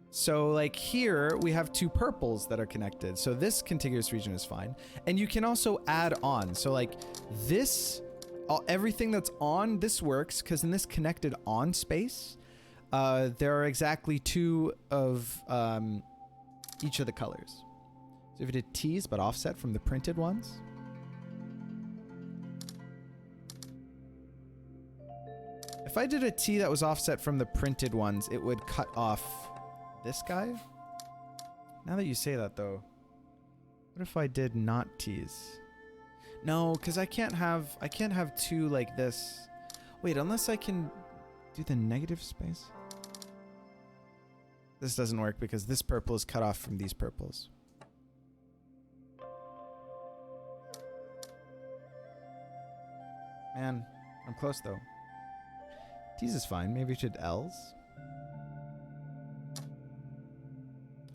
So like here, we have 2 purples that are connected. So this contiguous region is fine. And you can also add on. So like this, everything that's on, this works, because in this connected on space, there are exactly 2 of each of the colors. So if you did T's but offset from the printed ones. If I did a T that was offset from the printed ones, it would cut off this guy. Now that you say that though, what if I did not T's? No, because I can't have 2 like this. Wait, unless I can do the negative space. This doesn't work because this purple is cut off from these purples. Man, I'm close though. T's is fine. Maybe we should L's.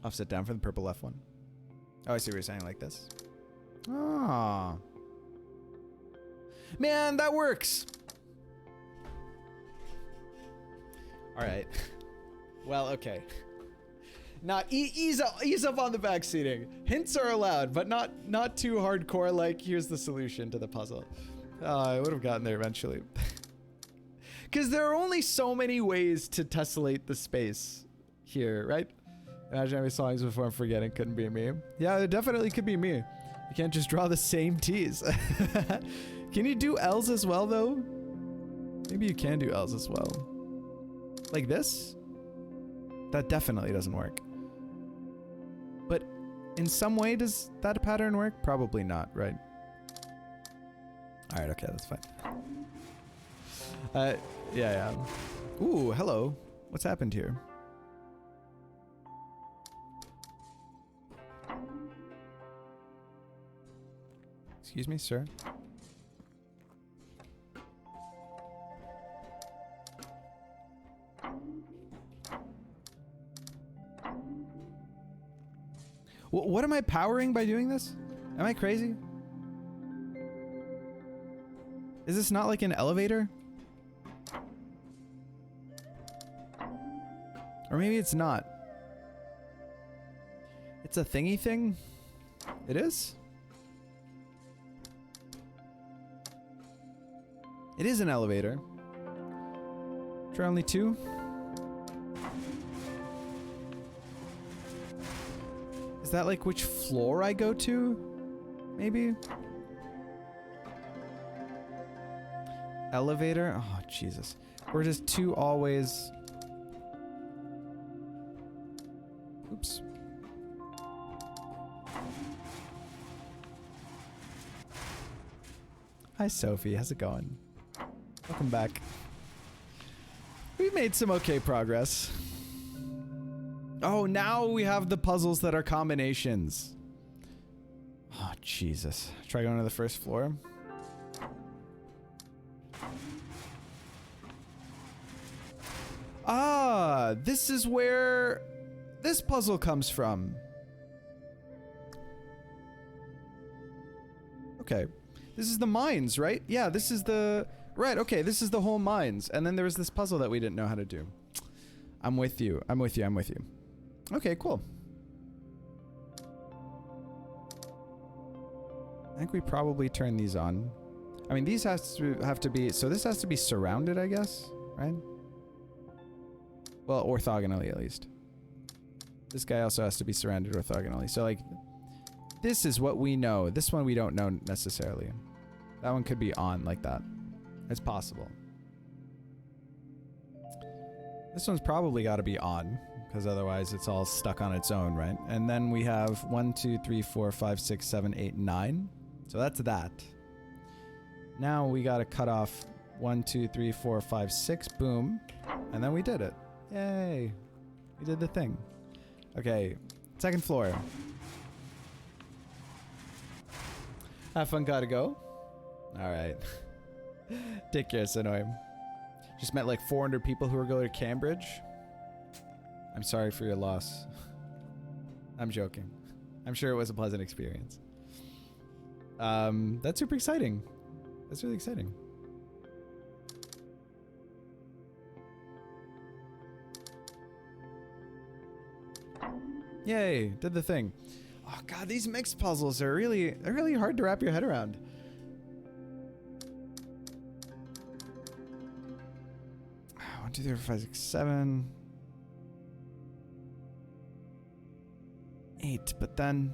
Offset down from the purple left one. Oh, I see what you're saying, like this. Ah. Man, that works. All right. Well, okay. Now, ease up on the backseating. Hints are allowed, but not too hardcore like here's the solution to the puzzle. I would have gotten there eventually. Because there are only so many ways to tessellate the space here, right? Imagine having songs before I'm forgetting couldn't be me. Yeah, it definitely could be me. You can't just draw the same T's. Can you do L's as well, though? Maybe you can do L's as well. Like this? That definitely doesn't work. But in some way, does that pattern work? Probably not, right? Alright, okay, that's fine. Yeah. Ooh, hello. What's happened here? Excuse me, sir? What am I powering by doing this? Am I crazy? Is this not like an elevator? Or maybe it's not. It's a thingy thing? It is? It is an elevator. Try only 2? Is that like which floor I go to? Maybe? Elevator? Oh, Jesus. Or just 2 always... Hi, Sophie. How's it going? Welcome back. We've made some okay progress. Oh, now we have the puzzles that are combinations. Oh, Jesus. Try going to the first floor. Ah, this is where this puzzle comes from. Okay. This is the mines, right? Yeah, this is the... Right, okay, this is the whole mines. And then there was this puzzle that we didn't know how to do. I'm with you. I'm with you. I'm with you. Okay, cool. I think we probably turn these on. I mean, these have to be... So this has to be surrounded, I guess, right? Well, orthogonally, at least. This guy also has to be surrounded orthogonally. So, like, this is what we know. This one we don't know necessarily. That one could be on like that. It's possible. This one's probably got to be on, because otherwise it's all stuck on its own, right? And then we have 1, 2, 3, 4, 5, 6, 7, 8, 9. So that's that. Now we got to cut off 1, 2, 3, 4, 5, 6. Boom. And then we did it. Yay. We did the thing. Okay. Second floor. Have fun, gotta go. All right. Take care, Sonoy. Just met like 400 people who are going to Cambridge. I'm sorry for your loss. I'm joking. I'm sure it was a pleasant experience. That's super exciting. That's really exciting. Yay, did the thing. Oh god, these mixed puzzles are they're really hard to wrap your head around. One, 2, 3, 4, 5, 6, 7, 8, but then...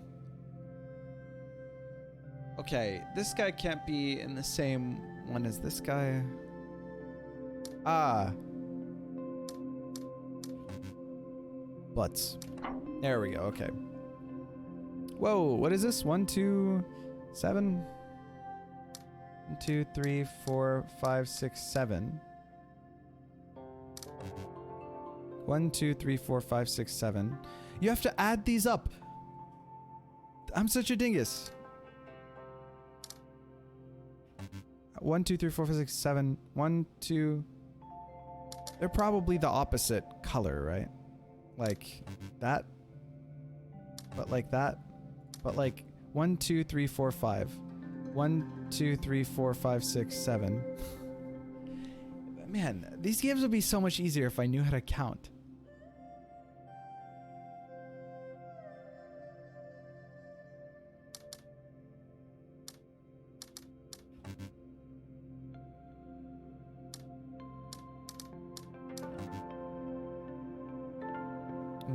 Okay, this guy can't be in the same one as this guy. Ah. Butts. There we go, okay. Whoa, what is this? 1, 2, 7? 1, 2, 3, 4, 5, 6, 7. 1, 2, 3, 4, 5, 6, 7. You have to add these up. I'm such a dingus. 1, 2, 3, 4, 5, 6, 7. 1, 2. They're probably the opposite color, right? Like that. But like that. But like 1, 2, 3, 4, 5. 1, 2, 3, 4, 5, 6, 7. Man, these games would be so much easier if I knew how to count.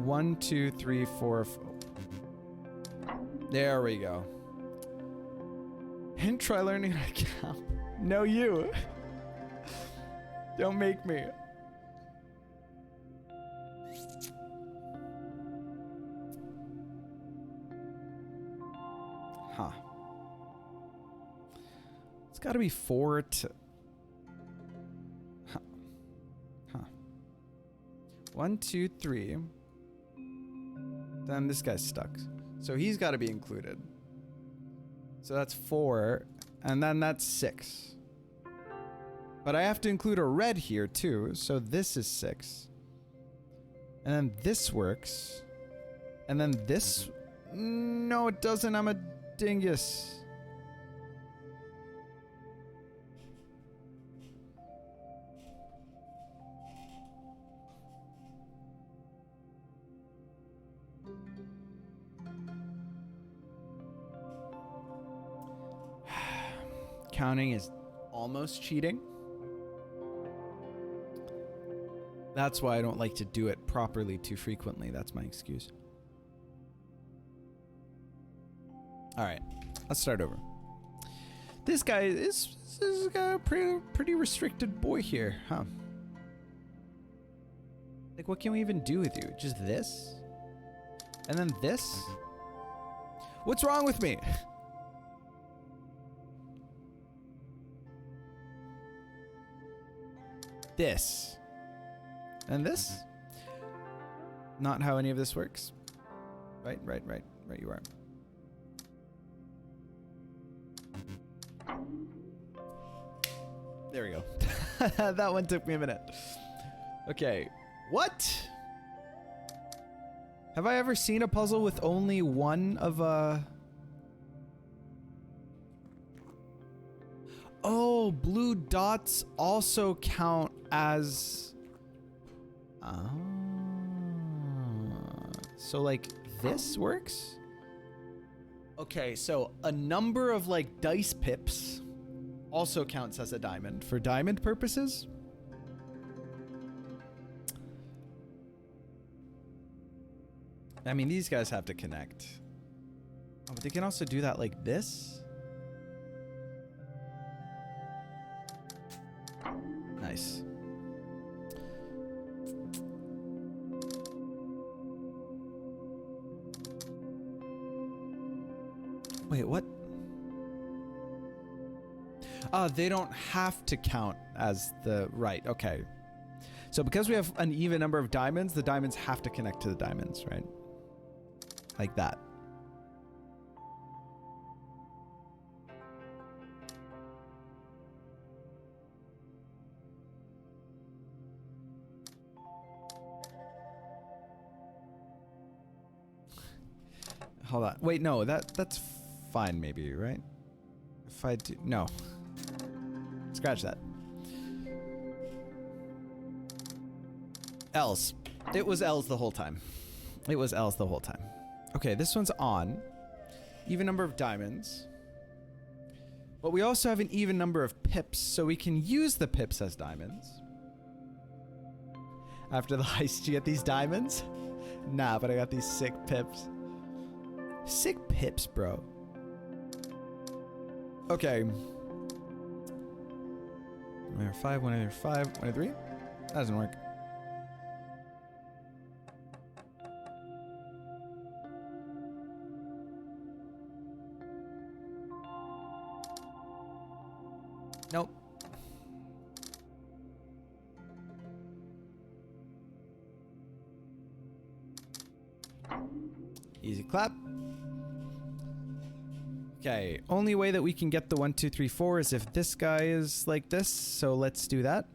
One, two, three, four. There we go. And try learning how to count. No, you. Don't make me. Huh. It's got to be 4 to... Huh. Huh. 1, 2, 3. Then this guy's stuck. So he's got to be included. So that's 4. And then that's 6. But I have to include a red here too. So this is 6. And then this works. And then this... No, it doesn't. I'm a dingus. Counting is almost cheating. That's why I don't like to do it properly too frequently. That's my excuse. All right, let's start over. This guy is a pretty restricted boy here, huh? Like, what can we even do with you? Just this? And then this? What's wrong with me? this. And this. Not how any of this works. Right you are. There we go. That one took me a minute. Okay. What? Have I ever seen a puzzle with only one of Oh, blue dots also count as... So, like, this works? Okay, so a number of, like, dice pips also counts as a diamond for diamond purposes. I mean, these guys have to connect. Oh, but they can also do that like this. Nice. Wait, what? They don't have to count as the right. Okay. So because we have an even number of diamonds, the diamonds have to connect to the diamonds, right? Like that. Hold on. Wait, no, that's fine maybe, right? If I do... No. Scratch that. Else. It was L's the whole time. It was L's the whole time. Okay, this one's on. Even number of diamonds. But we also have an even number of pips, so we can use the pips as diamonds. After the heist, you get these diamonds? Nah, but I got these sick pips. Sick pips, bro. Okay. 1/5, 1/5, 1/3. That doesn't work. Nope. Easy clap. Okay, only way that we can get the 1, 2, 3, 4 is if this guy is like this, so let's do that.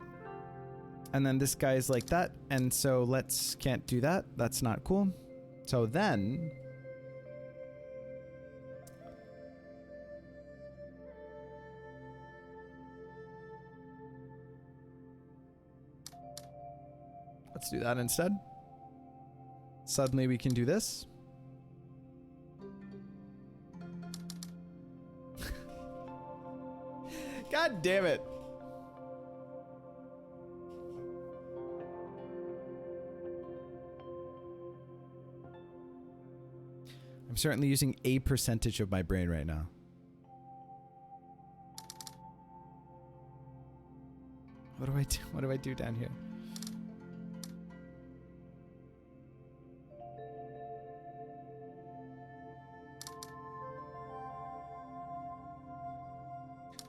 And then this guy is like that, and so let's can't do that. That's not cool. So then... let's do that instead. Suddenly we can do this. God damn it. I'm certainly using a percentage of my brain right now. What do I do? What do I do down here?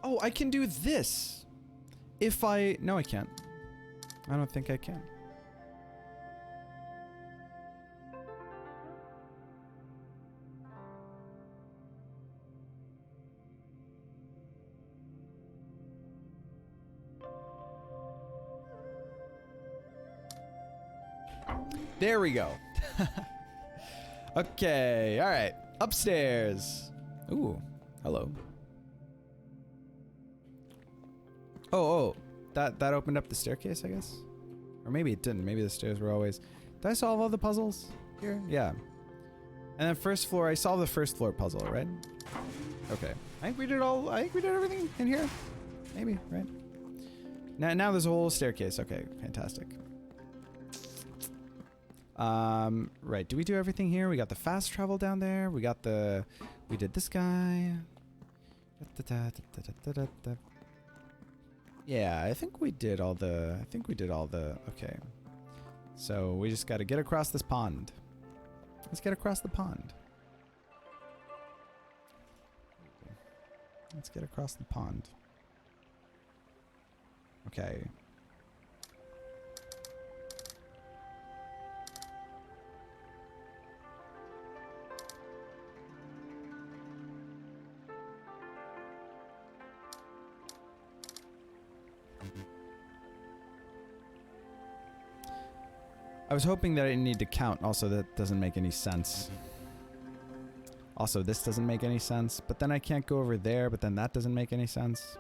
Oh, I can do this. If I... No, I can't. I don't think I can. There we go. Okay, all right. Upstairs. Ooh, hello. Oh, that opened up the staircase, I guess? Or maybe it didn't. Maybe the stairs were always... Did I solve all the puzzles here? Yeah. And then first floor, I solved the first floor puzzle, right? Okay. I think we did everything in here. Maybe, right? Now there's a whole staircase. Okay, fantastic. Right. Do we do everything here? We got the fast travel down there. We did this guy. Yeah, I think we did all the... Okay. So we just got to get across this pond. Let's get across the pond. Let's get across the pond. Okay. I was hoping that I didn't need to count. Also, that doesn't make any sense. Also, this doesn't make any sense. But then I can't go over there, but then that doesn't make any sense.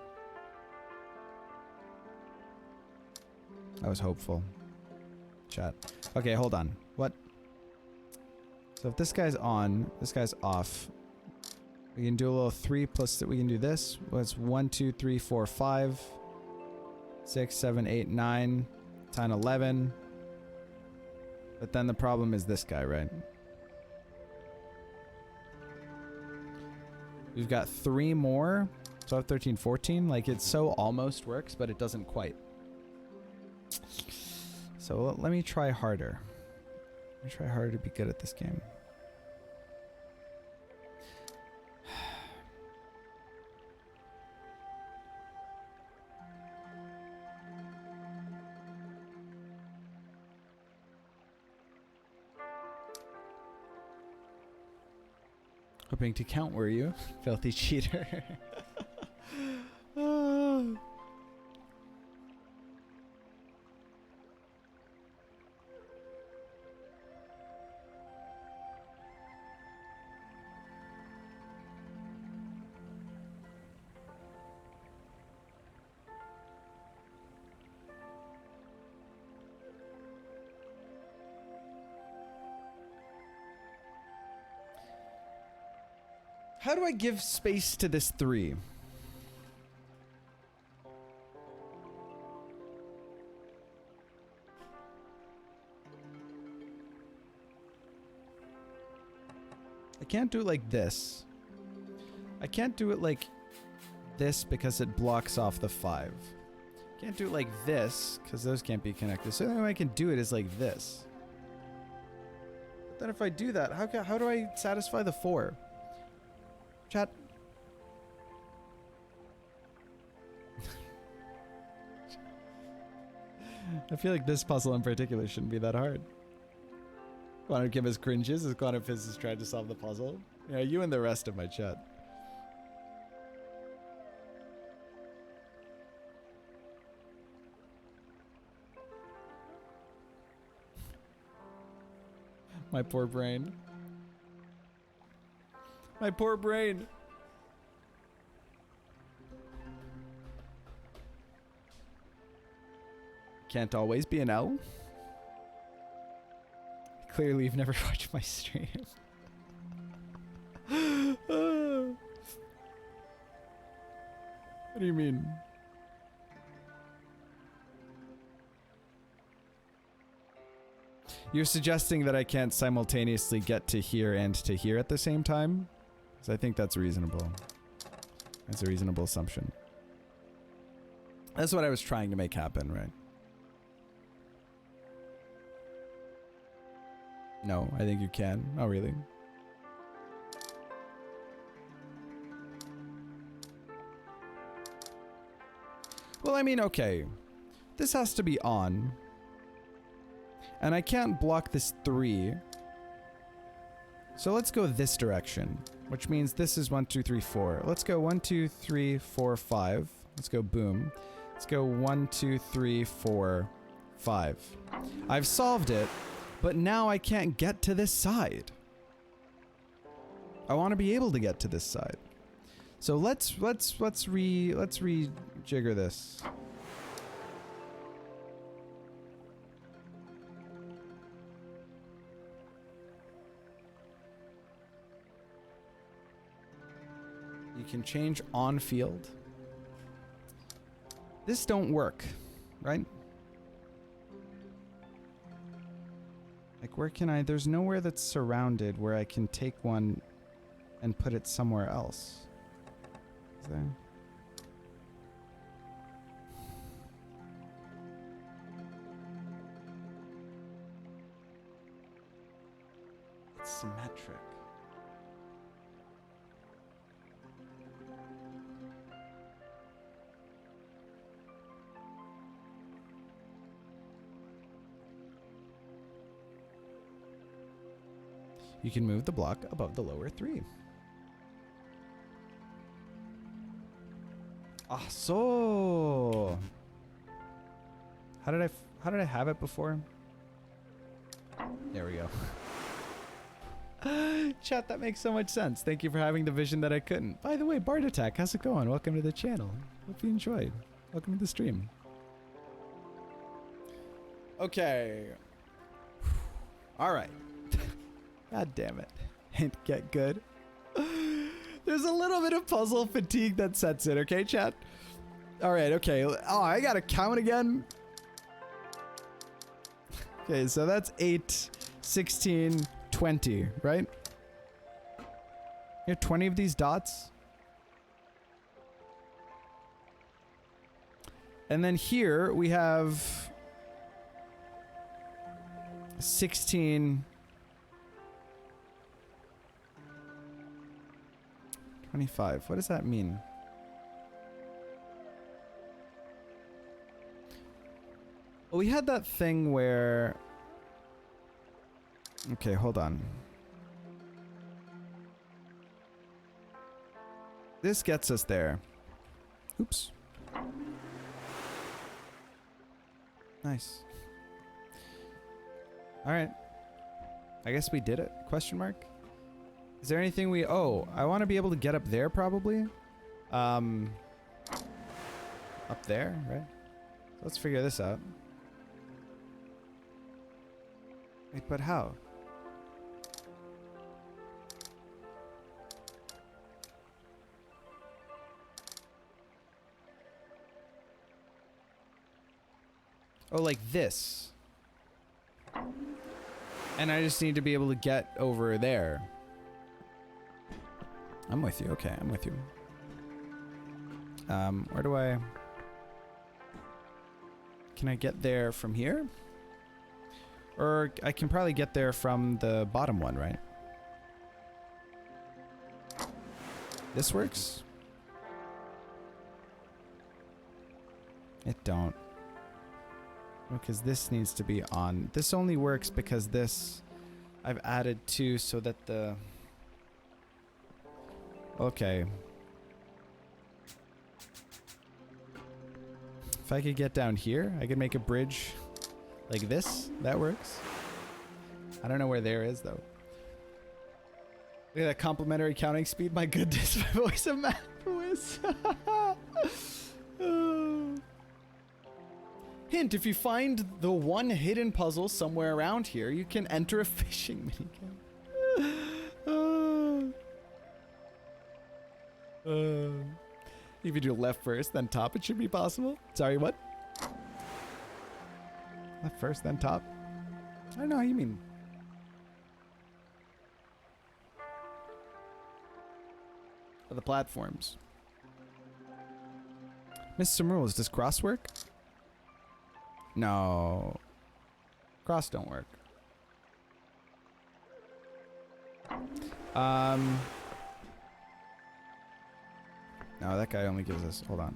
I was hopeful. Chat. Okay, hold on. What? So if this guy's on, this guy's off. We can do a little 3 plus that. We can do this. What's 1, 2, 3, 4, 5, 6, 7, 8, 9, 10, 11. But then the problem is this guy, right? We've got 3 more. 12, 13, 14. Like, it so almost works, but it doesn't quite. So let me try harder. Let me try harder to be good at this game. Hoping to count, were you? Filthy cheater. Oh. How do I give space to this 3? I can't do it like this. I can't do it like this because it blocks off the 5. Can't do it like this because those can't be connected. So the only way I can do it is like this. But then if I do that, how do I satisfy the 4? Chat. I feel like this puzzle in particular shouldn't be that hard. Quantum Kim has cringes as Quantum Fizz is trying to solve the puzzle. Yeah, you and the rest of my chat. My poor brain. My poor brain. Can't always be an L. Clearly, you've never watched my stream. What do you mean? You're suggesting that I can't simultaneously get to here and to here at the same time? Because I think that's reasonable. That's a reasonable assumption. That's what I was trying to make happen, right? No, I think you can. Oh, really? Well, I mean, okay. This has to be on. And I can't block this 3. So let's go this direction. Which means this is 1, 2, 3, 4. Let's go 1, 2, 3, 4, 5. Let's go boom. Let's go 1, 2, 3, 4, 5. I've solved it, but now I can't get to this side. I want to be able to get to this side. So let's rejigger this. You can change on field. This don't work, right? Like, where can I... There's nowhere that's surrounded where I can take one and put it somewhere else. Is there? It's symmetric. You can move the block above the lower 3. Ah, so. How did I have it before? There we go. Chat, that makes so much sense. Thank you for having the vision that I couldn't. By the way, Bard Attack, how's it going? Welcome to the channel. Hope you enjoyed. Welcome to the stream. Okay. All right. God damn it. Hint get good. There's a little bit of puzzle fatigue that sets in, okay, chat? All right, okay. Oh, I gotta count again. Okay, so that's 8, 16, 20, right? You have 20 of these dots. And then here we have 16, 25. What does that mean? Well, we had that thing where... Okay, hold on. This gets us there. Oops. Nice. Alright. I guess we did it? Question mark? Is there anything we... Oh, I want to be able to get up there, probably. Up there, right? Let's figure this out. Wait, but how? Oh, like this. And I just need to be able to get over there. I'm with you. Okay, I'm with you. Where do I... Can I get there from here? Or I can probably get there from the bottom one, right? This works? It don't. Because this needs to be on. This only works because this I've added to so that the... Okay. If I could get down here, I could make a bridge like this. That works. I don't know where there is, though. Look at that complimentary counting speed. My goodness, my voice of math whiz. Hint, if you find the one hidden puzzle somewhere around here, you can enter a fishing minigame. If you do left first, then top, it should be possible. Sorry, what? Left first, then top? I don't know how you mean. The platforms. Miss some rules. Does cross work? No. Cross don't work. No, that guy only gives us... Hold on.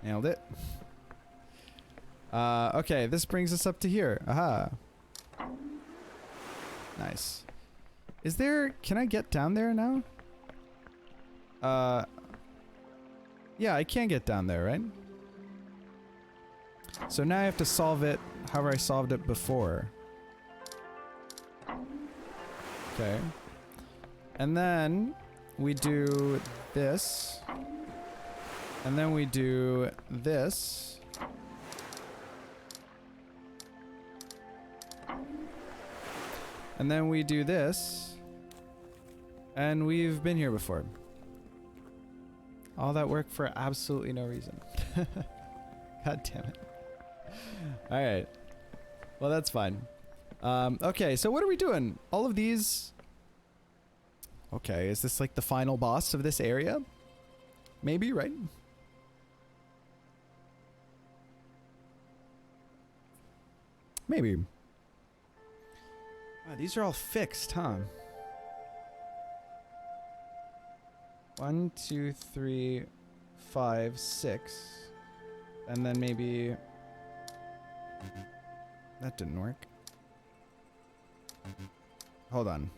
Nailed it. Okay, this brings us up to here. Aha. Nice. Is there... Can I get down there now? Yeah, I can get down there, right? So now I have to solve it however I solved it before. Okay. And then we do this. And then we do this. And then we do this. And we've been here before. All that work for absolutely no reason. God damn it. Alright. Well, that's fine. Okay, so what are we doing? All of these... Okay, is this like the final boss of this area? Maybe, right? Maybe. Wow, these are all fixed, huh? 1, 2, 3, 5, 6. And then maybe... That didn't work. hold on.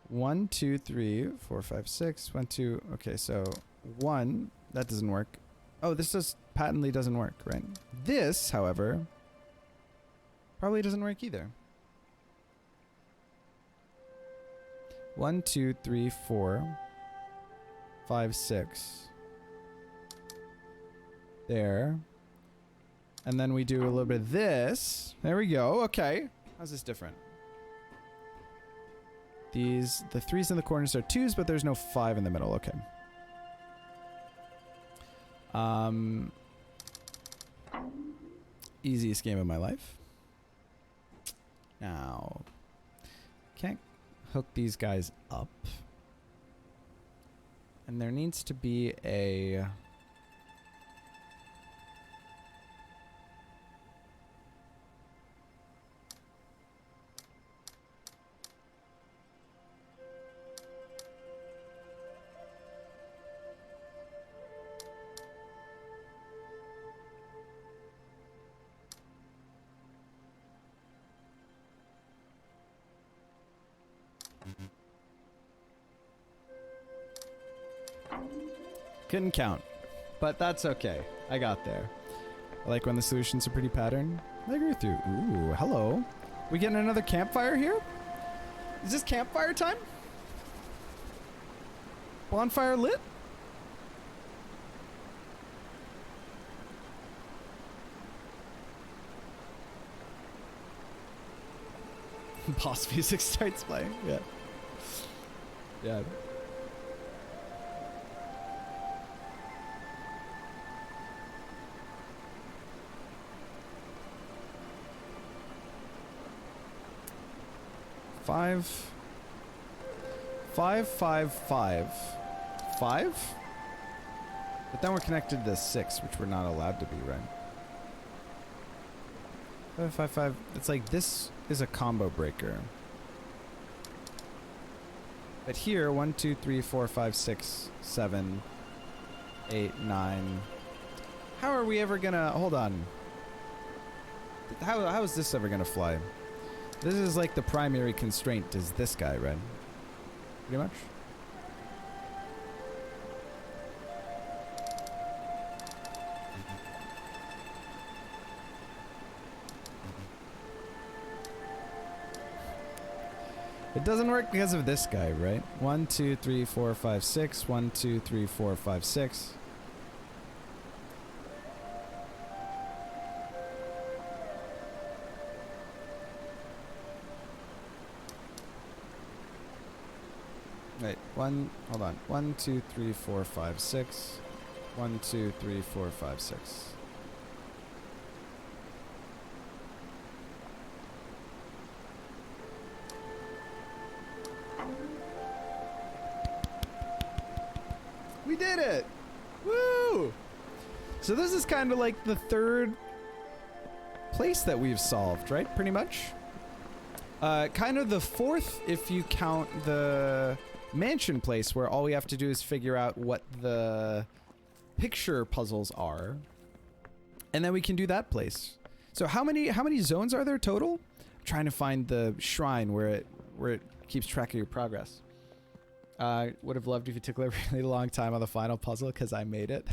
1, 2, 3, 4, 5, 6. 1, 2. Okay, so 1. That doesn't work. Oh, this just patently doesn't work, right? This, however, probably doesn't work either. 1, 2, 3, 4, 5, 6. There. And then we do a little bit of this. There we go. Okay. How's this different? The 3s in the corners are 2s, but there's no 5 in the middle. Okay. Easiest game of my life. Now, can't hook these guys up. And there needs to be a... Couldn't count, but that's okay. I got there. I like when the solutions are pretty patterned. I agree with you. Ooh, hello. We getting another campfire here? Is this campfire time? Bonfire lit? Boss music starts playing. Yeah. Yeah. Five, 5, 5, 5. 5? But then we're connected to 6, which we're not allowed to be, right? 5, 5, 5. It's like this is a combo breaker. But here, 1, 2, 3, 4, 5, 6, 7, 8, 9. How are we ever gonna... Hold on. How is this ever gonna fly? This is like the primary constraint is this guy, right? Pretty much. It doesn't work because of this guy, right? 1, 2, 3, 4, 5, 6. 1, 2, 3, 4, 5, 6. Wait, hold on. 1, 2, 3, 4, 5, 6. 1, 2, 3, 4, 5, 6. We did it! Woo! So this is kind of like the third place that we've solved, right? Pretty much. Kind of the fourth if you count the mansion place where all we have to do is figure out what the picture puzzles are. And then we can do that place. So how many zones are there total? I'm trying to find the shrine where it keeps track of your progress. Would have loved if you took a really long time on the final puzzle because I made it.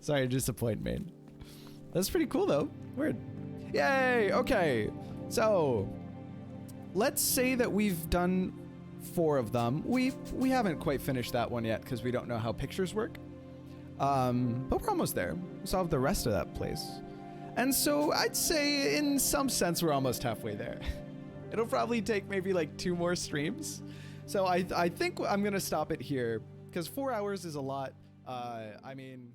Sorry to disappoint, man. That's pretty cool though. Weird. Yay! Okay. So let's say that we've done 4 of them. We haven't quite finished that one yet because we don't know how pictures work. But we're almost there. We solved the rest of that place. And so I'd say in some sense we're almost halfway there. It'll probably take maybe like 2 more streams. So I think I'm gonna stop it here because 4 hours is a lot. I mean...